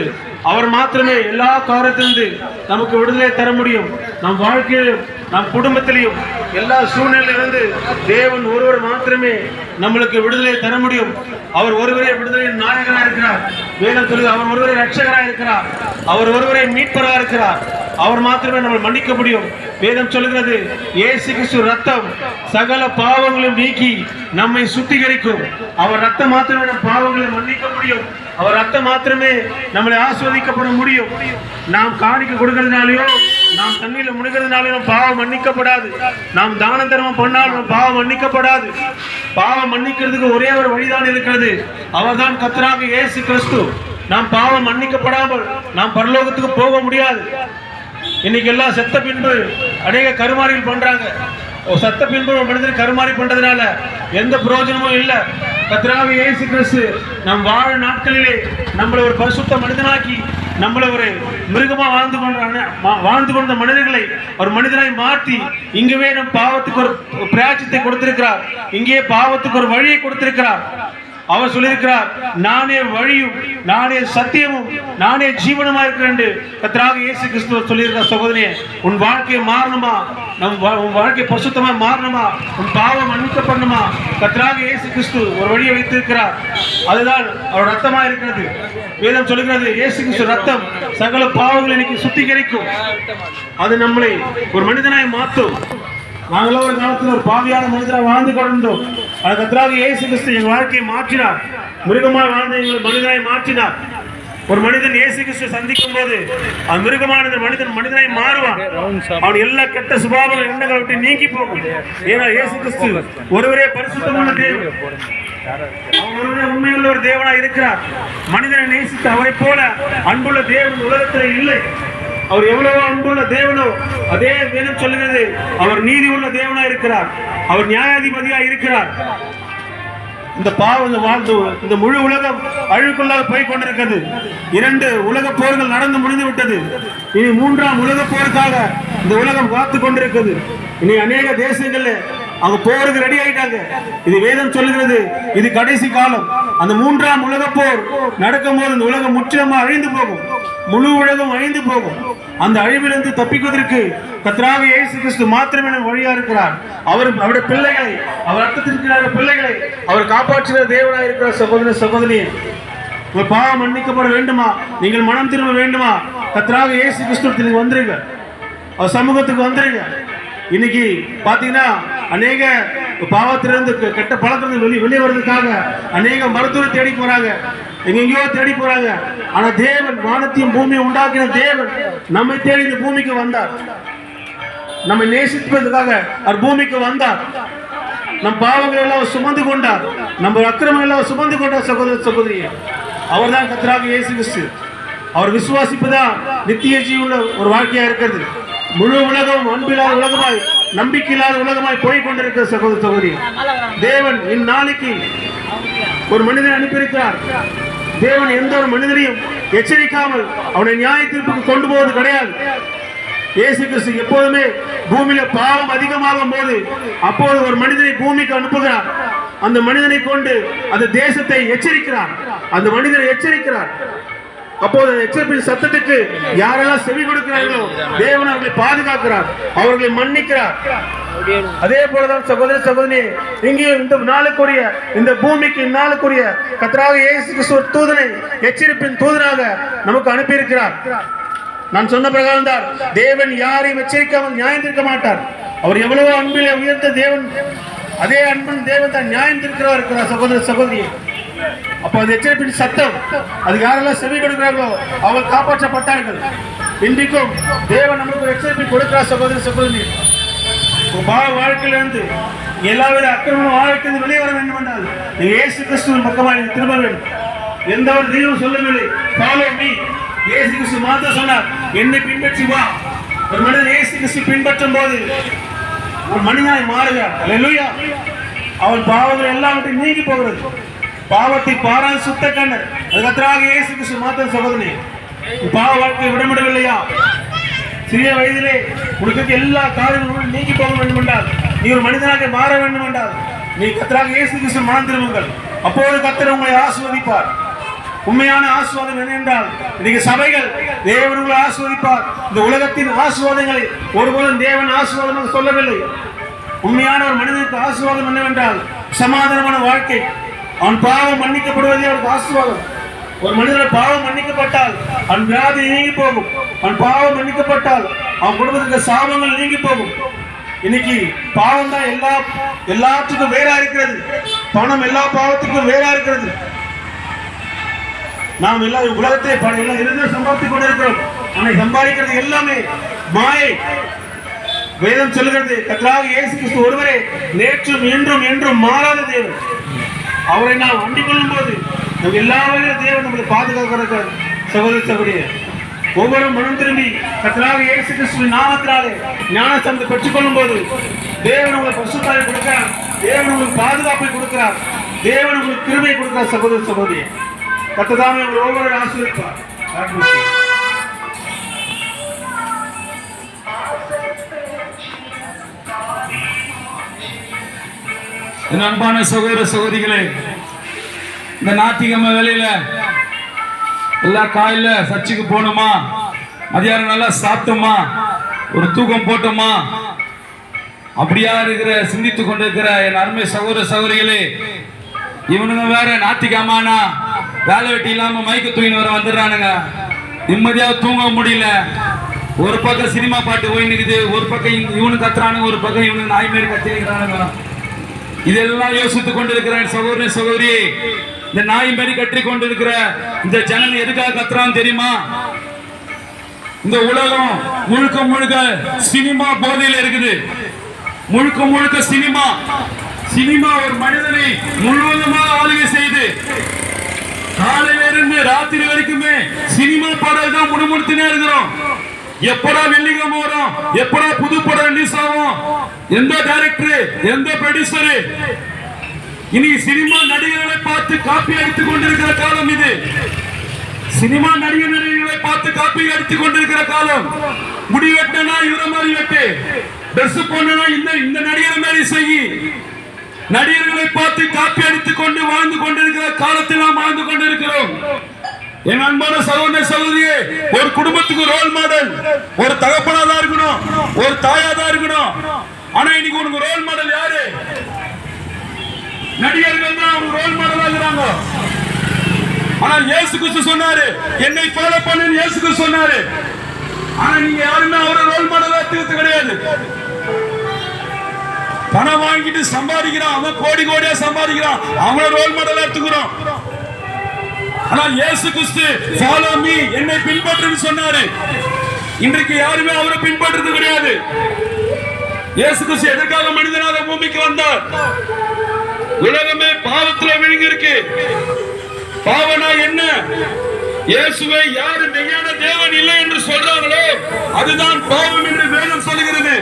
அவர் மாத்திரமே எல்லா காரியத்திலிருந்து நமக்கு விடுதலை தர முடியும். நம் வாழ்க்கையிலும் நம் குடும்பத்திலையும் எல்லா சூழ்நிலையிலிருந்து தேவன் ஒருவர் மாத்திரமே நம்மளுக்கு விடுதலை தர முடியும். அவர் ஒருவரே விடுதலையின் நாயகராக இருக்கிறார். வேதம் சொல்லுது அவர் ஒருவரே ரட்சகராக இருக்கிறார். அவர் ஒருவரே மீட்பராக இருக்கிறார். அவர் மாத்திரமே நம்ம மன்னிக்க முடியும். வேதம் சொல்லுகிறது இயேசு கிறிஸ்து ரத்தம் சகல பாவங்களையும் நீக்கி நம்மை சுத்திகரிக்கும். அவர் ரத்தம் மாத்திரமே நம் பாவங்களை மன்னிக்க முடியும். அவர் ரத்தம் மாத்திரமே நம்மளை ஆஸ்வதிக்கப்பட முடியும். நாம் காணிக்க கொடுக்கறதுனாலயோ நாம் தண்ணீர்ல முழுகிறதுனாலயோ பாவம் மன்னிக்கப்படாது. நாம் தான தர்மம் பண்ணாலும் பாவம் மன்னிக்கப்படாது. பாவம் மன்னிக்கிறதுக்கு ஒரே ஒரு வழிதான் இருக்கிறது. அவர்தான் கர்த்தராகிய இயேசு கிறிஸ்து. நாம் பாவம் மன்னிக்கப்படாமல் நாம் பரலோகத்துக்கு போக முடியாது. இன்னைக்கு எல்லாம் செத்த பின்பு அநேக கருமாறிகள் பண்றாங்க. சத்த பின்பு மனிதன் கருமாறி பண்றதுனால எந்த பிரயோஜனமும் இல்லை. கர்த்தராகிய இயேசு கிறிஸ்து நம் வாழ நாட்களிலே நம்மளை ஒரு பரிசுத்த மனிதனாக்கி நம்மளை ஒரு மிருகமா வாழ்ந்து கொண்ட மனிதர்களை ஒரு மனிதனாய் மாற்றி இங்கவே நம் பாவத்துக்கு ஒரு பிராயச்சித்தை கொடுத்திருக்கிறார். இங்கே பாவத்துக்கு ஒரு வழியை கொடுத்திருக்கிறார். அவர் சொல்லியிருக்கிறார் நானே வழியும் நானே சத்தியமும் நானே ஜீவனுமா இருக்கிறேன் என்று கர்த்தராகிய இயேசு கிறிஸ்து சொல்லியிருக்கிறார். சகோதரியே, உன் வாழ்க்கை மாறணுமா? உன் வாழ்க்கை பரிசுத்தமா மாறணுமா? உன் பாவம் மன்னிக்கப்படணுமா? கர்த்தராகிய இயேசு கிறிஸ்து ஒரு வழியை வைத்திருக்கிறார். அதுதான் அவர் ரத்தமா இருக்கிறது. வேதம் சொல்லுகிறது இயேசு கிறிஸ்து ரத்தம் சகல பாவங்களை இன்னைக்கு சுத்திகரிக்கும். அது நம்மளை ஒரு மனிதனாய் மாற்றும். நாங்களும் ஒரு காலத்தில் ஒரு பாவியான மனிதராக வாழ்ந்து கொண்டிருந்தோம். அது கர்த்தராகிய இயேசு கிறிஸ்து எங்கள் வாழ்க்கையை மாற்றினார். மிருகமாய் வாழ்ந்த எங்கள் மனிதனாய் மாற்றினார். ஒரு மனிதன் இயேசு கிறிஸ்து சந்திக்கும் போது அந்த மிருகமான மனிதனாய் மாறுவான். அவன் எல்லா கெட்ட சுபாவங்கள் எண்ணங்களை விட்டு நீங்கி போகும். ஏன்னா இயேசு கிறிஸ்து ஒருவரே பரிசுத்தமான தேவன். அவர் ஒருவரே உண்மையுள்ள ஒரு தேவனாய் இருக்கிறார். மனிதனை நேசித்து அவரை போல அன்புள்ள தேவன் உலகத்தில் இல்லை. அவர் எவ்வளவோ அன்புள்ள தேவனோ அதே வேதம் சொல்லுகிறது அவர் நீதி உள்ள தேவனா இருக்கிறார். அவர் நியாயாதிபதியா இருக்கிறார். இந்த பாவம் வாழ்ந்து இந்த முழு உலகம் அழுக்குள்ளாக போய் கொண்டிருக்கிறது. 2 உலக போர்கள் நடந்து முடிந்து விட்டது. இனி 3ஆம் உலக போருக்காக இந்த உலகம் காத்து கொண்டிருக்கிறது. இனி அநேக தேசங்கள்ல அவங்க போருக்கு ரெடி ஆயிட்டாங்க. இது வேதம் சொல்லுகிறது இது கடைசி காலம். அந்த 3ஆம் உலக போர் நடக்கும் போது இந்த உலகம் முற்றிலுமா அழிந்து போகும். முழு உலகம் அழிந்து போகும். அந்த அழிவிலிருந்து தப்பிப்பதற்கு கர்த்தராகிய இயேசு கிறிஸ்து மாத்திரமே வழியா இருக்கிறார். அவருடைய பிள்ளைகளை அவர் அர்த்தத்திற்கான பிள்ளைகளை அவர் காப்பாற்றுகிற தேவனாய் இருக்கிறார். சகோதர சகோதரியே, உங்கள் பாவம் மன்னிக்கப்பட வேண்டுமா? நீங்கள் மனம் திரும்ப வேண்டுமா? கர்த்தராகிய இயேசு கிறிஸ்துவுக்கு வந்துருங்க. அவர் சமூகத்துக்கு வந்துருங்க. இன்னைக்கு பாத்தீங்கன்னா அநேக பாவத்திலிருந்து கெட்ட பழக்கத்திலிருந்து வெளியே வர்றதுக்காக அநேக மருத்துவரை தேடி போறாங்க, எங்கெங்கயோ தேடி போறாங்க. ஆனா தேவன் வானத்தையும் பூமியை உண்டாக்கின தேவன் நம்மை தேடி இந்த பூமிக்கு வந்தார். நம்மை நேசிப்பதற்காக அவர் பூமிக்கு வந்தார். நம் பாவங்கள் எல்லாம் சுமந்து கொண்டார். நம்ம அக்கிரமங்கள் எல்லாம் சுமந்து கொண்டார். சகோதர சகோதரியே, அவர் தான் கர்த்தராகிய இயேசு கிறிஸ்து. அவர் விசுவாசிப்பதான் நித்திய ஜீவனுள்ள ஒரு வாழ்க்கையா இருக்கிறது. முழு உலகம் அன்பில்லாத உலகமாய் நம்பிக்கையில்லாத உலகமாய் போய் கொண்டிருக்கிற சகோதர சகோதரி, தேவன் இந்நாளைக்கு ஒரு மனிதனை அனுப்பியிருக்கிறார். தேவன் எந்த ஒரு மனிதனையும் எச்சரிக்காமல் அவனை நியாய தீர்ப்புக்கு கொண்டு போவது கிடையாது. இயேசு கிறிஸ்து எப்போதுமே பூமியில பாவம் அதிகமாகும் போது அப்போது ஒரு மனிதனை பூமிக்கு அனுப்புகிறார். அந்த மனிதனை கொண்டு அந்த தேசத்தை எச்சரிக்கிறார். அந்த மனிதனை எச்சரிக்கிறார். அப்போது எச்சரிப்பின் சத்தத்துக்கு யாரெல்லாம் செவி கொடுக்கிறார்களோ தேவன் அவர்களை பாதுகாக்கிறார், அவர்களை மன்னிக்கிறார். அதே போலதான் சகோதர சகோதரி, இங்கே இந்த நாளுக்குரிய இந்த பூமிக்கு நாளுக்குரிய கர்த்தராகிய இயேசு கிறிஸ்து தூதனை எச்சரிப்பின் தூதனாக நமக்கு அனுப்பியிருக்கிறார். நான் சொன்ன பிரகாரம் தான் தேவன் யாரையும் எச்சரிக்காமல் நியாயம் தீர்க்க மாட்டார். அவர் எவ்வளவோ அன்பிலே உயர்ந்த தேவன், அதே அன்பின் தேவன் தான் நியாயம் தீர்க்கிறவர் சகோதர சகோதரியை. அப்ப அந்த எச்சரிப்பின் சத்தம் அது யாரெல்லாம் செவி கொடுக்கிறார்களோ அவர் காப்பாற்றப்பட்டார்கள். இன்றைக்கும் தேவன் நமக்கு ஒரு எச்சரிப்பை கொடுக்கிறார். சகோதர சகோதரி, வாழ்க்கையிலிருந்து எல்லாவித அக்கிரமும் வாழ்க்கையிலிருந்து வெளியே வர வேண்டும் என்றால் நீங்க இயேசு கிறிஸ்துவின் பக்கமாக நீங்க திரும்ப வேண்டும். எந்த ஒரு தெய்வம் சொல்லவில்லை ஃபாலோ மீ. இயேசு கிறிஸ்து மாத்திரம் சொன்னார், என்னை பின்பற்றி வா. ஒரு மனிதன் இயேசு கிறிஸ்து பின்பற்றும் போது ஒரு மனிதனாய் மாறுகிறார். அல்லேலூயா. அவன் பாவங்கள் எல்லாவற்றையும் நீங்கி போகிறது. பாவத்தை பாரால் சுத்த கண்ணர் அது கர்த்தராகிய இயேசு கிறிஸ்து மாத்திரம். சகோதரனே, பாவ வாழ்க்கை விடமுடியவில்லையா? சிறிய வயதிலே உனக்கு எல்லா காரியங்களும் நீங்கி போக வேண்டும் என்றால், நீ ஒரு மனிதனாக மாற வேண்டும் என்றால், நீ கர்த்தராகிய இயேசு கிறிஸ்து மனம் திரும்புங்கள். அப்போது கர்த்தர் உங்களை ஆசீர்வதிப்பார். உண்மையான ஆசீர்வாதம் என்னென்றால் இன்னைக்கு சபைகள் தேவன் உங்களை ஆசீர்வதிப்பார். இந்த உலகத்தின் ஆசீர்வாதங்களை ஒருபோதும் தேவன் ஆசீர்வாதமாக சொல்லவில்லை. உண்மையான ஒரு மனிதனுக்கு ஆசீர்வாதம் என்னவென்றால் சமாதானமான வாழ்க்கை. அவன் பாவம் மன்னிக்கப்படுவதே அவருக்கு ஆசீர்வாதம். ஒரு மனிதனுடைய பாவம் மன்னிக்கப்பட்டால் அவன் வியாதி நீங்கி போகும். அவன் பாவம் மன்னிக்கப்பட்டால் அவன் குடும்பத்துக்கு சாபங்கள் நீங்கி போகும். இன்னைக்கு பாவம் தான் எல்லாத்துக்கும் வேறா இருக்கிறது. பணம் எல்லா பாவத்துக்கும் வேறா இருக்கிறது. நாம் எல்லாம் உலகத்தை எல்லாம் சம்பாதித்துக் கொண்டிருக்கிறோம். ஆனால் சம்பாதிக்கிறது எல்லாமே மாயை. வேதம் சொல்லுகிறது கர்த்தராகிய இயேசு கிறிஸ்து ஒருவரே நேற்றும் என்றும் என்றும் மாறாத தேவன். அவரை நாம் அண்டிக் கொள்ளும் போது நம்ம எல்லா வகையிலும் தேவன் நம்மளை பாதுகாக்கிறார். சகோதர சகோதரியே, ஒவ்வொரு மனம் திரும்பி கர்த்தராகிய இயேசு கிறிஸ்துவின் நாமத்தினாலே ஞானஸ்நானத்தை பெற்றுக்கொள்ளும் போது தேவன் உங்களுக்கு பரிசுத்தாவை கொடுக்கிறார். தேவன் உங்களுக்கு பாதுகாப்பை கொடுக்கிறார். தேவன் உங்களுக்கு கிருபையை கொடுக்கிறார். சகோதர சகோதரியே, கர்த்ததாமே உங்கள் ஒவ்வொரு ஆசீர்வதிப்பார். என் அன்பான சகோதர சகோதரிகளே, இந்த ஞாயிற்றுக்கிழமை வேலையில எல்லா காலையில சர்ச்சுக்கு போனோமா, மதியானம் நல்லா சாப்பிட்டோமா, ஒரு தூக்கம் போட்டோமா, அப்படியா இருக்கிற சிந்தித்துக் கொண்டிருக்கிற என் அருமை சகோதர சகோதரிகளே, இவனுங்க வேற ஞாயிற்றுக்கிழமைனா வேலை வெட்டி இல்லாம மைக்கு தூக்கின்னு வர வந்துடுறானுங்க. நிம்மதியாக தூங்க முடியல. ஒரு பக்கம் சினிமா பாட்டு போய் நிற்குது, ஒரு பக்கம் இவனு கத்துறானுங்க, ஒரு பக்கம் இவனுக்கு நாய் மாரி கத்திருக்கிறானுங்க. இதெல்லாம் யோசித்துக் கொண்டிருக்கிறேன் சகோதரி சகோதரி. இந்த நாய் மாரி கட்டி கொண்டிருக்கிற இந்த ஜனங்க எதுக்காக கத்துறான்னு தெரியுமா? இந்த உலகம் முழுக்க முழுக்க சினிமா போதையில இருக்குது. முழுக்க முழுக்க சினிமா. சினிமா ஒரு மனிதனை முழுவதுமாக ஆளுகை செய்து காலையில இருந்து ராத்திரி வரைக்குமே சினிமா பாடல் தான் முணுமுணுத்தினே இருக்கிறோம். எப்படா வெள்ளிக்கிழமை வரும், எப்படா புது படம் ரிலீஸ் ஆகும், எந்த டைரக்டர் எந்த ப்ரொடியூசர். இன்னைக்கு சினிமா நடிகர்களை பார்த்து காப்பி அடித்துக் கொண்டிருக்கிற காலம் இது. சினிமா நடிகர்களை பார்த்து காப்பி அடித்துக் கொண்டிருக்கிற காலம். முடி வெட்டினா இவர மாதிரி வெட்டு, ட்ரெஸ் போனா இந்த நடிகர் மாதிரி செய்யி. நடிகர்களை பார்த்து காப்பி அடித்துக் கொண்டு வாழ்ந்து கொண்டிருக்கிற காலத்தில் நாம் வாழ்ந்து கொண்டிருக்கிறோம். என் அன்பான சகோதர சகோதரியே, ஒரு குடும்பத்துக்கு ரோல் மாடல் ஒரு தகப்பனாதான் இருக்கணும், ஒரு தாயாதான் இருக்கணும். ஆனா இன்னைக்கு உனக்கு ரோல் மாடல் யாரு? நடிகர்கள் தான் அவங்க ரோல் மாடலா இருக்கிறாங்க. ஆனால் இயேசு கிறிஸ்து சொன்னாரு, என்னை ஃபாலோ பண்ணுன்னு இயேசு கிறிஸ்து சொன்னாரு. ஆனா நீங்க யாருமே அவரை ரோல் மாடலா எடுத்துக்கிறது கிடையாது. பணம் வாங்கிட்டு சம்பாதிக்கிறான், அவன் கோடி கோடியா சம்பாதிக்கிறான், அவனை ரோல் மாடலா எடுத்துக்கிறோம். ஆனால் இயேசு கிறிஸ்து ஃபாலோ மீ, என்னை பின்பற்றுன்னு சொன்னாரு. இன்றைக்கு யாருமே அவரை பின்பற்றுறது கிடையாது. இயேசு கிறிஸ்து எதற்காக மனிதனாக பூமிக்கு வந்தார்? உலகமே பாவத்துல விழுங்கி இருக்கு. பாவனா என்ன? இயேசுவை யாரு மெய்யான தேவன் இல்லை என்று சொல்றாங்களோ அதுதான் பாவம் என்று வேதம் சொல்லுகிறது.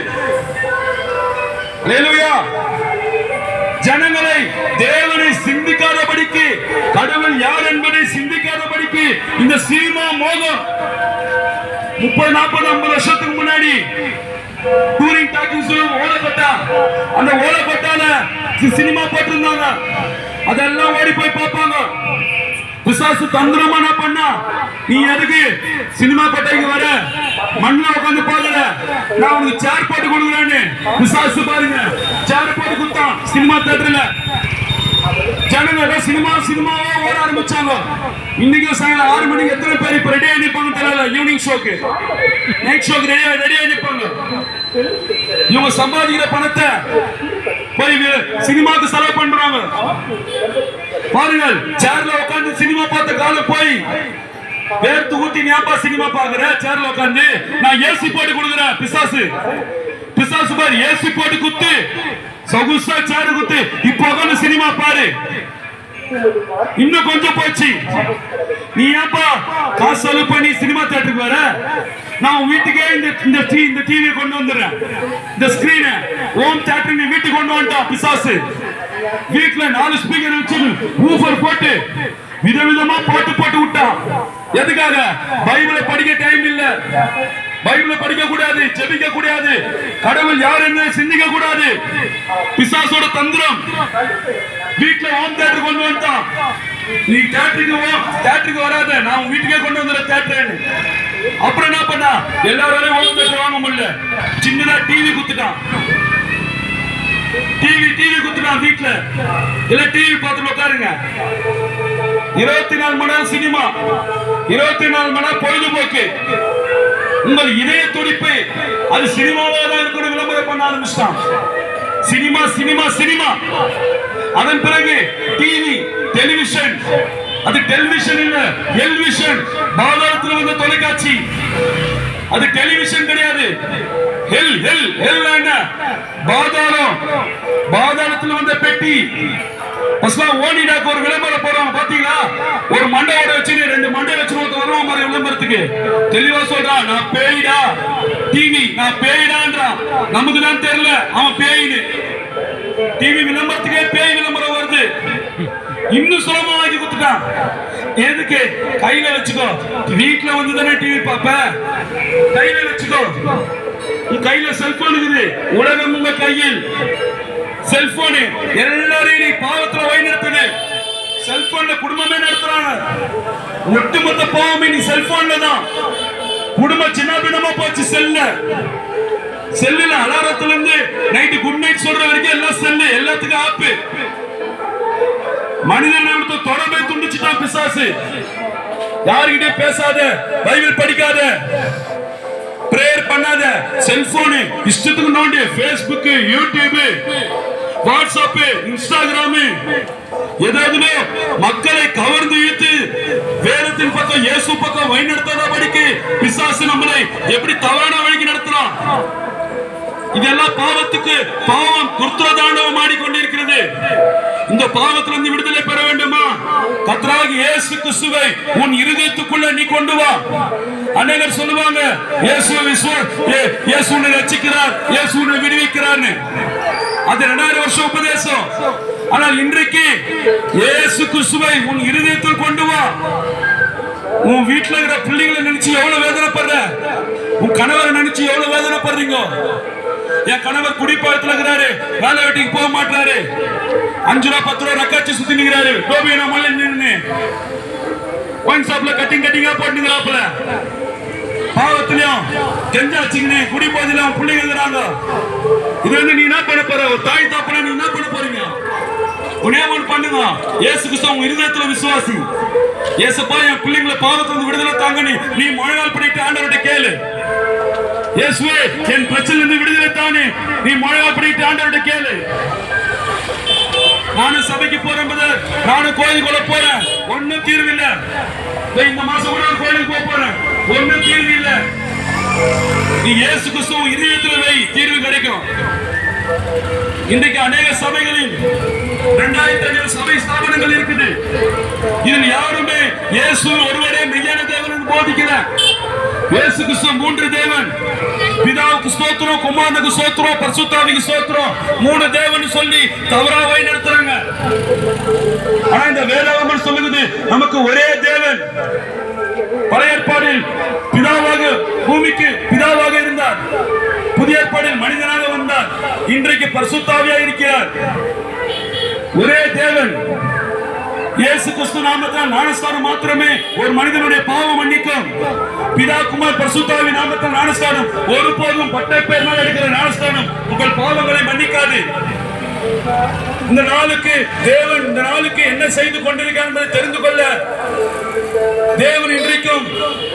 அல்லேலூயா. ஜனங்களை தேவனை சிந்திக்காதபடிக்கு, கடவுள் யார் என்பதை சிந்திக்காதபடிக்கு இந்த சினிமா மோகம் 30-40-50 வருஷத்துக்கு முன்னாடி டூரிங் டாக்கிஸ் ஓடப்பட்டா, அந்த ஓடப்பட்டால சினிமா போட்டிருந்தாங்க. அதெல்லாம் ஓடி போய் பார்ப்பாங்க. பிசாசு தந்திரமா என்ன பண்ணா, நீ எதுக்கு சினிமா பட்டைக்கு வர, மண்ணில் உட்காந்து பாக்கல, நான் உனக்கு சேர் போட்டு கொடுக்குறேன்னு பிசாசு பாருங்க சேர் போட்டு கொடுத்தான் சினிமா தியேட்டர்ல. ஜனங்க சினிமாவா ஓட ஆரம்பிச்சாங்க. இன்னைக்கு சாயங்காலம் 6 மணிக்கு எத்தனை பேர் இப்ப ரெடியா நிற்பாங்க தெரியல. ஈவினிங் ஷோக்கு, நைட் ஷோக்கு ரெடியா நிற்பாங்க. இவங்க சம்பாதிக்கிற பணத்தை போய் சினிமாவுக்கு செலவு பண்றாங்க. பாருங்கள், சேர்ல உட்காந்து சினிமா பார்த்த காலம் போய் வேர்த்து ஊத்தி ஞாபக சினிமா பாக்குற சேர்ல உட்காந்து நான் ஏசி போட்டு கொடுக்குறேன். பிசாசு பாரு, ஏசி போட்டு குத்து, சொகுசா சேரு குத்து, இப்போ உட்காந்து சினிமா பாரு. இன்னும் கொஞ்சம் போச்சு. நீ ஏப்பா காசு செலவு பண்ணி சினிமா தியேட்டருக்கு வர? நான் வீட்டுக்கே இந்த டிவி கொண்டு வந்துடுறேன், இந்த ஸ்கிரீன ஹோம் தியேட்டர் நீ வீட்டுக்கு கொண்டு வந்துட்டான் பிசாசு. வீட்டுல 4 ஸ்பீக்கர் வச்சு ஊஃபர் போட்டு விதவிதமா போட்டு விட்டான். எதுக்காக? பைபிளை படிக்க டைம் இல்ல, பைபிளை படிக்க கூடாது, ஜெபிக்க கூடாது, கடவுள் யார் என்று சிந்திக்க கூடாது. பிசாசோட தந்திரம். வீட்டுல ஹோம் தியேட்டர் கொண்டு வந்துட்டான். நீ தியேட்டருக்கு வராத, நான் வீட்டுக்கே கொண்டு வந்துடுற தியேட்டர். அப்புறம் என்ன பண்ணா, எல்லாரும் ஹோம் தியேட்டர் வாங்க முடியல, சின்னதா டிவி குத்துட்டான். டிவி குத்துட்டான் வீட்டுல. இல்ல டிவி பார்த்துட்டு உட்காருங்க. 24 மணி நேரம் சினிமா, 24 மணி நேரம் பொழுதுபோக்கு. உங்கள் இதய துடிப்பு அது சினிமாவாக தான் இருக்கணும் விளம்பரம் பண்ண ஆரம்பிச்சிட்டான். Cinema cinema cinema. அதன் பிறகு டிவி, டெலிவிஷன். அது டெலிவிஷன் இல்ல, எல்விஷன். பாதாளத்தில் வந்த தொலைக்காட்சி. அது டெலிவிஷன் கிடையாது. ஹெல் ஹெல் ஹெல் என்ன? பாதாளம். பாதாளத்தில் வந்த பெட்டி. ஓடிடாக்கு ஒரு விளம்பரம் போடுறாங்க பாத்தீங்களா? ஒரு மண்டையோட வச்சு 2 மண்டை வச்சு வருவான் மாதிரி விளம்பரத்துக்கு. தெளிவா சொல்றான், நான் பேய்டா. டிவி நான் பேய்டான்றான். நமக்கு தான் தெரியல அவன் பேயின்னு. டிவி விளம்பரத்துக்கே பேய் விளம்பரம் வருது. இன்னும் சுலபமாக்கி கொடுத்துட்டான். எதுக்கு? கையில வச்சுக்கோ. வீட்டுல வந்து தானே டிவி பாப்ப, கையில வச்சுக்கோ. உன் கையில செல்போன் இருக்குது, உலகம் உங்க கையில். செல்போனு எல்லாரையும் நீ பாவத்துல வழி நடத்துது. செல்போன்ல குடும்பமே நடத்துறாங்க. ஒட்டுமொத்த பாவமே நீ செல்போன்ல தான். குடும்பம் சின்ன பின்னமா போச்சு. செல்லுல அலாரத்துல இருந்து நைட்டு குட் நைட் சொல்ற வரைக்கும் எல்லாம் செல்லு, எல்லாத்துக்கும் ஆப்பு. மனிதன் தொடர்பை துண்டிச்சுட்டான் பிசாசு. யாருகிட்டே பேசாத, பைபிள் படிக்காத, பிரேயர் பண்ணாத, செல்போனு இஷ்டத்துக்கு நோண்டி. Facebook, YouTube, WhatsApp, Instagram, ஏதாவது மக்களை கவர்ந்து இழுத்து வேதத்தின் பக்கம், இயேசு பக்கம் வழி நடத்தாத படிக்கு பிசாசு நம்மளை எப்படி தவறான வழிக்கு நடத்துறான். இதெல்லாம் பாவத்துக்கு பாவம் குருத்துவதாண்டவம் ஆடிக்கொண்டிருக்கிறது. இந்த பாவத்திலிருந்து விடுதலை பெற வேண்டுமா? கர்த்தராகிய இயேசு கிறிஸ்துவை உன் இருதயத்துக்குள்ள நீ கொண்டு வா. அநேகர் சொல்லுவாங்க, இயேசு உன்னை ரட்சிக்கிறார், இயேசு உன்னை விடுவிக்கிறார்னு. அது 2000 வருஷம் உபதேசம். ஆனால் இன்றைக்கு இயேசு கிறிஸ்துவை உன் இருதயத்தில் கொண்டு வா. உன் வீட்டுல இருக்கிற பிள்ளைகளை நினைச்சு எவ்வளவு வேதனைப்படுற, உன் கணவரை நினைச்சு எவ்வளவு வேதனைப்படுறீங்க. என் கணவர் குடிப்பழத்துல இருக்கிறாரு, வேலை வெட்டிக்கு போக மாட்டாரு, 5 ரூபா 10 ரூபா ரக்காச்சி சுத்தி நிக்கிறாரு, டோபியோ மல்ல நின்னு ஒயின் ஷாப்ல கட்டிங்கா போட்டுங்கிறாப்புல. பாவத்திலையும் கெஞ்சாச்சிங்கன்னு குடி போதிலும் பிள்ளைங்க இருக்கிறாங்க. இது வந்து நீ என்ன பண்ண போற? ஒரு தாய் தாப்பன நீ என்ன பண்ண போறீங்க? ஒன்னே ஒன்று பண்ணுங்க, இயேசு கிறிஸ்து உங்க இருதயத்துல விசுவாசி. இயேசுப்பா என் பிள்ளைங்களை பாவத்திலிருந்து விடுதலை தாங்க. நீ முழங்கால் பண்ணிட்டு ஆண்டவர்கிட்ட கேளு. இயேசுவே என் பிரச்சனையிலிருந்து விடுதலை தானே, நீ முழங்கால் பண்ணிட்டு ஆண்டவர்கிட்ட கேளு. நானும் சபைக்கு போறேன், நானும் கோயிலுக்குள்ள போறேன், ஒன்னும் தீர்வு இல்ல. இந்த மாசம் கூட கோயிலுக்கு போறேன், ஒன்னும் தீர்வு இல்ல. நீ இயேசு கிறிஸ்துவ இதயத்தில் வை, தீர்வு கிடைக்கும். இன்றைக்கு அநேக சபைகளில் 2500 சபை ஸ்தாபனங்கள் இருக்குது. இதில் யாருமே இயேசு ஒருவரே மெய்யான தேவன் போதிக்கல. இயேசு கிறிஸ்து 3 தேவன். பிதாவுக்கு ஸ்தோத்திரம், குமாரனுக்கு ஸ்தோத்திரம், பரிசுத்தாவிக்கு ஸ்தோத்திரம். 3 தேவன் சொல்லி தவறா வழி நடத்துறாங்க. ஆனா இந்த வேதாகமம் சொல்லுகிறது நமக்கு ஒரே தேவன். பழைய ஏற்பாடில் பிதாவாக, பூமிக்கு பிதாவாக இருந்தார். புதிய ஏற்பாடில் மனிதனாக வந்தார். இன்றைக்கு பரிசுத்தாவியாக இருக்கிறார். ஒரே தேவன். இயேசு கிறிஸ்து நாமத்தால் ஞானஸ்தானம் மாத்திரமே ஒரு மனிதனுடைய பாவம் மன்னிக்கும். பிதா குமார் பரிசுத்தாவி நாமத்தால் ஞானஸ்தானம் ஒருபோதும் பட்டை பேர் மேல் எடுக்கிற ஞானஸ்தானம் உங்கள் பாவங்களை மன்னிக்காது. இந்த நாளுக்கு தேவன் இந்த நாளுக்கு என்ன செய்து கொண்டிருக்கிறார் என்பதை தெரிந்து கொள்ள தேவன் இன்றைக்கும்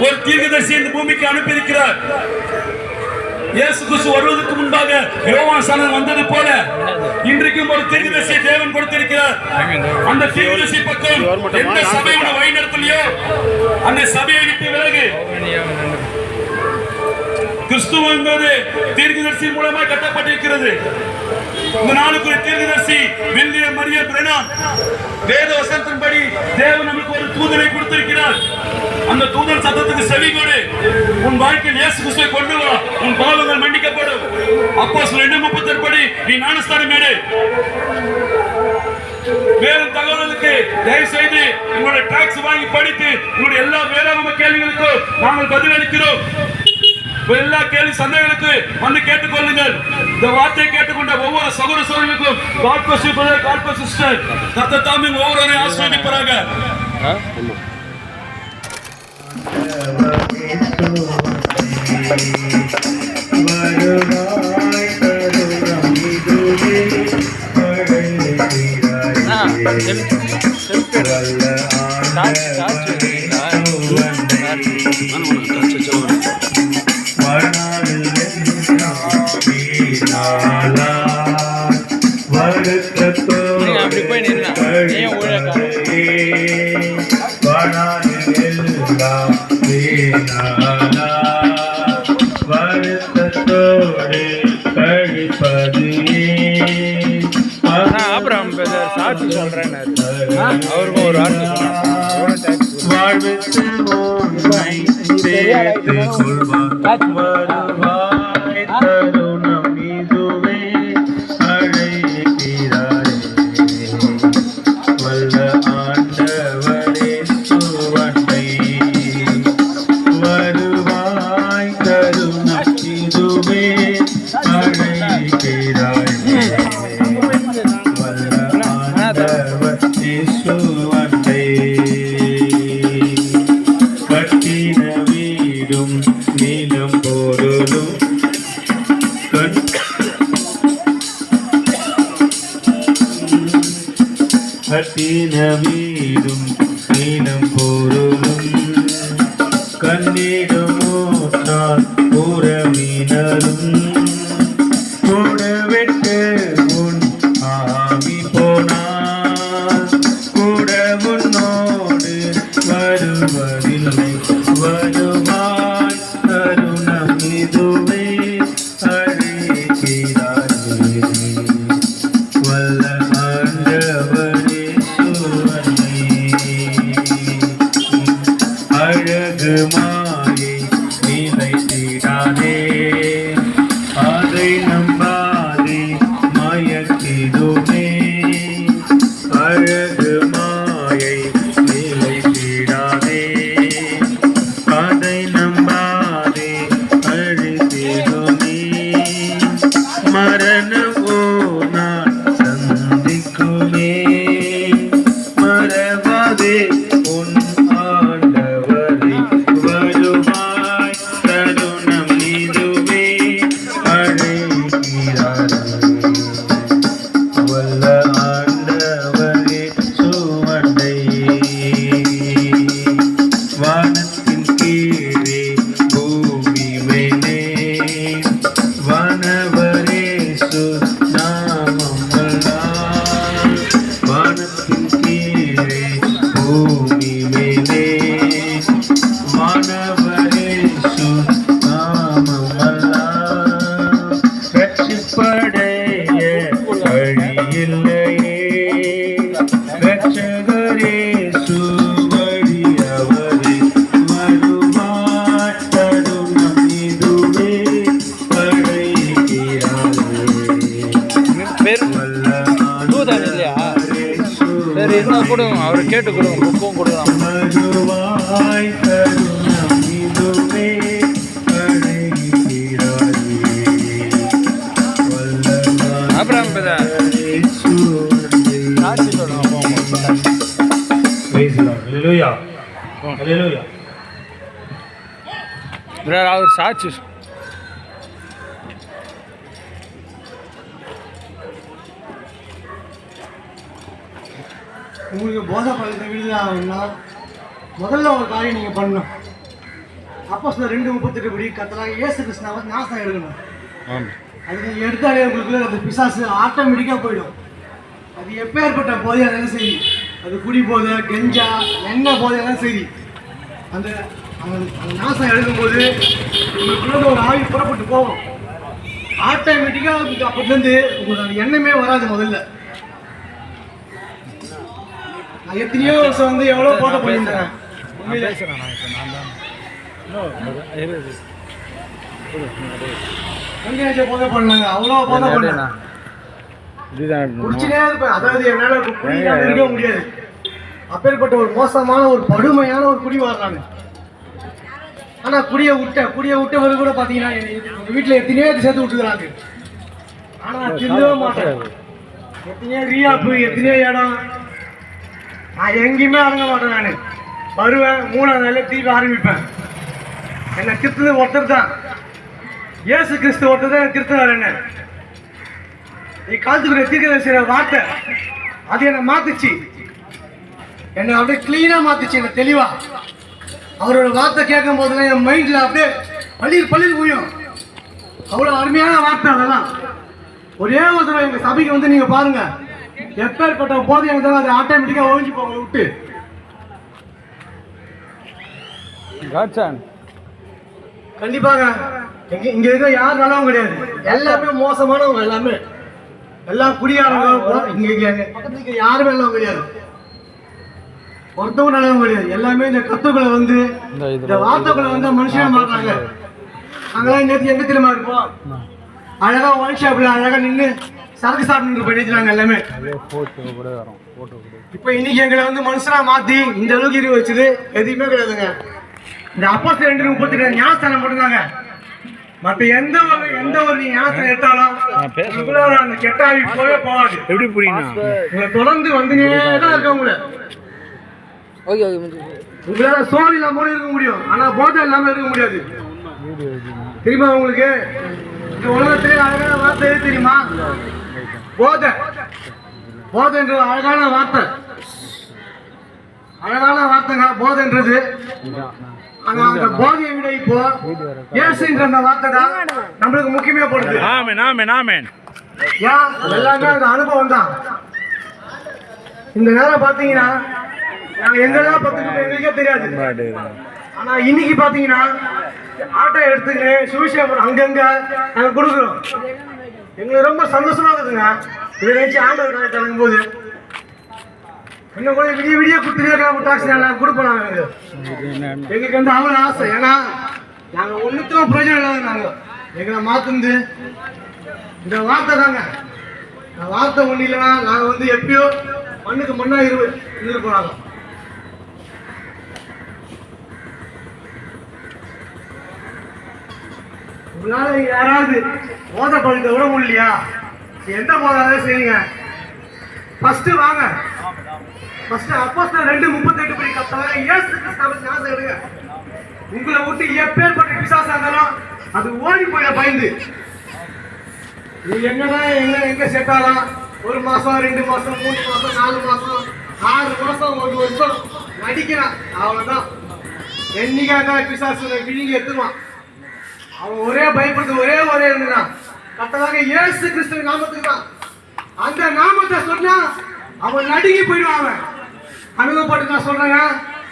ஒரு தீர்க்கதரிசி இந்த பூமிக்கு அனுப்பியிருக்கிறார். இயேசு கிறிஸ்து வருவதற்கு முன்பாக யோவான் சாணன் வந்தது போல இன்றைக்கும் ஒரு தீர்க்கதரிசியை தேவன் கொடுத்திருக்கிறார். அந்த தீர்க்கதரிசி பக்கம் எந்த சபையோட வழி நடத்தலையோ அந்த சபையை விட்டு விலகு. கிறிஸ்துவ என்பது தீர்க்கதரிசி மூலமா கட்டப்பட்டிருக்கிறது. இந்த நாளுக்கு ஒரு தீர்க்கதரிசி வில்லியம் மரியம் பிரெனாம் வேத வசனத்தின்படி தேவன் நமக்கு ஒரு தூதனை கொடுத்திருக்கிறார். அந்த தூதன் சத்தத்துக்கு செவி கொடு. உன் வாழ்க்கையில் இயேசு கிறிஸ்துவை கொண்டு வா, உன் பாவங்கள் மன்னிக்கப்படும். அப்போஸ்தலர் 2:38 படி நீ ஞானஸ்தானம் எடு. வேறும் தகவலுக்கு தயவு செய்து உங்களுடைய டாக்ஸ் வாங்கி படித்து உங்களுடைய எல்லா வேளாண்மை கேள்விகளுக்கும் நாங்கள் பதிலளிக்கிறோம். எல்லா கேள்வி சந்தேகங்களுக்கு வந்து கேட்டுக்கொள்ளுங்கள். இந்த வார்த்தையை கேட்டுக்கொண்ட ஒவ்வொரு சகோதர சகோதரிகளுக்கும் God bless you brother, God bless you sister. கர்த்தர் தாமே ஒவ்வொருவரையும் ஆசீர்வதிப்பாராக. அப்படி போய் நின்னா வருத்தத்தோடு கழிப்பது அப்புறம் சாட்சி சொல்றேன் அவருக்கும் ஒரு வாழ்வித்து உண்மை சேர்த்துக் கொள்வார் வருவாய் தருணம் இதுவே அழைக்கிறாரே வல்ல ஆண்டவரே சுவண்டை வருவாய் தருணம் இதுவே அழைக்கிறாரே வல்ல ஆண்டவர் இயேசுவண்டை கட்டின வீடும் நீலம் பொருளும் கட்டின வீடும் நீலம் பொருளும் கண்ணீடும் ஊற்றால் உறவினரும் கூடவிட்டு உன் ஆவி போனார் கூட உன்னோடு வருவதில்லை வருவாய் தருணம் இதுவே அழைக்கிறாரே வல்ல ஆண்டவரே சுவனை அழகு மாயை நிலைத்திடாதே அதை நம்பாதே மயக்கிடுமே அழகு மாயை நிலைத்திடாதே அதை நம்பாதே அழித்திடுமே மரணம் நான் சந்திக்குமே மறவாதே உன் ஆண்டவரை வருவாய் தருணம் இதுவே அழைக்கிறாரே வல்ல ஆண்டவரே சுவண்டை வானத்தின் கீழே பூமி மேலே வானவரேசு நாமம் அல்லாஹ் வானத்தின் கீழே பூமி மேலே வானவரேசு நாமம் அல்லாஹ் ரட்சிப்படைய வழியில்லையே ரட்சகரேசு வழியவரே வருவாய் தருணம் இதுவே தூதான் இல்லையா சரி இருந்தா கொடுங்க அவரை கேட்டு கொடுங்க புக்கும் கொடுக்கலாம் வருவாய் தருணம் இதுவே அப்புறம் சாட்சி சொல்லுங்க Hallelujah. Hallelujah. அவர் சாட்சி உங்களுக்கு போதை பழக்கத்தை விடுதலாகணும்னா முதல்ல ஒரு காரியம் நீங்கள் பண்ணணும். அப்போஸ்தலர் 2:38 படி கர்த்தராகிய இயேசு கிறிஸ்துவை நாசம் எடுக்கணும். அது நீங்கள் எடுத்தாலே உங்களுக்கு அந்த பிசாசு ஆட்டோமேட்டிக்காக போயிடும். அது எப்பேற்பட்ட போதையாக இருந்தாலும் சரி, அது குடி போதை கெஞ்சா என்ன போதையாலும் சரி, அந்த அந்த நாசம் எடுக்கும்போது உங்களுக்குள்ள ஒரு ஆவி புறப்பட்டு போகும். ஆட்டோமேட்டிக்காக அப்போதுலேருந்து உங்களுக்கு அந்த எண்ணமே வராது. முதல்ல நான் எத்தனையோ வருஷம் வந்து எவ்வளோ போதை பண்ணியிருந்தேன். போதை பண்ணாங்க, அவ்வளோ போதை பண்ணேன். குடிச்சுனே இருப்பேன். அதாவது என்னால் குடிக்காம இருக்க முடியாது. அப்பேற்பட்ட ஒரு மோசமான ஒரு படுமையான ஒரு குடிவார் நான். ஆனால் குடியை விட்டவரு கூட பார்த்தீங்கன்னா எங்கள் வீட்டில் எத்தனையோ சேர்த்து விட்டுக்கிறாங்க. ஆனால் நான் திருந்தவே மாட்டேன். எத்தனையோ ரீஆப்பு, எத்தனையோ இடம், நான் எங்கேயுமே அடங்க மாட்டேன். நான் வருவேன், 3ஆவது நாளே திருப்பி ஆரம்பிப்பேன். என்னை திருத்தது ஒருத்தர் தான், இயேசு கிறிஸ்து ஒருத்தர் தான் திருத்தினார். என்ன நீ காலத்துக்குரிய தீர்க்கதரிசியோட வார்த்தை அது என்னை மாத்துச்சு, என்னை அப்படியே கிளீனாக மாத்துச்சு, என்னை தெளிவா. அவரோட வார்த்தை கேட்கும் போதுலாம் என் மைண்டில் அப்படியே பள்ளியில் ஊயும். அவ்வளோ அருமையான வார்த்தை அதெல்லாம். ஒரே ஒரு தடவை எங்கள் சபைக்கு வந்து நீங்கள் பாருங்க, எப்பேற்பட்ட போதை இருந்தாலும் அது ஆட்டோமேட்டிக்காக ஒழிஞ்சு போங்க விட்டு. கண்டிப்பாக இங்க இருக்க யாரும் நல்லவங்க கிடையாது, எல்லாமே மோசமானவங்க. எல்லாம் குடியாரங்க. இங்க பக்கத்துக்கு யாருமே நல்லவங்க கிடையாது, ஒருத்தவங்க நல்லவங்க கிடையாது. எல்லாமே இந்த கத்துக்களை வந்து இந்த வார்த்தைகளை வந்து மனுஷனா மாறுறாங்க. அங்கெல்லாம் நேற்று எங்க தெரியுமா இருப்போம், அழகா ஒயின் ஷாப்ல அழகா நின்று சரக்கு சாப்பிட்டு பண்ணிடுறாங்க எல்லாமே. இப்ப இன்னைக்கு எங்களை வந்து மனுஷனா மாத்தி இந்த அளவுக்கு இரு வச்சது எதுவுமே கிடையாதுங்க. இந்த அப்போஸ்தலர் 2:32 ஞானஸ்தானம் போட்டுருந்தாங்க. மற்ற எந்த ஒரு ஞானஸ்தானம் எடுத்தாலும் அந்த கெட்ட ஆவி போவே போகாது. எப்படி புரியுங்க, உங்களை தொடர்ந்து வந்துனே தான் இருக்க உங்களை. உங்களால சோறு இல்லாம இருக்க முடியும், ஆனா போதை இல்லாம இருக்க முடியாது. தெரியுமா உங்களுக்கு? இந்த உலகத்திலே அழகான வார்த்தை எது தெரியுமா? போதைன்ற அழகான வார்த்தை, போதைன்றது. ஆனா அந்த போதையை விட இப்போ இயேசுன்ற அந்த வார்த்தை தான் நம்மளுக்கு முக்கியமே போடுது. எல்லாமே அந்த அனுபவம் தான். இந்த நேரம் பாத்தீங்கன்னா நாங்க எங்கெல்லாம் பத்துக்கிட்டு எங்களுக்கே தெரியாது. ஆனா இன்னைக்கு பாத்தீங்கன்னா ஆட்டோ எடுத்துக்கிட்டு சுவிசேஷம் அங்கங்க நாங்க கொடுக்குறோம். எங்களுக்கு ரொம்ப சந்தோஷமா இருக்குதுங்க. இதை நினைச்சு ஆண்டவர் தரங்கும் போது இன்னும் கூட விடிய கொடுத்துருக்கா டாக்ஸி நாங்கள் கொடுப்போம். எங்களுக்கு வந்து அவ்வளோ ஆசை. ஏன்னா நாங்கள் ஒன்றுத்துக்கும் பிரயோஜனம் இல்லாத நாங்கள் எங்களை மாற்றுந்து இந்த வார்த்தை தாங்க. இந்த வார்த்தை ஒன்றும் இல்லைன்னா நாங்கள் வந்து எப்பயோ மண்ணுக்கு மண்ணாக இருந்திருப்போம். நாங்கள் உங்களால யாராவது போதை பழத்தை விட முடியலையா? எந்த போதாவே செய்யுங்க. ஃபர்ஸ்ட் வாங்க, ஃபர்ஸ்ட் அப்போஸ்தலர் 2:38 படி கர்த்தராக இயேசு கிறிஸ்துவின் ஞானத்தை எடுங்க. உங்களை விட்டு எப்பேற்பட்ட பிசாசா இருந்தாலும் அது ஓடி போயிட பயந்து. நீ என்னதான் எங்க செட்டாலாம் 1 மாசம் 2 மாசம் 3 மாசம் 4 மாசம் 6 மாசம் 1 வருஷம் நடிக்கிறான். அவ்வளவுதான். என்னைக்காக பிசாசு விழுங்கி எடுத்துருவான். அவன் ஒரே பயப்படுறது ஒரே இருந்தான், கர்த்தராக இயேசு கிறிஸ்துவின் நாமத்துக்கு தான். அந்த நாமத்தை சொன்னா அவன் நடுங்கி போயிடுவான். அவன் அனுபவப்பட்டு நான் சொல்றேங்க,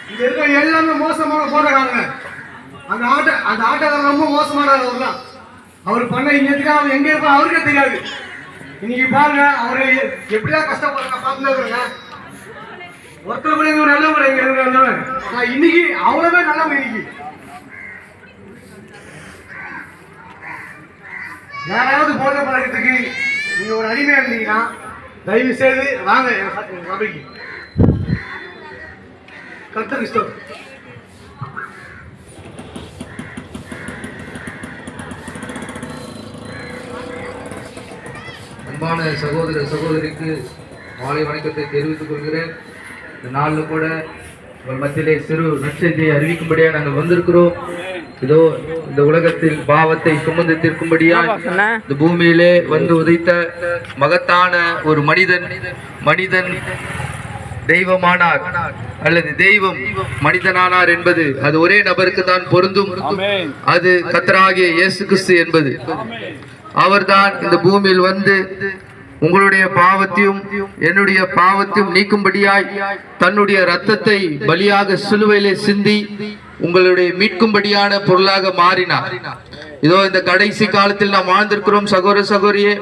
இங்க இருக்க எல்லாமே மோசமான போராடுறாங்க. அந்த ஆட்டக்காரர் ரொம்ப மோசமானவர் தான். அவர் பண்ண இன்னத்துக்கு அவன் எங்க இருப்பா அவருக்கே தெரியாது. இன்னைக்கு பாருங்க அவரை எப்படிதான் கஷ்டப்படுறாங்க பார்த்துருங்க. ஒருத்தர் கூட எங்க நல்லவர், எங்க நல்லவர். ஆனா இன்னைக்கு அவ்வளவே நல்லவங்க. இன்னைக்கு யாராவது போதை பழக்கத்துக்கு நீங்க ஒரு அடிமையா இருந்தீங்கன்னா தயவு செய்து வாங்க என் சபைக்கு. கர்த்தருக்கு ஸ்தோத்திரம். அன்பான சகோதர சகோதரிக்கு மாலை வணக்கத்தை தெரிவித்துக் கொள்கிறேன். இந்த நாளில் கூட உங்கள் மத்தியிலே சிறு நற்செய்தியை அறிவிக்கும்படியாக நாங்கள் வந்திருக்கிறோம். இதோ இந்த உலகத்தில் பாவத்தை சுமந்து தீர்க்கும்படியா இந்த பூமியிலே வந்து உதைத்த மகத்தான ஒரு மனிதன் தெய்வமானார் அல்லது தெய்வம் மனிதனானார் என்பது அது ஒரே நபருக்கு தான் பொருந்தும். அது கர்த்தராகிய இயேசு கிறிஸ்து என்பது. அவர்தான் இந்த பூமியில் வந்து உங்களுடைய பாவத்தையும் என்னுடைய பாவத்தையும் நீக்கும்படியாய் தன்னுடைய இரத்தத்தை பலியாக சிலுவையிலே சிந்தி உங்களுடைய மீட்கும்படியான பொருளாக மாறினார். இதோ இந்த கடைசி காலத்தில் நாம் வாழ்ந்திருக்கிறோம் சகோதர சகோதரியே.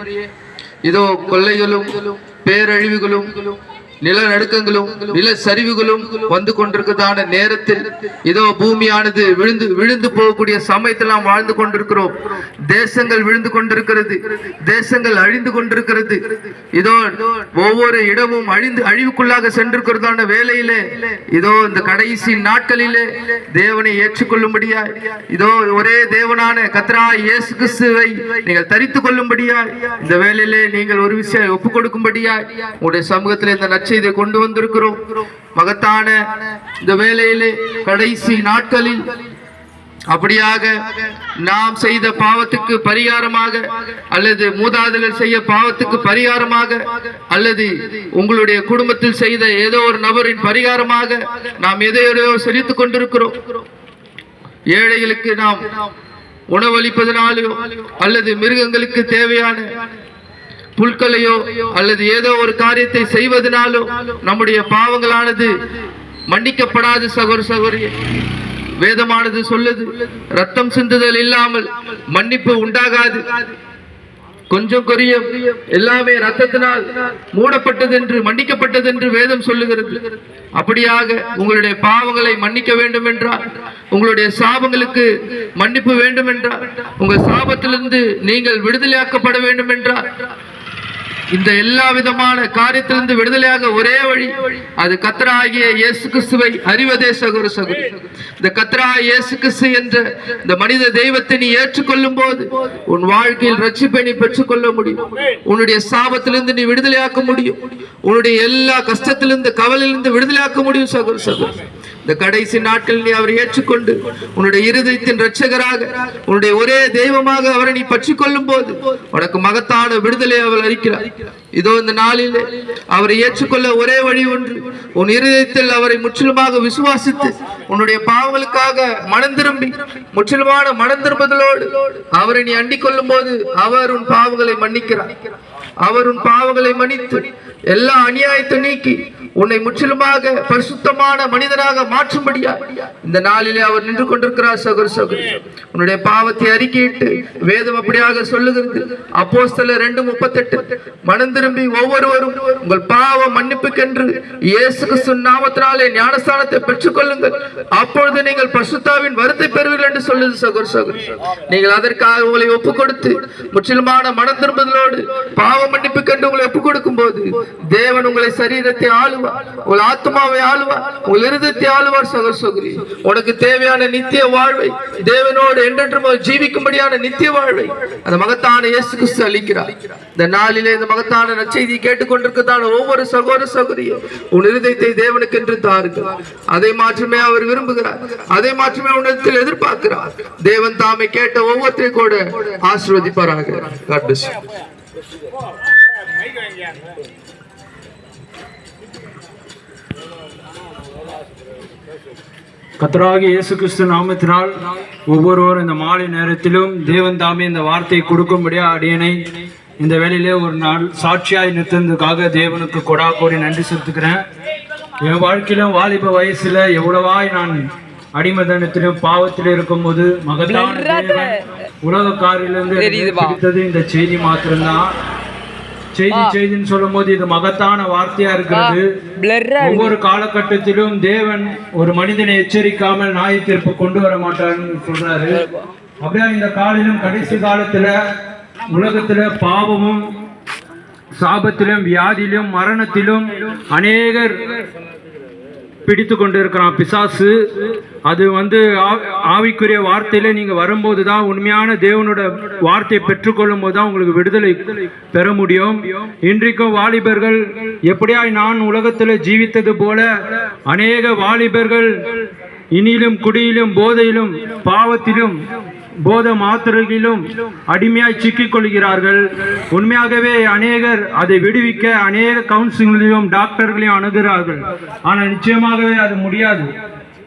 இதோ கொள்ளைகளும் பேரழிவுகளும் நிலநடுக்கங்களும் நில சரிவுகளும் வந்து கொண்டிருக்கிறதான நேரத்தில் இதோ பூமியானது விழுந்து போகக்கூடிய சமயத்தில் நாம் வாழ்ந்து கொண்டிருக்கிறோம். தேசங்கள் விழுந்து கொண்டிருக்கிறது, தேசங்கள் அழிந்து கொண்டிருக்கிறது. இதோ ஒவ்வொரு இடமும் அழிவுக்குள்ளாக சென்றிருக்கிறதான வேளையிலே இதோ இந்த கடைசி நாட்களிலே தேவனை ஏற்றுக்கொள்ளும்படியா, இதோ ஒரே தேவனான கர்த்தராகிய இயேசு கிறிஸ்துவை நீங்கள் தரித்துக் கொள்ளும்படியா, இந்த வேளையிலே நீங்கள் ஒரு விஷயம் ஒப்புக் கொடுக்கும்படியா உங்களுடைய சமூகத்தில் இந்த நற்செய்தியை கொண்டு வந்திருக்கிறோம். மகத்தான இந்த வேளையிலே கடைசி நாட்களில் அப்படியாக நாம் செய்த பாவத்துக்கு பரிகாரமாக, அல்லது மூதாதையர்கள் செய்ய பாவத்துக்கு பரிகாரமாக, அல்லது உங்களுடைய குடும்பத்தில் செய்த ஏதோ ஒரு நபரின் பரிகாரமாக நாம் எதையோ செலுத்திக் கொண்டிருக்கிறோம். ஏழைகளுக்கு நாம் உணவளிப்பதனாலோ, அல்லது மிருகங்களுக்கு தேவையான புல்களையோ, அல்லது ஏதோ ஒரு காரியத்தை செய்வதனாலோ நம்முடைய பாவங்களானது மன்னிக்கப்படாது. சகோதர சகோதரி, வேதமானது சொல்லுது, ரத்தம் சிந்துதல் இல்லாமல் மன்னிப்பு உண்டாகாது. கொஞ்சம் குறைய எல்லாமே ரத்தத்தினால் மூடப்பட்டது என்று, மன்னிக்கப்பட்டது என்று வேதம் சொல்லுகிறது. அப்படியாக உங்களுடைய பாவங்களை மன்னிக்க வேண்டும் என்றால், உங்களுடைய சாபங்களுக்கு மன்னிப்பு வேண்டும் என்றால், உங்கள் சாபத்திலிருந்து நீங்கள் விடுதலையாக்கப்பட வேண்டும் என்றால், இந்த எல்லா விதமான காரியத்திலிருந்து விடுதலையாக ஒரே வழி, அது கர்த்தராகிய இயேசு கிறிஸ்துவை அறிவதே. சகோதர சகோதரி, இந்த கர்த்தராகிய இயேசு கிறிஸ்து என்ற இந்த மனித தெய்வத்தை நீ ஏற்றுக்கொள்ளும் போது உன் வாழ்க்கையில் ரட்சிப்பை நீ பெற்றுக்கொள்ள முடியும். உன்னுடைய சாபத்திலிருந்து நீ விடுதலையாக்க முடியும். உன்னுடைய எல்லா கஷ்டத்திலிருந்து, கவலையிலிருந்து விடுதலையாக்க முடியும். சகோதர சகோதரி, இந்த கடைசி நாட்களில் நீ அவரை ஏற்றுக்கொண்டு உன்னுடைய இருதயத்தின் இரட்சகராக, உன்னுடைய ஒரே தெய்வமாக அவரை நீ பற்றிக் கொள்ளும் போது உனக்கு மகத்தான விடுதலை அவர் அளிக்கிறார். இதோ இந்த நாளில் அவரை ஏற்றுக்கொள்ள ஒரே வழி ஒன்று, உன் இருதயத்தில் அவரை முற்றிலுமாக விசுவாசித்து உன்னுடைய பாவங்களுக்காக மனம் திரும்பி முற்றிலுமான மனம் திரும்புதலோடு அவரை நீ அண்டிக் கொள்ளும் போது அவர் உன் பாவங்களை மன்னிக்கிறார். அவர் உன் பாவங்களை மன்னித்து எல்லா அநியாயத்தை நீக்கி உன்னை முற்றிலுமாக பரிசுத்தமான மனிதனாக மாற்றும்படியா இந்த நாளிலே அவர் நின்று கொண்டிருக்கிறார். சகோதர சகோதரி, உன்னுடைய பாவத்தை அறிக்கையிட்டு வேதம் அப்படியாக சொல்லுகிறது. அப்போஸ்தலர் 2:38, மனம் திரும்பி ஒவ்வொருவரும் உங்கள் பாவ மன்னிப்புக்கென்று இயேசு கிறிஸ்து நாமத்தினாலே ஞானஸ்தானத்தை பெற்றுக் கொள்ளுங்கள், அப்பொழுது நீங்கள் பரிசுத்தாவின் வரத்தை பெறுவீர்கள் என்று சொல்லுது. சகோதர சகோதரி, நீங்கள் அதற்காக உங்களை ஒப்புக் கொடுத்து முற்றிலுமான மனம் திரும்புதலோடு பாவ மன்னிப்புக்கென்று உங்களை ஒப்புக் கொடுக்கும் போது தேவன் உங்களை சரீரத்தை ஆளுவார், உங்கள் ஆத்மாவை ஆளுவார், உங்கள் இருதயத்தை ஆளுவார். சகோதர சகோதரி, உனக்கு தேவையான நித்திய வாழ்வை, தேவனோடு என்றென்றும் ஜீவிக்கும்படியான நித்திய வாழ்வை அந்த மகத்தான இயேசு கிறிஸ்து அளிக்கிறார். இந்த நாளிலே இந்த மகத்தான நற்செய்தியை கேட்டுக்கொண்டிருக்கிறதான ஒவ்வொரு சகோதர சகோதரியும் உன் இருதயத்தை தேவனுக்கு என்று தாருங்கள். அதை மாற்றமே அவர் விரும்புகிறார், அதை மாற்றமே உன்னிடத்தில் எதிர்பார்க்கிறார். தேவன் தாமே கேட்ட ஒவ்வொருத்தரையும் கூட ஆசீர்வதிப்பாராக. God bless you. கர்த்தராகிய இயேசு கிறிஸ்து நாமத்தினால் ஒவ்வொருவரும் இந்த மாலை நேரத்திலும் தேவன் தாமே இந்த வார்த்தையை கொடுக்கும்படியா அடியனை இந்த வேளையிலே ஒரு நாள் சாட்சியாய் நிறுத்தினதுக்காக தேவனுக்கு கொடா கோடி நன்றி செலுத்துக்கிறேன். என் வாழ்க்கையிலும் வாலிப வயசுல எவ்வளவாய் நான் அடிமதனத்திலும் பாவத்திலும் இருக்கும்போது மகத்தான தேவன் உலக காரிலிருந்து இந்த செய்தி மாத்திரம்தான். செய்தின்னு சொல்லும் போது இது மகத்தான வார்த்தையா இருக்கிறது. ஒவ்வொரு காலகட்டத்திலும் தேவன் ஒரு மனிதனை எச்சரிக்காமல் நியாய தீர்ப்பு கொண்டு வர மாட்டார்னு சொல்றாரு. அப்படியே இந்த காலிலும் கடைசி காலத்துல உலகத்துல பாவமும் சாபத்திலும் வியாதியிலும் மரணத்திலும் அநேகர் பிடித்து கொண்டு இருக்கிறான் பிசாசு. அது ஆவிக்குரிய வார்த்தையில நீங்க வரும்போது தான் உண்மையான தேவனோட வார்த்தையை பெற்றுக்கொள்ளும் போது தான் உங்களுக்கு விடுதலை பெற முடியும். இன்றைக்கும் வாலிபர்கள் எப்படியாய் நான் உலகத்துல ஜீவித்தது போல அநேக வாலிபர்கள் இனியிலும் குடியிலும் போதையிலும் பாவத்திலும் போத மாத்திரைகளிலும் அடிமையாய் சிக்கிக் கொள்கிறார்கள். உண்மையாகவே அநேகர் அதை விடுவிக்க அநேக கவுன்சிலிங்கையும் டாக்டர்களையும் அணுகிறார்கள். ஆனால் நிச்சயமாகவே அது முடியாது.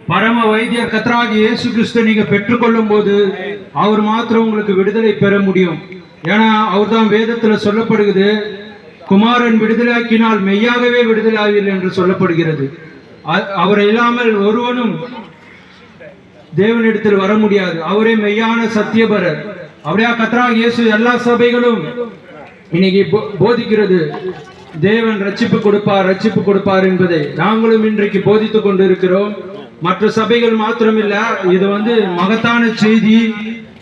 பரம வைத்தியர் கர்த்தராகிய இயேசு கிறிஸ்து நீங்க பெற்றுக்கொள்ளும் போது அவர் மாத்திரம் உங்களுக்கு விடுதலை பெற முடியும். ஏன்னா அவர் தான் வேதத்துல சொல்லப்படுகிறது, குமாரன் விடுதலையாக்கினால் மெய்யாகவே விடுதலை ஆவீர்கள் என்று சொல்லப்படுகிறது. அவர் இல்லாமல் ஒருவனும் தேவனிடத்தில் வர முடியாது. அவரே மெய்யான சத்தியபரர். அப்படியா கர்த்தராகிய இயேசு எல்லா சபைகளும் இன்னைக்கு போதிக்கிறது, தேவன் ரட்சிப்பு கொடுப்பார் என்பதை நாங்களும் இன்றைக்கு போதித்துக் கொண்டிருக்கிறோம். மற்ற சபைகள் மாத்திரமில்ல, இது மகத்தான செய்தி.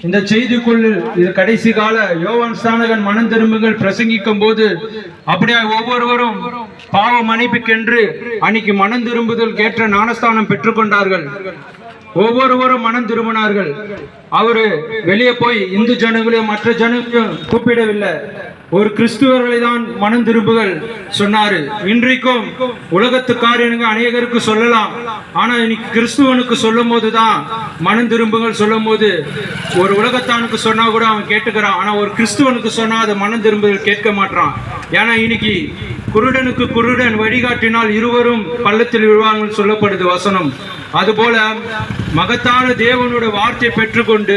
இந்த செய்திக்குள் இது கடைசி கால யோவான் ஸ்நானகன் மனம் திரும்புங்கள் பிரசங்கிக்கும் போது அப்படியே ஒவ்வொருவரும் பாவ மன்னிப்புக்கென்று அன்னைக்கு மனம் திரும்புதல் கேட்ட ஞானஸ்தானம் பெற்றுக்கொண்டார்கள். ஒவ்வொருவரும் மனம் திரும்பினார்கள். அவரு வெளியே போய் இந்து ஜனங்களையும் மற்ற ஜனங்களையும் கூப்பிடவில்லை, ஒரு கிறிஸ்துவர்களை தான் மனம் திரும்புகள் சொன்னாரு. இன்றைக்கும் உலகத்து காரியங்க அநேகருக்கு சொல்லலாம், ஆனா இன்னைக்கு கிறிஸ்துவனுக்கு சொல்லும் போதுதான் மனம் திரும்புகள் சொல்லும் போது ஒரு உலகத்தானுக்கு சொன்னா கூட அவன் கேட்டுக்கிறான், ஆனா ஒரு கிறிஸ்துவனுக்கு சொன்னா அது மனம் திரும்புதல் கேட்க மாட்டான். ஏன்னா இன்னைக்கு குருடனுக்கு குருடன் வழிகாட்டினால் இருவரும் பள்ளத்தில் விழுவார்கள் சொல்லப்படுது வசனம். அதுபோல மகத்தான தேவனோட வார்த்தையை பெற்றுக்கொண்டு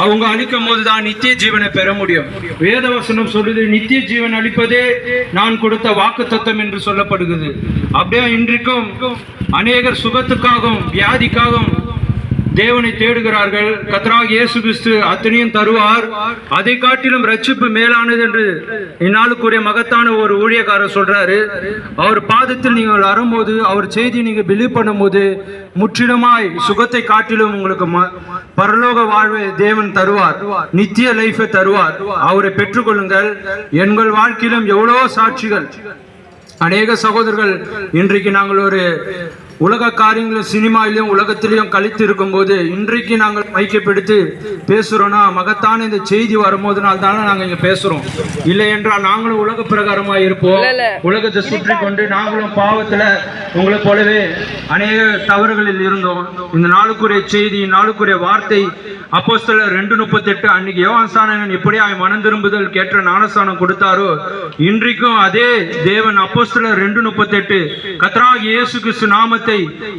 அவங்க அளிக்கும் போதுதான் நித்திய ஜீவனை பெற முடியும். வேதவசனம் சொல்லுது, நித்திய ஜீவன் அளிப்பதே நான் கொடுத்த வாக்குத்தத்தம் என்று சொல்லப்படுகிறது. அப்படியே இன்றைக்கும் அநேகர் சுகத்துக்காகவும் வியாதிக்காகவும் தேவனை தேடுகிறார்கள். கர்த்தராகிய இயேசு கிறிஸ்து அத்தனையும் தருவார். அதை காட்டிலும் ரட்சிப்பு மேலானது என்று இந்நாளுக்குரிய மகத்தான ஒரு ஊழியக்காரர் சொல்றாரு. அவர் பாதத்தில் நீங்கள் வரும்போது, அவர் செய்தி நீங்க பிலீவ் பண்ணும்போது முற்றிலுமாய் சுகத்தை காட்டிலும் உங்களுக்கு பரலோக வாழ்வை தேவன் தருவார், நித்திய லைஃபை தருவார். அவரை பெற்றுக்கொள்ளுங்கள். எங்கள் வாழ்க்கையிலும் எவ்வளவோ சாட்சிகள், அநேக சகோதரர்கள் இன்றைக்கு நாங்கள் ஒரு உலக காரியங்களும் சினிமாவிலையும் உலகத்திலையும் கழித்து இருக்கும் போது இன்றைக்கு நாங்கள் மைக்கப்படுத்தி பேசுறோம்னா மகத்தான இந்த செய்தி வரும்போதுனால தானே நாங்கள் இங்க பேசுறோம். இல்லை என்றால் நாங்களும் உலக பிரகாரமா இருப்போம். உலகத்தை சுற்றி கொண்டு நாங்களும் பாவத்துல உங்களை போலவே அநேக தவறுகளில் இருந்தோம். இந்த நாளுக்குரிய செய்தி, நாளுக்குரிய வார்த்தை அப்போஸ்தலர் 2:38 அன்னைக்கு யோவான் ஸ்நானகன் எப்படியா மனம் திரும்புதல் கேட்ட ஞானஸ்தானம் கொடுத்தாரோ, இன்றைக்கும் அதே தேவன் அப்போஸ்தலர் 2:38 கர்த்தராகிய இயேசு கிறிஸ்து நாமத்தை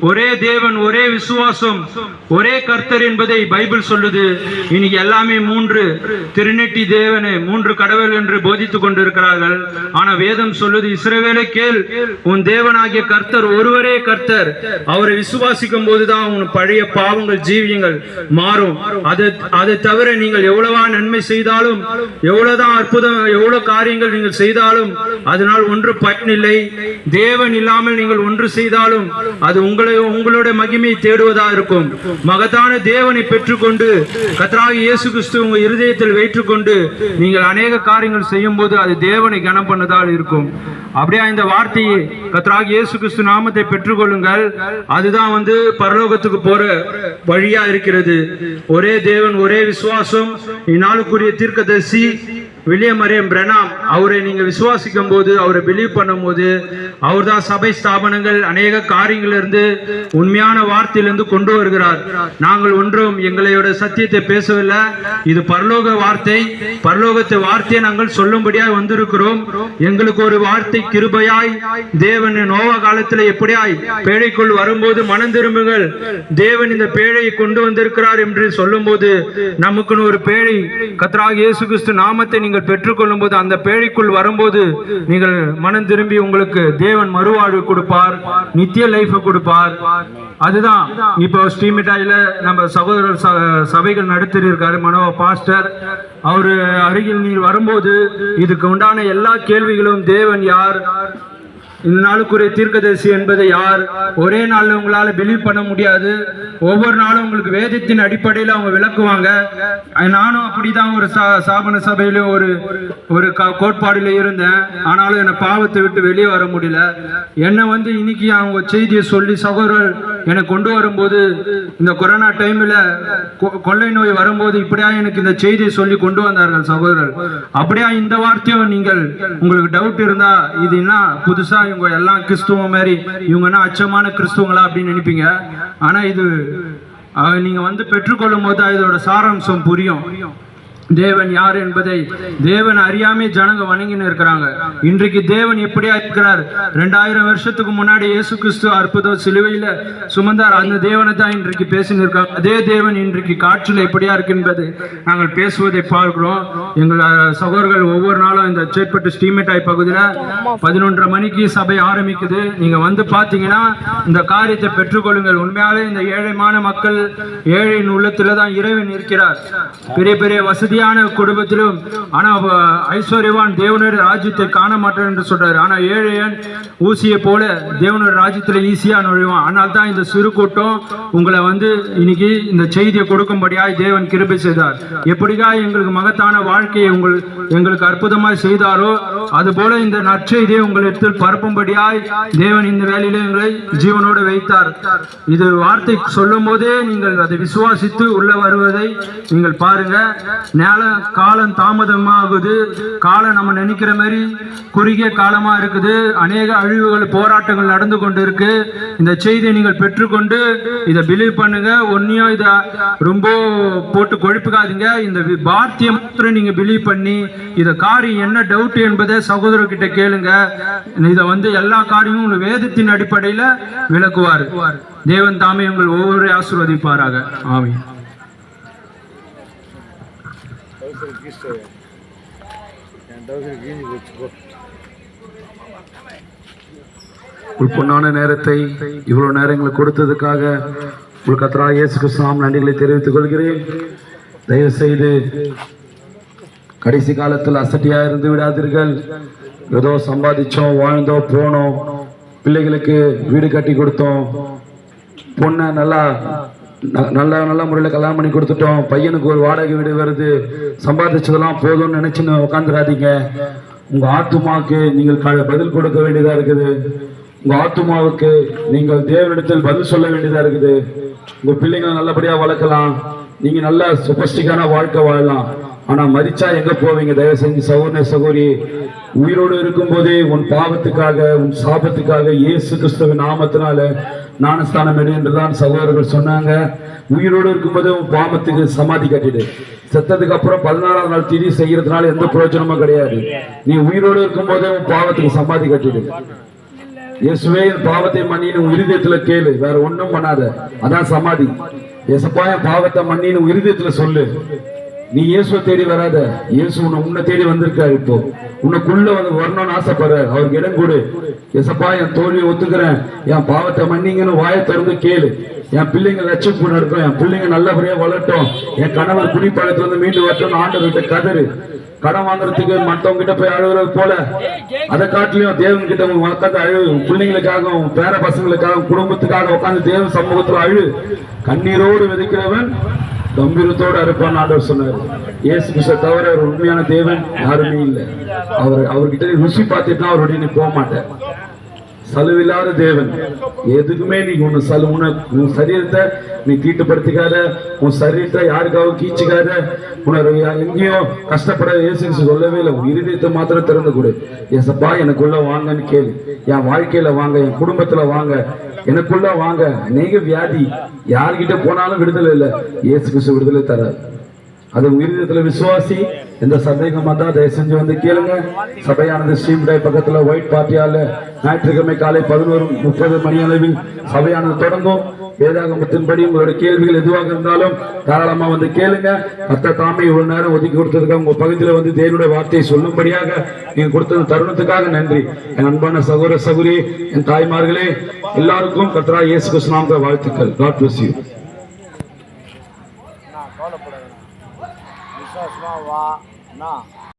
ஒரே தேவன், ஒரே விசுவாசம், ஒரே கர்த்தர் என்பதை பைபிள் சொல்லுது. இன்னைக்கு எல்லாமே 3 திருநெட்டி தேவனே, 3 கடவுள் என்று போதித்துக் கொண்டிருக்கிறார்கள். ஆனா வேதம் சொல்லுது, இஸ்ரவேலே கேள், உன் தேவனாகிய கர்த்தர் ஒருவரே கர்த்தர். அவரை விசுவாசிக்கும் போதுதான் உன் பழைய பாவங்கள் ஜீவியங்கள் மாறும். அதை தவிர நீங்கள் எவ்வளவா நன்மை செய்தாலும், எவ்வளவுதான் அற்புதம், எவ்வளவு காரியங்கள் நீங்கள் செய்தாலும் அதனால் ஒன்று பயனில்லை. தேவன் இல்லாமல் நீங்கள் ஒன்று செய்தாலும் அது உங்களுடைய மகிமையை தேடுவதா இருக்கும். மகத்தான தேவனை பெற்றுக்கொண்டு கர்த்தராகிய இயேசு கிறிஸ்து உங்க இருதயத்தில் வைத்துக்கொண்டு நீங்கள் அநேக காரியங்கள் செய்யும் போது அது தேவனை கனம் பண்ணதால் இருக்கும். அப்படியே இந்த வார்த்தையை கர்த்தராகிய இயேசு கிறிஸ்து நாமத்தை பெற்றுக்கொள்ளுங்கள். அதுதான் பரலோகத்துக்கு போற வழியா இருக்கிறது. ஒரே தேவன், ஒரே விசுவாசம். இந்நாளுக்குரிய தீர்க்கதரிசி வில்லியம் மரியம் பிரெனாம், அவரை நீங்க விசுவாசிக்கும் போது, அவரை பிலீவ் பண்ணும் போது, அவர் தான் சபை ஸ்தாபனங்கள் அநேக காரியங்களிலிருந்து உண்மையான வார்த்தையிலிருந்து கொண்டு வருகிறார். நாங்கள் ஒன்றும் எங்களோட சத்தியத்தை பேசவில்லை. இது பரலோக வார்த்தை. பரலோகத்தை வார்த்தையை நாங்கள் சொல்லும்படியாய் வந்திருக்கிறோம். எங்களுக்கு ஒரு வார்த்தை கிருபையாய் தேவன் நோவா காலத்தில் எப்படியாய் பேழைக்குள் வரும்போது மனம் திரும்புங்கள், தேவன் இந்த பேழையை கொண்டு வந்திருக்கிறார் என்று சொல்லும் போது நமக்குன்னு ஒரு பேழை கர்த்தராகிய இயேசு கிறிஸ்து நாமத்தை நீங்கள் பெற்றுக்கொள்ளும் போது, அந்த பேழைக்குள் வரும்போது நீங்கள் மனம் திரும்பி உங்களுக்கு தேவன் மறுவாழ்வு கொடுப்பார், நித்திய லைஃப் கொடுப்பார். அதுதான் இப்போ ஸ்ரீமிட்டாயில நம்ம சகோதரர் சபைகள் நடத்திருக்காரு மனோவா பாஸ்டர். அவரு அருகில் நீர் வரும்போது இதுக்கு உண்டான எல்லா கேள்விகளும் தேவன் யார், இந்த நாளுக்குரிய தீர்க்கதரிசி என்பதை யார், ஒரே நாள்ல உங்களால பிலீவ் பண்ண முடியாது. ஒவ்வொரு நாளும் உங்களுக்கு வேதத்தின் அடிப்படையில் அவங்க விளக்குவாங்க. நானும் அப்படிதான் ஒரு சாபன சபையில ஒரு கோட்பாடுல இருந்தேன். ஆனாலும் என்னை பாவத்தை விட்டு வெளியே வர முடியல. என்னை இன்னைக்கு அவங்க செய்தியை சொல்லி சகோதரர் என்னை கொண்டு வரும்போது, இந்த கொரோனா டைம்ல கொள்ளை நோய் வரும்போது இப்படியா எனக்கு இந்த செய்தியை சொல்லி கொண்டு வந்தார்கள் சகோதரர். அப்படியா இந்த வார்த்தையும் நீங்கள் உங்களுக்கு டவுட் இருந்தா, இது என்ன புதுசா இவங்க எல்லாம் கிறிஸ்துவ மாதிரி, இவங்க என்ன அச்சமான கிறிஸ்துவங்களா அப்படின்னு நினைப்பீங்க. ஆனா இது நீங்க பெற்றுக்கொள்ளும் போது இதோட சாராம்சம் புரியும். தேவன் யார் என்பதை தேவன் அறியாமே ஜனங்க வணங்கின்னு இருக்கிறாங்க. இன்றைக்கு தேவன் எப்படியா இருக்கிறார்? 2000 வருஷத்துக்கு முன்னாடி இயேசு கிறிஸ்து அற்புதம் சிலுவையில சுமந்தார். அந்த தேவனை தான் இன்றைக்கு பேசின்னு இருக்காங்க. அதே தேவன் இன்றைக்கு காட்சியில் எப்படியா இருக்கு என்பதை நாங்கள் பேசுவதை பார்க்கிறோம். எங்கள் சகோதரர்கள் ஒவ்வொரு நாளும் இந்த சேட்பட்டு ஸ்ரீமிட்டாய் பகுதியில் 11:30 மணிக்கு சபை ஆரம்பிக்குது. நீங்க பாத்தீங்கன்னா இந்த காரியத்தை பெற்றுக்கொள்ளுங்கள். உண்மையாலே இந்த ஏழைமான மக்கள், ஏழையின் உள்ளத்துல தான் இறைவன் இருக்கிறார். பெரிய பெரிய வசதியா வசதியான குடும்பத்திலும் ஆனா ஐஸ்வர்யவான் தேவனுடைய ராஜ்யத்தை காண மாட்டான் என்று சொல்றாரு. ஆனா ஏழையன் ஊசியை போல தேவனுடைய ராஜ்யத்துல ஈஸியா நுழைவான். ஆனால் தான் இந்த சிறு கூட்டம் உங்களை இன்னைக்கு இந்த செய்தியை கொடுக்கும்படியாய் தேவன் கிருபை செய்தார். எப்படிக்கா எங்களுக்கு மகத்தான வாழ்க்கையை எங்களுக்கு அற்புதமாய் செய்தாரோ அதுபோல இந்த நற்செய்தியை உங்களிடத்தில் பரப்பும்படியாய் தேவன் இந்த வேலையில எங்களை ஜீவனோடு வைத்தார். இது வார்த்தை சொல்லும் போதே நீங்கள் அதை விசுவாசித்து உள்ள வருவதை நீங்கள் பாருங்க. காலம் தாமதமாகுது. காலம் நம்ம நினைக்கிற மாதிரி குறுகிய காலமா இருக்குது. அநேக அழிவுகள் போராட்டங்கள் நடந்து கொண்டு இருக்கு. இந்த செய்தியை நீங்கள் பெற்றுக்கொண்டு இதை பிலீவ் பண்ணுங்க. ஒன்னையும் இதை ரொம்ப போட்டு கொழுப்புக்காதீங்க. இந்த வார்த்தையை மாத்திரம் நீங்க பிலீவ் பண்ணி இதை காரியம் என்ன டவுட் என்பதை சகோதரர்கிட்ட கேளுங்க. இதை எல்லா காரியமும் வேதத்தின் அடிப்படையில் விளக்குவார். தேவன் தாமே உங்கள் ஒவ்வொரு ஆசீர்வதிப்பாராக. ஆமென். ஒரு பொன்னான நேரத்தை இவ்வளவு நேரங்களை கொடுத்ததுக்காக உங்கள் கர்த்தராகிய இயேசு கிறிஸ்து நாமத்தில் நன்றிகளை தெரிவித்துக் கொள்கிறேன். தயவு செய்து கடைசி காலத்தில் அசட்டியா இருந்து விடாதீர்கள். ஏதோ சம்பாதிச்சோம், வாழ்ந்தோம், போனோம், பிள்ளைகளுக்கு வீடு கட்டி கொடுத்தோம், பொண்ணை நல்ல முறையில் கல்யாணம் பண்ணி கொடுத்துட்டோம், பையனுக்கு ஒரு வாடகை வீடு வருது, சம்பாதிச்சதெல்லாம் போதும்னு நினைச்சுன்னு உட்காந்துடாதீங்க. உங்க ஆத்துமாவுக்கு நீங்கள் பதில் கொடுக்க வேண்டியதா இருக்குது. உங்க ஆத்துமாவுக்கு நீங்கள் தேவனிடத்தில் பதில் சொல்ல வேண்டியதா இருக்குது. உங்க பிள்ளைங்களை நல்லபடியா வளர்க்கலாம், நீங்க நல்ல சுபஸ்டிக்கான வாழ்க்கை வாழலாம். ஆனா மரிச்சா எங்க போவீங்க? தயவு செஞ்சு சகோதர சகோதரி, உயிரோடு இருக்கும் போதே உன் பாவத்துக்காக உன் சாபத்துக்காக இயேசு கிறிஸ்துவின் நாமத்தினால ஞானஸ்தானம் எடு என்றுதான் சகோதரர்கள் சொன்னாங்க. உயிரோடு இருக்கும்போது உன் பாவத்துக்கு சமாதி கட்டிடு. செத்ததுக்கு அப்புறம் 16ஆம் நாள் திதி செய்யறதுனால எந்த பிரயோஜனமும் கிடையாது. நீ உயிரோடு இருக்கும் போதே உன் பாவத்துக்கு சமாதி கட்டிடு. இயேசுவே என் பாவத்தை மன்னின்னு உன் இருதயத்துல கேளு, வேற ஒண்ணும் பண்ணாத. அதான் சமாதி. ஏசப்பா என் பாவத்தை மன்னின்னு உன் இருதயத்துல சொல்லு. நீ இயேசுவை தேடி வராத, இயேசு உன்னை தேடி வந்திருக்காரு. இப்போ உனக்குள்ள வரணும்னு ஆசைப்படுற, அவருக்கு இடம் கொடு. ஏசப்பா என் தோல்வியை ஒத்துக்கிறேன், என் பாவத்தை மன்னிங்கன்னு வாயை திறந்து கேளு. என் பிள்ளைங்க ரட்சிப்பு நடக்கும், என் பிள்ளைங்க நல்லபடியா வளரட்டும், என் கணவர் குடிப்பழத்துல இருந்து மீண்டு வரட்டும். ஆண்டவர்கிட்ட கதறு. கடன் வாங்குறதுக்கு மற்றவங்க கிட்ட போய் அழுகுறது போல அதை காட்டிலையும் தேவன் கிட்ட உட்காந்து அழு. பிள்ளைங்களுக்காக, பேர பசங்களுக்காக, குடும்பத்துக்காக உட்காந்து தேவன் சமூகத்துல அழு. கண்ணீரோடு விதைக்கிறவன் கம்பீரத்தோடு அறுப்பான் ஆண்டவர் சொன்னார். இயேசு கிறிஸ்துவை தவிர ஒரு உண்மையான தேவன் யாருமே இல்லை. அவர்கிட்ட ருசி பார்த்துட்டுனா அவருடைய நீ போக மாட்டேன். சலுவில்லாத தேவன். எதுக்குமே நீ உன் சரீரத்தை நீ தீட்டுப்படுத்திக்காத, உன் சரீரத்தை யாருக்காகவும் கீச்சிக்காத, எங்கேயும் கஷ்டப்பட இயேசு கிறிஸ்து சொல்லவே இல்லை. உன் இருதயத்தை மாத்திரம் திறந்து கொடு. ஏசப்பா எனக்குள்ள வாங்கன்னு கேளு. என் வாழ்க்கையில வாங்க, என் குடும்பத்துல வாங்க, எனக்குள்ள வாங்க. அநேக வியாதி யார்கிட்ட போனாலும் விடுதலை இல்லை. இயேசு கிறிஸ்து விடுதலை தரார். அது உயிரினத்துல விசுவாசி. எந்த சந்தேகம் வந்தா தயவு செஞ்சு கேளுங்க. சபையானது ஸ்ரீமுடாய் பக்கத்துல ஒயிட் பார்ட்டியால ஞாயிற்றுக்கிழமை காலை 11:30 மணி அளவில் சபையானது தொடங்கும். வேதாகமத்தின்படி உங்களுடைய கேள்விகள் எதுவாக இருந்தாலும் தாராளமா கேளுங்க. கர்த்தர் தாமே இவ்வளவு நேரம் ஒதுக்கி கொடுத்ததுக்காக, உங்க பகுதியில் தேவனுடைய வார்த்தையை சொல்லும்படியாக நீங்க கொடுத்த தருணத்துக்காக நன்றி. என் அன்பான சகோதர சகோதரி, என் தாய்மார்களே, எல்லாருக்கும் கர்த்தராகிய இயேசு கிறிஸ்து நாமத்தில் வாழ்த்துக்கள். God bless you. விசுவாசமா வா.